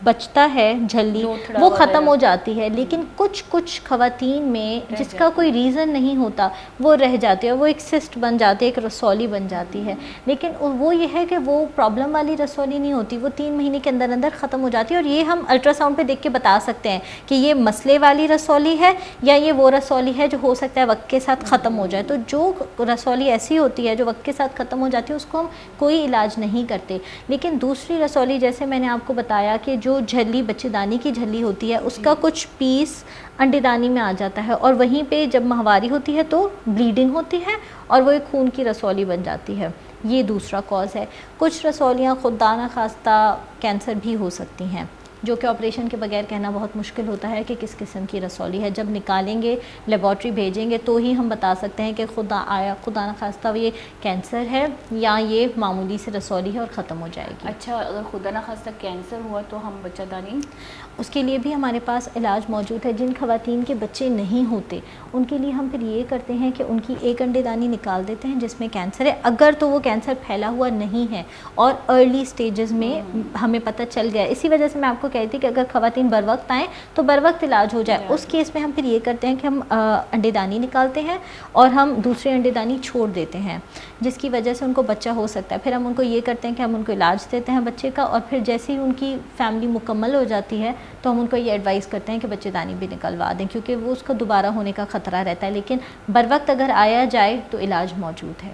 بچتا ہے جھلی وہ ختم ہو جاتی ہے, لیکن کچھ خواتین میں جس کا کوئی ریزن نہیں ہوتا وہ رہ جاتی ہے, وہ ایک سسٹ بن جاتی ہے, ایک رسولی بن جاتی ہے. لیکن وہ یہ ہے کہ وہ پرابلم والی رسولی نہیں ہوتی, وہ 3 مہینے کے اندر اندر ختم ہو جاتی ہے. اور یہ ہم الٹرا ساؤنڈ پہ دیکھ کے بتا سکتے ہیں کہ یہ مسئلے والی رسولی ہے یا یہ وہ رسولی ہے جو ہو سکتا ہے وقت کے ساتھ ختم ہو جائے. تو جو رسولی ایسی ہوتی ہے جو وقت کے ساتھ ختم ہو جاتی ہے اس کو ہم کوئی علاج نہیں کرتے. لیکن دوسری رسولی جیسے میں نے آپ کو بتایا کہ جو جھلی بچے دانی کی جھلی ہوتی ہے اس کا کچھ پیس انڈے دانی میں آ جاتا ہے, اور وہیں پہ جب ماہواری ہوتی ہے تو بلیڈنگ ہوتی ہے اور وہ ایک خون کی رسولی بن جاتی ہے. یہ دوسرا کاز ہے. کچھ رسولیاں خدا نخواستہ کینسر بھی ہو سکتی ہیں, جو کہ آپریشن کے بغیر کہنا بہت مشکل ہوتا ہے کہ کس قسم کی رسولی ہے. جب نکالیں گے, لیبارٹری بھیجیں گے تو ہی ہم بتا سکتے ہیں کہ خدا نخواستہ یہ کینسر ہے یا یہ معمولی سے رسولی ہے اور ختم ہو جائے گی. اچھا, اگر خدا نخواستہ کینسر ہوا تو ہم بچہ دانی, اس کے لیے بھی ہمارے پاس علاج موجود ہے. جن خواتین کے بچے نہیں ہوتے ان کے لیے ہم پھر یہ کرتے ہیں کہ ان کی ایک انڈے دانی نکال دیتے ہیں جس میں کینسر ہے, اگر تو وہ کینسر پھیلا ہوا نہیں ہے اور ارلی سٹیجز میں ہمیں پتہ چل گیا. اسی وجہ سے میں آپ کو کہی تھی کہ اگر خواتین بر وقت آئیں تو بر وقت علاج ہو جائے. اس کیس میں ہم پھر یہ کرتے ہیں کہ ہم انڈے دانی نکالتے ہیں اور ہم دوسرے انڈے دانی چھوڑ دیتے ہیں, جس کی وجہ سے ان کو بچہ ہو سکتا ہے. پھر ہم ان کو یہ کرتے ہیں کہ ہم ان کو علاج دیتے ہیں بچے کا, اور پھر جیسے ہی ان کی فیملی مکمل ہو جاتی ہے تو ہم ان کو یہ ایڈوائز کرتے ہیں کہ بچے دانی بھی نکلوا دیں, کیونکہ وہ اس کا دوبارہ ہونے کا خطرہ رہتا ہے. لیکن بر وقت اگر آیا جائے تو علاج موجود ہے.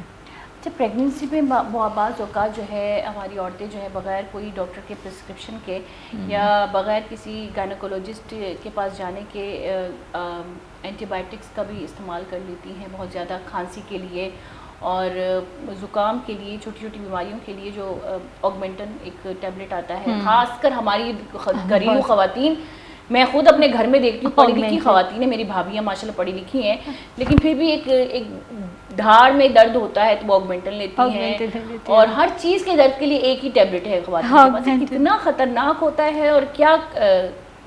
اچھا, پریگننسی میں بعض اوقات جو ہے ہماری عورتیں جو ہے بغیر کوئی ڈاکٹر کے پرسکرپشن کے یا بغیر کسی گائنیکولوجسٹ کے پاس جانے کے اینٹی بائیوٹکس کا بھی استعمال کر لیتی ہیں بہت زیادہ کھانسی کے لیے اور زکام کے لیے, چھوٹی چھوٹی بیماریوں کے لیے جو آگمنٹن ایک ٹیبلٹ آتا ہے. خاص کر ہماری گھریلو خواتین, میں خود اپنے گھر میں دیکھتی ہوں پڑھی لکھی خواتین ہیں, میری بھابیاں ماشاء اللہ پڑھی لکھی ہیں, لیکن پھر بھی ایک دھاڑ میں درد ہوتا ہے تو وہ آگمنٹن لیتی ہیں, اور ہر چیز کے درد کے لیے ایک ہی ٹیبلٹ ہے خواتین کے پاس. کتنا خطرناک ہوتا ہے اور کیا.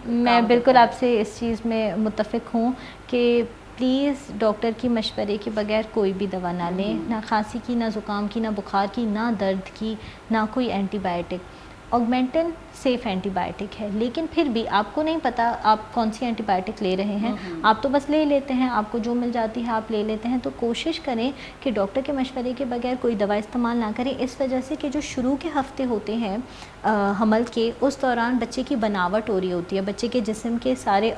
میں بالکل آپ سے اس چیز میں متفق ہوں کہ پلیز ڈاکٹر کی مشورے کے بغیر کوئی بھی دوا نہ لیں, نہ کھانسی کی, نہ زکام کی, نہ بخار کی, نہ درد کی, نہ کوئی antibiotic. Augmentin safe antibiotic ہے, لیکن پھر بھی آپ کو نہیں پتہ آپ کون سی اینٹی بائیوٹک لے رہے ہیں, آپ تو بس لے لیتے ہیں, آپ کو جو مل جاتی ہے آپ لے لیتے ہیں. تو کوشش کریں کہ ڈاکٹر کے مشورے کے بغیر کوئی دوا استعمال نہ کریں, اس وجہ سے کہ جو شروع کے ہفتے ہوتے ہیں حمل کے, اس دوران بچے کی بناوٹ ہو رہی ہوتی ہے, بچے کے جسم کے سارے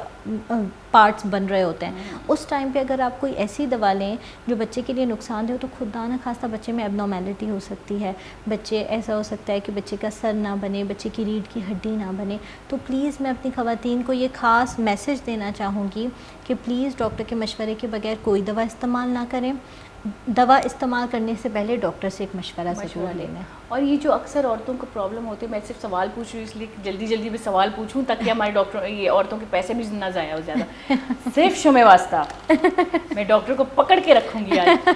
پارٹس بن رہے ہوتے ہیں. اس ٹائم پہ اگر آپ کوئی ایسی دوا لیں جو بچے کے لیے نقصان دہ ہو تو خدا نہ خواستہ بچے میں اب نارمیلٹی ہو سکتی ہے, بچے ایسا ہو سکتا ہے کہ بچے کا سر نہ بنے, بچے کی ریڑھ کی ہڈی نہ بنے. تو پلیز میں اپنی خواتین کو یہ خاص میسج دینا چاہوں گی کہ پلیز ڈاکٹر کے مشورے کے بغیر کوئی دوا استعمال نہ کریں. دوا استعمال کرنے سے پہلے ڈاکٹر سے ایک مشورہ ضرور لینا. اور یہ جو اکثر عورتوں کو پرابلم ہوتی ہے, میں صرف سوال پوچھ رہی ہوں اس لیے جلدی جلدی میں سوال پوچھوں تاکہ ہمارے ڈاکٹر یہ عورتوں کے پیسے بھی نہ ضائع ہو زیادہ, صرف شمع واسطہ میں ڈاکٹر کو پکڑ کے رکھوں گی آج.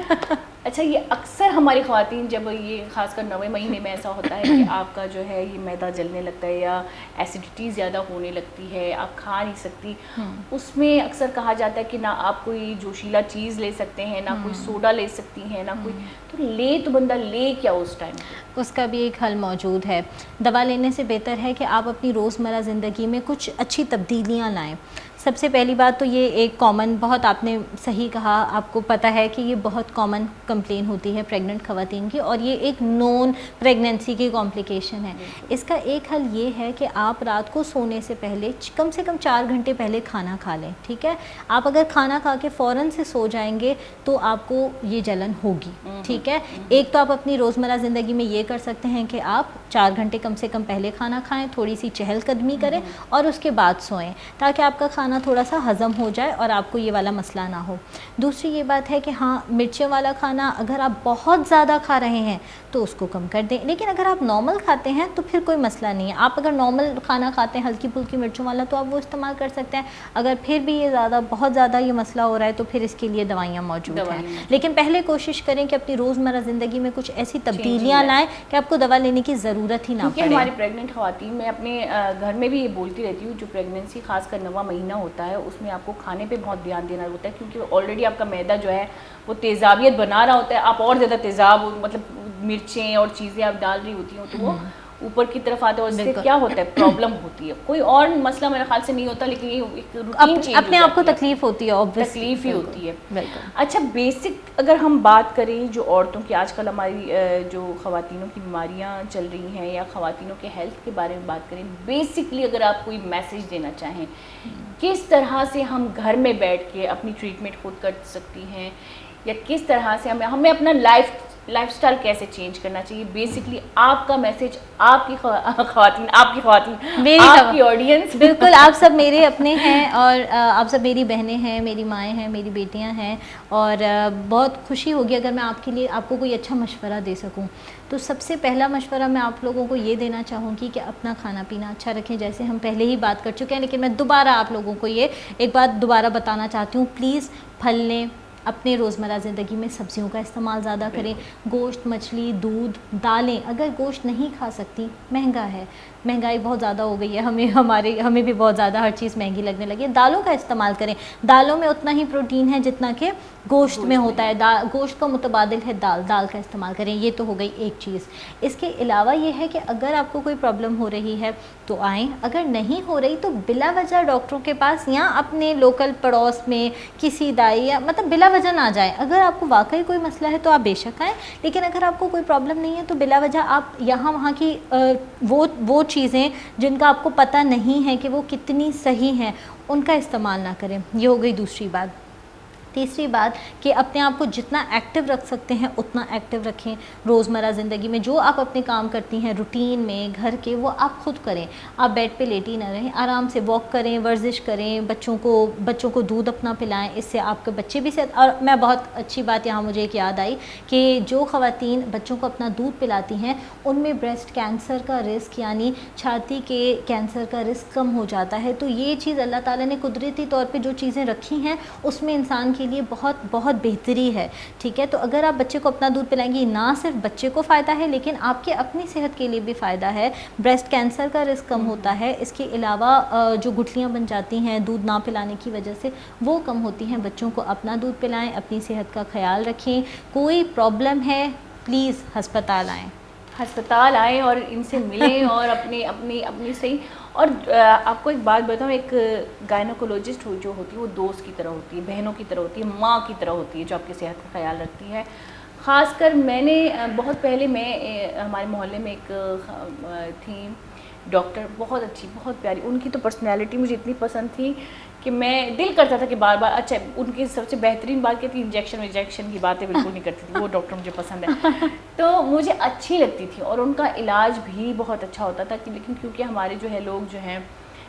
اچھا, یہ اکثر ہماری خواتین جب یہ خاص کر 9ویں مہینے میں ایسا ہوتا ہے کہ آپ کا جو ہے یہ میدا جلنے لگتا ہے یا ایسیڈیٹی زیادہ ہونے لگتی ہے, آپ کھا نہیں سکتی, اس میں اکثر کہا جاتا ہے کہ نہ آپ کوئی جوشیلا چیز لے سکتے ہیں, نہ کوئی سوڈا لے سکتی ہیں, نہ کوئی, تو لے تو بندہ لے کیا اس ٹائم؟ اس کا بھی ایک حل موجود ہے. دوا لینے سے بہتر ہے کہ آپ اپنی روزمرہ زندگی میں کچھ اچھی تبدیلیاں لائیں. سب سے پہلی بات تو یہ ایک کامن, بہت آپ نے صحیح کہا, آپ کو پتہ ہے کہ یہ بہت کامن کمپلین ہوتی ہے پریگننٹ خواتین کی, اور یہ ایک نون پریگننسی کی کمپلیکیشن ہے. اس کا ایک حل یہ ہے کہ آپ رات کو سونے سے پہلے کم سے کم 4 گھنٹے پہلے کھانا کھا لیں. ٹھیک ہے, آپ اگر کھانا کھا کے فوراً سے سو جائیں گے تو آپ کو یہ جلن ہوگی. ٹھیک ہے, ایک تو آپ اپنی روزمرہ زندگی میں یہ کر سکتے ہیں کہ آپ 4 گھنٹے کم سے کم پہلے کھانا کھائیں, تھوڑی سی چہل قدمی کریں اور اس کے بعد سوئیں, تاکہ آپ کا کھانا تھوڑا سا ہضم ہو جائے اور آپ کو یہ والا مسئلہ نہ ہو. دوسری یہ بات ہے کہ ہاں, مرچیں والا کھانا اگر آپ بہت زیادہ کھا رہے ہیں تو اس کو کم کر دیں, لیکن اگر آپ نارمل کھاتے ہیں تو پھر کوئی مسئلہ نہیں ہے. آپ اگر نارمل کھانا کھاتے ہیں ہلکی پھلکی مرچوں والا تو آپ وہ استعمال کر سکتے ہیں. اگر پھر بھی یہ بہت زیادہ یہ مسئلہ ہو رہا ہے تو پھر اس کے لیے دوائیاں موجود ہیں. لیکن پہلے کوشش کریں کہ اپنی روزمرہ زندگی میں کچھ ایسی تبدیلیاں لائیں کہ آپ کو دوا لینے کی ضرورت ہی نہ پڑے. ہماری پریگننٹ خواتین, میں اپنے گھر میں بھی یہ بولتی رہتی ہوں, جو پریگننسی خاص کر 9واں مہینہ ہوتا ہے اس میں آپ کو کھانے پہ بہت دھیان دینا ہوتا ہے, کیونکہ آلریڈی آپ کا معدہ جو ہے وہ تیزابیت بنا رہا ہوتا ہے. آپ اور زیادہ تیزاب, مطلب مرچیں اور چیزیں آپ ڈال رہی ہوتی ہوں تو وہ اوپر کی طرف آتے ہیں, اور اس سے کیا ہوتا ہے, پرابلم ہوتی ہے. کوئی اور مسئلہ میرے خیال سے نہیں ہوتا, لیکن یہ ایک روٹین چینج, اپنے آپ کو تکلیف ہوتی ہے, تکلیف ہی ہوتی ہے. اچھا, بیسک اگر ہم بات کریں جو عورتوں کی آج کل ہماری جو خواتینوں کی بیماریاں چل رہی ہیں یا خواتینوں کے ہیلتھ کے بارے میں بات کریں, بیسکلی اگر آپ کوئی میسج دینا چاہیں, کس طرح سے ہم گھر میں بیٹھ کے اپنی ٹریٹمنٹ خود کر سکتی ہیں, یا کس طرح سے ہمیں اپنا لائف اسٹائل کیسے چینج کرنا چاہیے, بیسکلی آپ کا میسج, آپ کی خواتین, آپ کی آڈینس. بالکل, آپ سب میرے اپنے ہیں اور آپ سب میری بہنیں ہیں, میری مائیں ہیں, میری بیٹیاں ہیں, اور بہت خوشی ہوگی اگر میں آپ کے لیے آپ کو کوئی اچھا مشورہ دے سکوں. تو سب سے پہلا مشورہ میں آپ لوگوں کو یہ دینا چاہوں گی کہ اپنا کھانا پینا اچھا رکھیں, جیسے ہم پہلے ہی بات کر چکے ہیں, لیکن میں دوبارہ آپ لوگوں کو یہ ایک بات دوبارہ بتانا چاہتی ہوں. پلیز پھل لیں, اپنے روزمرہ زندگی میں سبزیوں کا استعمال زیادہ کریں, گوشت, مچھلی, دودھ, دالیں. اگر گوشت نہیں کھا سکتی, مہنگا ہے, مہنگائی بہت زیادہ ہو گئی ہے, ہمیں بھی بہت زیادہ ہر چیز مہنگی لگنے لگی ہے. دالوں کا استعمال کریں, دالوں میں اتنا ہی پروٹین ہے جتنا کہ گوشت میں ہوتا ہے. گوشت کا متبادل ہے دال کا استعمال کریں. یہ تو ہو گئی ایک چیز. اس کے علاوہ یہ ہے کہ اگر آپ کو کوئی پرابلم ہو رہی ہے تو آئیں, اگر نہیں ہو رہی تو بلا وجہ ڈاکٹروں کے پاس یا اپنے لوکل پڑوس میں کسی دائی یا مطلب بلا وجہ نہ جائیں. اگر آپ کو واقعی کوئی مسئلہ ہے تو آپ بے شک آئیں, لیکن اگر آپ کو کوئی پرابلم نہیں ہے تو بلا وجہ آپ یہاں وہاں کی وہ چیزیں جن کا آپ کو پتہ نہیں ہے کہ وہ کتنی صحیح ہیں ان کا استعمال نہ کریں. یہ ہو گئی دوسری بات. تیسری بات کہ اپنے آپ کو جتنا ایکٹیو رکھ سکتے ہیں اتنا ایکٹیو رکھیں. روزمرہ زندگی میں جو آپ اپنے کام کرتی ہیں روٹین میں گھر کے, وہ آپ خود کریں. آپ بیڈ پہ لیٹی نہ رہیں, آرام سے واک کریں, ورزش کریں, بچوں کو دودھ اپنا پلائیں. اس سے آپ کے بچے بھی صحت. اور میں بہت اچھی بات یہاں مجھے ایک یاد آئی کہ جو خواتین بچوں کو اپنا دودھ پلاتی ہیں ان میں بریسٹ کینسر کا رسک یعنی چھاتی کے کینسر کا رسک کم ہو جاتا ہے. تو یہ چیز اللہ تعالیٰ نے قدرتی طور پہ جو چیزیں رکھی ہیں اس میں انسان کے لیے بہت بہت بہتری ہے. ٹھیک ہے, تو اگر آپ بچے کو اپنا دودھ پلائیں گی, نہ صرف بچے کو فائدہ ہے لیکن آپ کے اپنی صحت کے لیے بھی فائدہ ہے. بریسٹ کینسر کا رسک کم ہوتا ہے. اس کے علاوہ جو گٹھلیاں بن جاتی ہیں دودھ نہ پلانے کی وجہ سے وہ کم ہوتی ہیں. بچوں کو اپنا دودھ پلائیں, اپنی صحت کا خیال رکھیں. کوئی پرابلم ہے پلیز ہسپتال آئیں اور ان سے ملیں اور اپنی صحیح. اور آپ کو ایک بات بتاؤں, ایک گائنوکولوجسٹ جو ہوتی ہے وہ دوست کی طرح ہوتی ہے, بہنوں کی طرح ہوتی ہے, ماں کی طرح ہوتی ہے, جو آپ کی صحت کا خیال رکھتی ہے. خاص کر میں نے بہت پہلے ہمارے محلے میں ایک تھی ڈاکٹر, بہت اچھی, بہت پیاری. ان کی تو پرسنالٹی مجھے اتنی پسند تھی کہ میں دل کرتا تھا کہ بار بار. اچھا, ان کی سب سے بہترین بات کیا تھی, انجیکشن کی باتیں بالکل نہیں کرتی تھی. وہ ڈاکٹر مجھے پسند ہے تو مجھے اچھی لگتی تھی, اور ان کا علاج بھی بہت اچھا ہوتا تھا. لیکن کیونکہ ہمارے جو ہے لوگ جو ہیں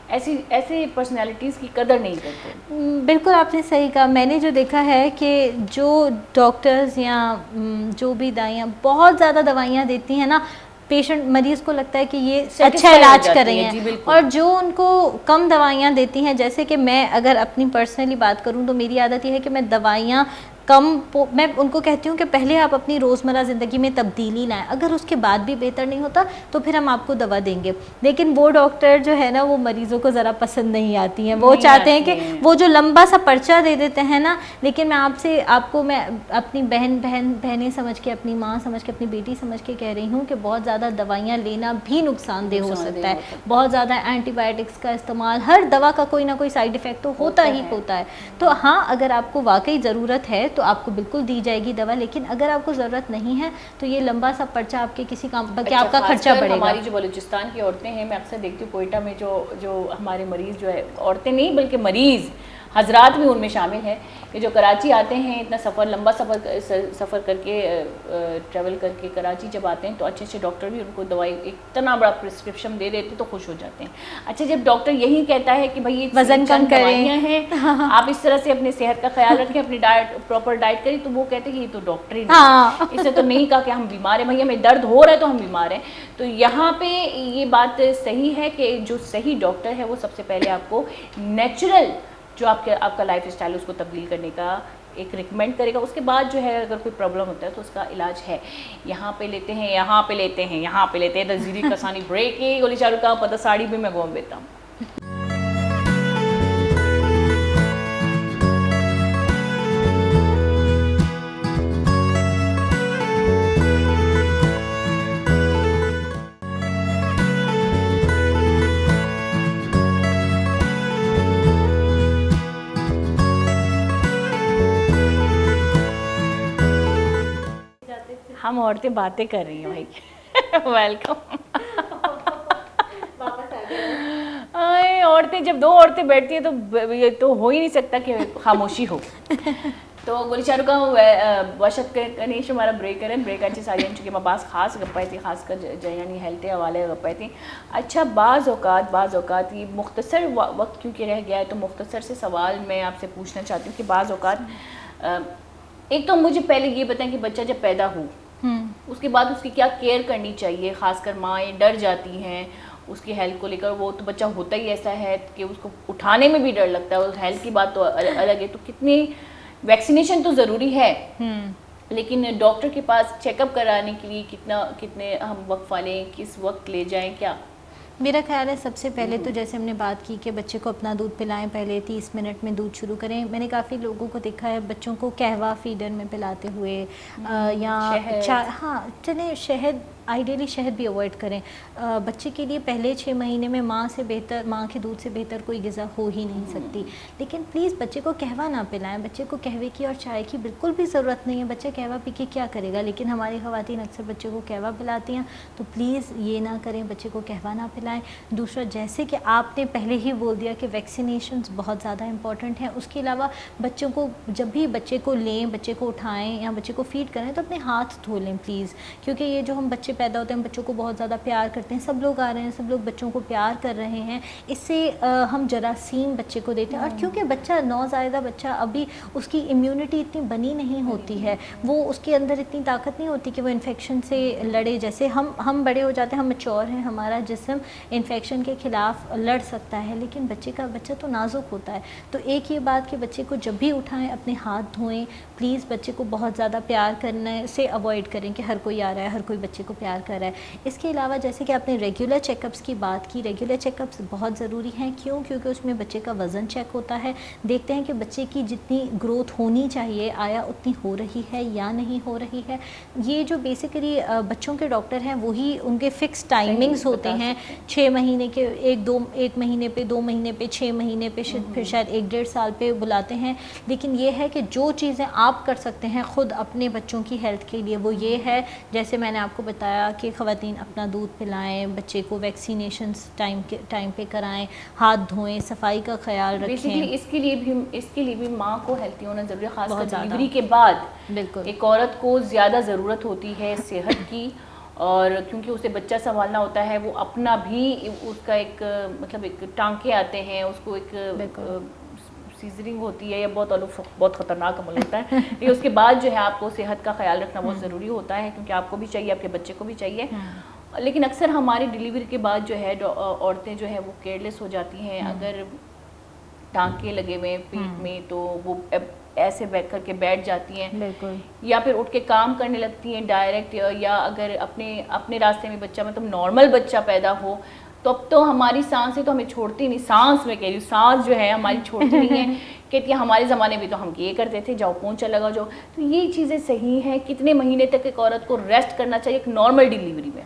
ایسی پرسنالٹیز کی قدر نہیں کرتے. بالکل آپ نے صحیح کہا. میں نے جو دیکھا ہے کہ جو ڈاکٹرز یا جو بھی دائیاں بہت زیادہ دوائیاں دیتی ہیں نا, پیشنٹ مریض کو لگتا ہے کہ یہ اچھا علاج کر رہی ہیں. اور جو ان کو کم دوائیاں دیتی ہیں, جیسے کہ میں اگر اپنی پرسنلی بات کروں تو میری عادت یہ ہے کہ میں دوائیاں میں ان کو کہتی ہوں کہ پہلے آپ اپنی روزمرہ زندگی میں تبدیلی لائیں. اگر اس کے بعد بھی بہتر نہیں ہوتا تو پھر ہم آپ کو دوا دیں گے. لیکن وہ ڈاکٹر جو ہے نا وہ مریضوں کو ذرا پسند نہیں آتی ہیں. وہ چاہتے ہیں کہ وہ جو لمبا سا پرچہ دے دیتے ہیں نا. لیکن میں آپ کو میں اپنی بہنیں سمجھ کے, اپنی ماں سمجھ کے, اپنی بیٹی سمجھ کے کہہ رہی ہوں کہ بہت زیادہ دوائیاں لینا بھی نقصان دہ ہو سکتا ہے. بہت زیادہ اینٹی بایوٹکس کا استعمال, ہر دوا کا کوئی نہ کوئی سائیڈ افیکٹ تو ہوتا ہی ہوتا ہے. تو ہاں, اگر آپ کو واقعی ضرورت ہے تو آپ کو بالکل دی جائے گی دوا. لیکن اگر آپ کو ضرورت نہیں ہے تو یہ لمبا سا پرچہ آپ کے کسی کام بلکہ آپ کا خرچہ بڑھے گا. ہماری جو بلوچستان کی عورتیں ہیں, میں اکثر دیکھتی ہوں کوئٹہ میں جو ہمارے مریض جو ہے, عورتیں نہیں بلکہ مریض حضرات بھی ان میں شامل ہیں, کہ جو کراچی آتے ہیں, اتنا لمبا سفر کر کے ٹریول کر کے کراچی جب آتے ہیں تو اچھے ڈاکٹر بھی ان کو دوائی اتنا بڑا پرسکرپشن دے دیتے تو خوش ہو جاتے ہیں. اچھا, جب ڈاکٹر یہی کہتا ہے کہ بھائی یہ وزن کم دوائیاں ہیں, آپ اس طرح سے اپنی صحت کا خیال رکھیں, اپنی پراپر ڈائٹ کریں, تو وہ کہتے ہیں کہ یہ تو ڈاکٹر ہی نہیں, اس نے تو نہیں کہا کہ ہم بیمار ہیں, بھائی ہمیں درد ہو رہا ہے تو ہم بیمار ہیں. تو یہاں پہ یہ بات صحیح ہے کہ جو صحیح ڈاکٹر ہے وہ سب سے پہلے آپ کو نیچرل جو آپ کا لائف اسٹائل اس کو تبدیل کرنے کا ایک ریکمینڈ کرے گا. اس کے بعد جو ہے اگر کوئی پرابلم ہوتا ہے تو اس کا علاج ہے. یہاں پہ لیتے ہیں تزیری کسانی بریک کی گولی چارو کا پتہ ساڑی بھی میں گھوم دیتا ہوں. ہم عورتیں باتیں کر رہی ہیں بھائی. ویلکم. عورتیں جب دو عورتیں بیٹھتی ہیں تو یہ تو ہو ہی نہیں سکتا کہ خاموشی ہو. تو گولی چارو کا وشت کنیش ہمارا بریک کریں. بریک اچھی ساری چونکہ ہمارے پاس خاص گپائی تھی, خاص کر یعنی ہیلتھ حوالے گپائی تھیں. اچھا, بعض اوقات یہ مختصر وقت کیونکہ رہ گیا ہے تو مختصر سے سوال میں آپ سے پوچھنا چاہتی ہوں کہ بعض اوقات ایک تو مجھے پہلے یہ بتائیں کہ بچہ جب پیدا ہو اس کے بعد اس کی کیا کیئر کرنی چاہیے. خاص کر مائیں ڈر جاتی ہیں اس کی ہیلتھ کو لے کر. وہ تو بچہ ہوتا ہی ایسا ہے کہ اس کو اٹھانے میں بھی ڈر لگتا ہے, اور ہیلتھ کی بات تو الگ ہے. تو ویکسینیشن تو ضروری ہے لیکن ڈاکٹر کے پاس چیک اپ کرانے کے لیے کتنے ہم وقفہ لیں, کس وقت لے جائیں کیا؟ میرا خیال ہے سب سے پہلے تو جیسے ہم نے بات کی کہ بچے کو اپنا دودھ پلائیں, پہلے 30 منٹ میں دودھ شروع کریں. میں نے کافی لوگوں کو دیکھا ہے بچوں کو قہوہ فیڈر میں پلاتے ہوئے یا ہاں چلیں شہد, آئیڈیلی شہد بھی اوائڈ کریں. بچے کے لیے پہلے 6 مہینے میں ماں کے دودھ سے بہتر کوئی غذا ہو ہی نہیں سکتی. لیکن پلیز بچے کو قہوہ نہ پلائیں. بچے کو قہوے کی اور چائے کی بالکل بھی ضرورت نہیں ہے. بچہ قہوہ پی کے کیا کرے گا؟ لیکن ہماری خواتین اکثر بچے کو قہوہ پلاتی ہیں, تو پلیز یہ نہ کریں, بچے کو قہوہ نہ پلائیں. دوسرا, جیسے کہ آپ نے پہلے ہی بول دیا کہ ویکسینیشنز بہت زیادہ امپورٹنٹ ہیں. اس کے علاوہ بچوں کو جب بھی بچے کو لیں, بچے کو اٹھائیں یا بچے کو فیڈ کریں تو اپنے ہاتھ دھو لیں پلیز. کیونکہ یہ جو ہم بچے پیدا ہوتے ہیں, ہم بچوں کو بہت زیادہ پیار کرتے ہیں, سب لوگ آ رہے ہیں, سب لوگ بچوں کو پیار کر رہے ہیں, اس سے ہم جراثیم بچے کو دیتے ہیں. اور کیونکہ بچہ نوزائیدہ بچہ ابھی اس کی امیونٹی اتنی بنی نہیں ہوتی ہے, وہ اس کے اندر اتنی طاقت نہیں ہوتی کہ وہ انفیکشن سے لڑے. جیسے ہم بڑے ہو جاتے ہیں, ہم میچور ہیں, ہمارا جسم انفیکشن کے خلاف لڑ سکتا ہے, لیکن بچہ تو نازک ہوتا ہے. تو ایک یہ بات کہ بچے کو جب بھی اٹھائیں اپنے ہاتھ دھوئیں پلیز. بچے کو بہت زیادہ پیار کرنے سے اوائڈ کریں کہ ہر کوئی آ رہا ہے, ہر کوئی بچے کو پیار کر رہا ہے. اس کے علاوہ جیسے کہ آپ نے ریگولر چیک اپس کی بات کی, ریگولر چیک اپس بہت ضروری ہیں. کیونکہ اس میں بچے کا وزن چیک ہوتا ہے, دیکھتے ہیں کہ بچے کی جتنی گروتھ ہونی چاہیے آیا اتنی ہو رہی ہے یا نہیں ہو رہی ہے. یہ جو بیسیکلی بچوں کے ڈاکٹر ہیں وہی ان کے فکس ٹائمنگز ہوتے ہیں, 6 مہینے کے, ایک مہینے پہ, 2 مہینے پہ, 6 مہینے پہ, پھر شاید 1-1.5 سال پہ بلاتے ہیں. لیکن یہ ہے کہ جو چیزیں آپ کر سکتے ہیں خود اپنے بچوں کی ہیلتھ کے لیے وہ یہ ہے, جیسے میں نے آپ کو بتایا کہ خواتین اپنا دودھ پلائیں, بچے کو ویکسینیشنز ٹائم پہ کرائیں, ہاتھ دھوئیں, صفائی کا خیال رکھیں. اس کے لیے بھی ماں کو ہیلتھی ہونا ضروری ہے, خاص کر ڈلیوری کے بعد. بالکل ایک عورت کو زیادہ ضرورت ہوتی ہے صحت کی, اور کیونکہ اسے بچہ سنبھالنا ہوتا ہے, وہ اپنا بھی اس کا ایک مطلب ایک ٹانکے آتے ہیں, اس کو ایک سیزرنگ ہوتی ہے یا بہت خطرناک عمل ہوتا ہے. لیکن اس کے بعد جو ہے آپ کو صحت کا خیال رکھنا بہت ضروری ہوتا ہے, کیونکہ آپ کو بھی چاہیے, آپ کے بچے کو بھی چاہیے. لیکن اکثر ہماری ڈلیوری کے بعد جو ہے عورتیں جو ہے وہ کیئرلیس ہو جاتی ہیں. اگر ٹانکے لگے ہوئے ہیں پیٹ میں تو وہ ایسے بیٹھ کر کے بیٹھ جاتی ہیں, بالکل, یا پھر اٹھ کے کام کرنے لگتی ہیں ڈائریکٹ. یا اگر اپنے راستے میں بچہ مطلب نارمل بچہ پیدا ہو تو اب تو ہماری سانسیں تو ہمیں چھوڑتی نہیں. سانس میں کہہ رہی ہوں, سانس جو ہے ہماری چھوڑتی نہیں ہے. کہتی ہے ہمارے زمانے میں تو ہم یہ کرتے تھے, جاؤ پونچھا لگاؤ جاؤ. تو یہ چیزیں صحیح ہیں؟ کتنے مہینے تک ایک عورت کو ریسٹ کرنا چاہیے ایک نارمل ڈلیوری میں؟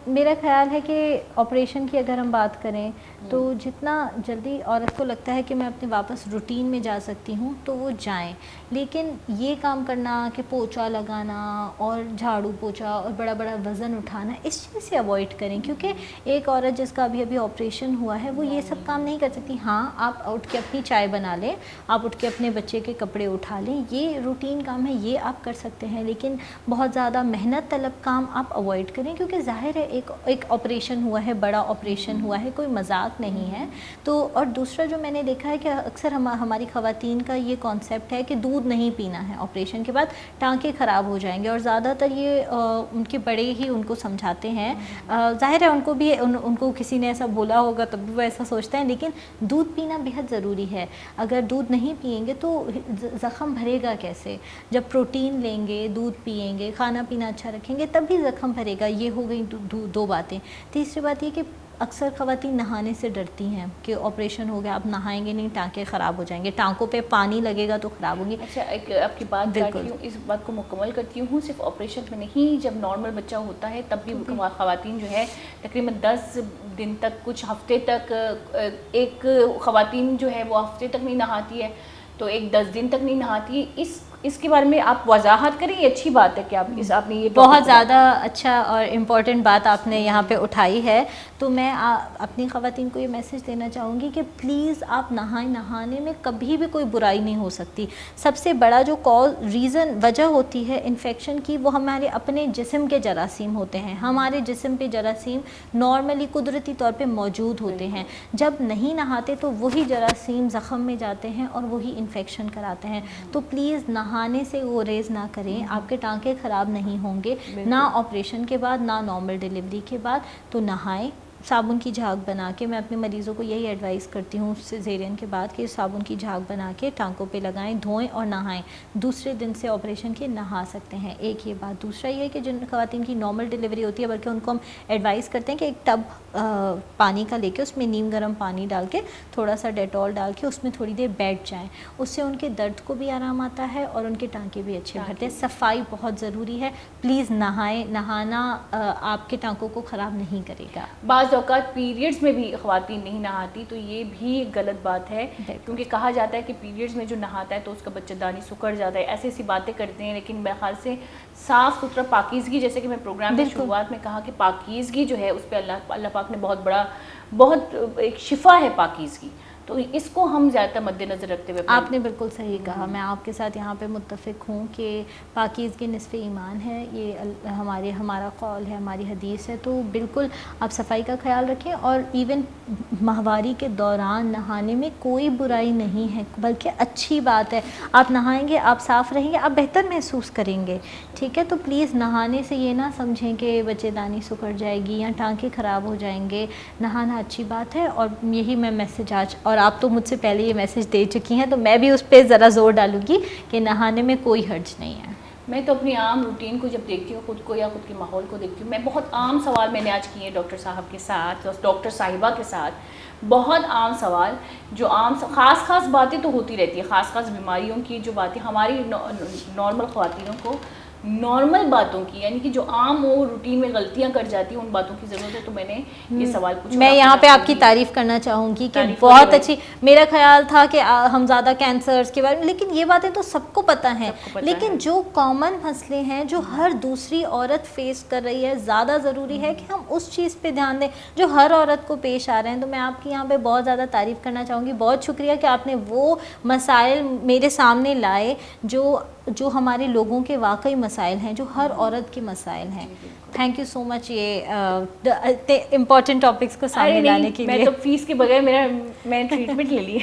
میرا خیال ہے کہ آپریشن کی اگر ہم بات کریں تو جتنا جلدی عورت کو لگتا ہے کہ میں اپنے واپس روٹین میں جا سکتی ہوں تو وہ جائیں. لیکن یہ کام کرنا کہ پوچھا لگانا اور جھاڑو پوچھا اور بڑا بڑا وزن اٹھانا, اس چیز سے اوائڈ کریں. کیونکہ ایک عورت جس کا ابھی آپریشن ہوا ہے وہ یہ سب کام نہیں کر سکتی. ہاں, آپ اٹھ کے اپنی چائے بنا لیں, آپ اٹھ کے اپنے بچے کے کپڑے اٹھا لیں, یہ روٹین کام ہے, یہ آپ کر سکتے ہیں. لیکن بہت زیادہ محنت طلب کام آپ اوائڈ کریں, کیونکہ ظاہر ہے ایک آپریشن ہوا ہے, بڑا آپریشن ہوا ہے, کوئی مذاق نہیں ہے. تو اور دوسرا جو میں نے دیکھا ہے کہ اکثر ہماری خواتین کا یہ کانسیپٹ ہے کہ دودھ نہیں پینا ہے آپریشن کے بعد, ٹانکے خراب ہو جائیں گے. اور زیادہ تر یہ ان کے بڑے ہی ان کو سمجھاتے ہیں. ظاہر ہے ان کو بھی ان کو کسی نے ایسا بولا ہوگا تب بھی وہ ایسا سوچتے ہیں. لیکن دودھ پینا بہت ضروری ہے. اگر دودھ نہیں پئیں گے تو زخم بھرے گا کیسے؟ جب پروٹین لیں گے, دودھ پئیں گے, کھانا پینا اچھا رکھیں گے, تب بھی زخم بھرے گا. یہ ہو گئی 2 باتیں. تیسری بات یہ کہ اکثر خواتین نہانے سے ڈرتی ہیں کہ آپریشن ہو گیا, آپ نہائیں گے نہیں, ٹانکے خراب ہو جائیں گے, ٹانکوں پہ پانی لگے گا تو خراب ہوں گی. اچھا, ایک آپ کی بات کرتی ہوں, اس بات کو مکمل کرتی ہوں. صرف آپریشن میں نہیں, جب نارمل بچہ ہوتا ہے تب بھی خواتین جو ہے تقریباً 10 دن تک, کچھ ہفتے تک, ایک خواتین جو ہے وہ ہفتے تک نہیں نہاتی ہے, تو ایک 10 دن تک نہیں نہاتی. اس کے بارے میں آپ وضاحت کریں. یہ اچھی بات ہے کہ آپ نے یہ بہت زیادہ اچھا اور امپورٹنٹ بات آپ نے یہاں پہ اٹھائی ہے. تو میں اپنی خواتین کو یہ میسج دینا چاہوں گی کہ پلیز آپ نہائیں. نہانے میں کبھی بھی کوئی برائی نہیں ہو سکتی. سب سے بڑا جو وجہ ہوتی ہے انفیکشن کی, وہ ہمارے اپنے جسم کے جراثیم ہوتے ہیں. ہمارے جسم پہ جراثیم نارملی قدرتی طور پہ موجود ہوتے ہیں. جب نہیں نہاتے تو وہی جراثیم زخم میں جاتے ہیں اور وہی انفیکشن کراتے ہیں. تو پلیز نہانے سے گریز نہ کریں. آپ کے ٹانکے خراب نہیں ہوں گے, نہ آپریشن کے بعد, نہ نارمل ڈلیوری کے بعد. تو نہائیں, صابن کی جھاگ بنا کے, میں اپنے مریضوں کو یہی ایڈوائز کرتی ہوں سیزیرین کے بعد کہ صابن کی جھاگ بنا کے ٹانکوں پہ لگائیں, دھوئیں اور نہائیں. دوسرے دن سے آپریشن کے نہا سکتے ہیں. ایک یہ بات. دوسرا یہ ہے کہ جن خواتین کی نارمل ڈیلیوری ہوتی ہے, بلکہ ان کو ہم ایڈوائز کرتے ہیں کہ ایک ٹب پانی کا لے کے اس میں نیم گرم پانی ڈال کے تھوڑا سا ڈیٹول ڈال کے اس میں تھوڑی دیر بیٹھ جائیں. اس سے ان کے درد کو بھی آرام آتا ہے اور ان کے ٹانکے بھی اچھے بھرتے ہیں. صفائی بہت ضروری ہے. پلیز نہائیں. نہانا آپ کے ٹانکوں کو خراب نہیں کرے گا. بعض اوقات پیریڈز میں بھی خواتین نہیں نہاتی, تو یہ بھی ایک غلط بات ہے, کیونکہ کہا جاتا ہے کہ پیریڈز میں جو نہاتا ہے تو اس کا بچہ دانی سکڑ جاتا ہے. ایسی ایسی باتیں کرتے ہیں, لیکن میرے خیال سے صاف ستھرا پاکیزگی, جیسے کہ میں پروگرام کی شروعات میں کہا کہ پاکیزگی جو ہے اس پہ اللہ پاک نے بہت ایک شفا ہے پاکیزگی, تو اس کو ہم زیادہ مد نظر رکھتے ہوئے. آپ نے بالکل صحیح کہا. میں آپ کے ساتھ یہاں پہ متفق ہوں کہ پاکیزگی نصف ایمان ہے. یہ ہمارا قول ہے, ہماری حدیث ہے. تو بالکل آپ صفائی کا خیال رکھیں. اور ایون ماہواری کے دوران نہانے میں کوئی برائی نہیں ہے, بلکہ اچھی بات ہے. آپ نہائیں گے, آپ صاف رہیں گے, آپ بہتر محسوس کریں گے. ٹھیک ہے, تو پلیز نہانے سے یہ نہ سمجھیں کہ بچے دانی سکڑ جائے گی یا ٹانکے خراب ہو جائیں گے. نہانا اچھی بات ہے. اور یہی میں میسج آج, اور آپ تو مجھ سے پہلے یہ میسج دے چکی ہیں, تو میں بھی اس پہ ذرا زور ڈالوں گی کہ نہانے میں کوئی حرج نہیں ہے. میں تو اپنی عام روٹین کو جب دیکھتی ہوں, خود کو یا خود کے ماحول کو دیکھتی ہوں, میں بہت عام سوال میں نے آج کیے ہیں ڈاکٹر صاحب کے ساتھ, ڈاکٹر صاحبہ کے ساتھ. بہت عام سوال, جو خاص باتیں تو ہوتی رہتی ہیں, خاص بیماریوں کی جو باتیں ہماری نارمل خواتینوں کو, نارمل باتوں کی, یعنی کہ جو عام وہ روٹین میں غلطیاں کر جاتی ہیں, ان باتوں کی ضرورت ہے. تو میں نے یہ سوال پوچھا. میں یہاں پہ آپ کی تعریف کرنا چاہوں گی کہ بہت اچھی. میرا خیال تھا کہ ہم زیادہ کینسرز کے بارے میں, لیکن یہ باتیں تو سب کو پتہ ہیں, لیکن جو کامن مسئلے ہیں جو ہر دوسری عورت فیس کر رہی ہے, زیادہ ضروری ہے کہ ہم اس چیز پہ دھیان دیں جو ہر عورت کو پیش آ رہے ہیں. تو میں آپ کی یہاں پہ بہت زیادہ تعریف کرنا چاہوں گی. بہت شکریہ کہ آپ نے وہ مسائل میرے سامنے لائے جو ہمارے لوگوں کے واقعی مسائل ہیں, جو ہر عورت کے مسائل ہیں. تھینک یو سو مچ یہ امپورٹنٹ ٹاپکس کو سامنے لانے کے لیے. میں تو فیس کے بغیر میں ٹریٹمنٹ لے لی.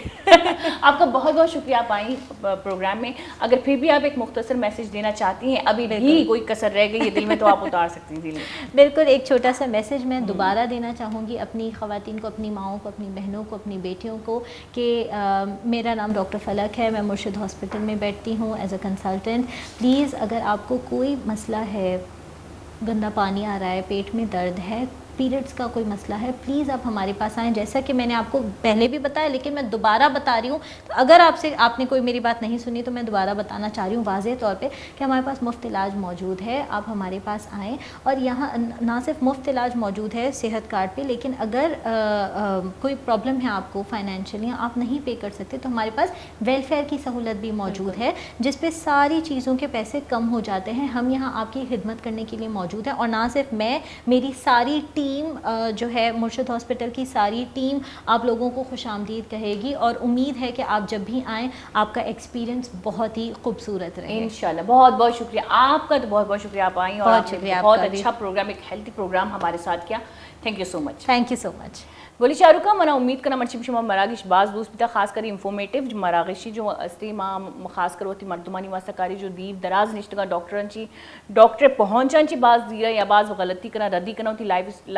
آپ کا بہت بہت شکریہ, آپ آئیں پروگرام میں. اگر پھر بھی آپ ایک مختصر میسج دینا چاہتی ہیں, ابھی بھی کوئی کسر رہ گئی ہے دل میں, تو آپ اتار سکتی ہیں دل میں. بالکل, ایک چھوٹا سا میسج میں دوبارہ دینا چاہوں گی اپنی خواتین کو, اپنی ماؤں کو, اپنی بہنوں کو, اپنی بیٹیوں کو, کہ میرا نام ڈاکٹر فلک ہے. میں مرشد ہاسپٹل میں بیٹھتی ہوں ایز اے کنسلٹنٹ. پلیز اگر آپ کو کوئی مسئلہ ہے, گندا پانی آ رہا ہے, پیٹ میں درد ہے, پیریڈز کا کوئی مسئلہ ہے, پلیز آپ ہمارے پاس آئیں. جیسا کہ میں نے آپ کو پہلے بھی بتایا, لیکن میں دوبارہ بتا رہی ہوں. تو اگر آپ نے کوئی میری بات نہیں سنی تو میں دوبارہ بتانا چاہ رہی ہوں واضح طور پہ کہ ہمارے پاس مفت علاج موجود ہے. آپ ہمارے پاس آئیں. اور یہاں نہ صرف مفت علاج موجود ہے صحت کارڈ پہ, لیکن اگر کوئی پرابلم ہے آپ کو فائنینشلی, آپ نہیں پے کر سکتے, تو ہمارے پاس ویلفیئر کی سہولت بھی موجود ہے, جس پہ ساری چیزوں کے پیسے کم ہو جاتے ہیں. ہم یہاں آپ کی خدمت کرنے کے لیے موجود ہیں. اور نہ صرف میں, میری ساری ٹیم جو ہے مرشد ہاسپٹل کی ساری ٹیم آپ لوگوں کو خوش آمدید کہے گی. اور امید ہے کہ آپ جب بھی آئیں آپ کا ایکسپیرینس بہت ہی خوبصورت رہے. انشاءاللہ. بہت بہت شکریہ آپ کا, تو بہت بہت شکریہ آپ آئیں, اور بہت شکریہ. بہت اچھا پروگرام, ایک ہیلتھی پروگرام ہمارے ساتھ کیا. Thank you so much. Thank you so much. Goli Shah Rukh منا امید کرنا مرچی شما مراگش باز دوست بیتا, خاص کر انفارمیٹیو جو مراگشی جو استی ماں خاص کر ہوتی مردمانی واسطہ کاری جو دیر دراز نشتگا ڈاکٹر پہنچان چی باز دیرہ یا باز غلطی کرنا ردی کرنا ہوتی لائف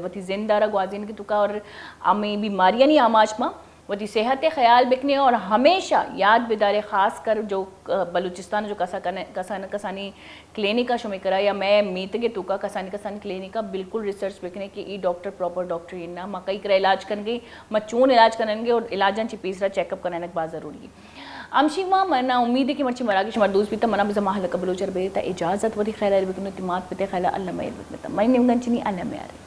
وتی زندہ رہا گوازین کی تکا, اور ہمیں بیماریاں نہیں آماج ماں وتی صحت خیال بکنے. اور ہمیشہ یاد بیدارے, خاص کر جو بلوچستان جو کسانی کلینکا شمی کرا, یا میں میتگے توکا کسانی کلینکا بالکل ریسرچ بکنے کہ ای ڈاکٹر پراپر ڈاکٹر ہی نا, ماں کئی کرا علاج کرن گے, ماں چون علاج کرن گے, اور علاجاں چی پیسرا چیک اپ کرنے بات ضروری ہے. امشی ماں منا امید ہے کہ مرچی مراگش مردوس بیتا منا بزا محل قبلوچر بیتا اجازت وری خیلہ بکنو تیمات پتے خیلہ اللہ میر بکنتا میں نمگن چنی اللہ میارے.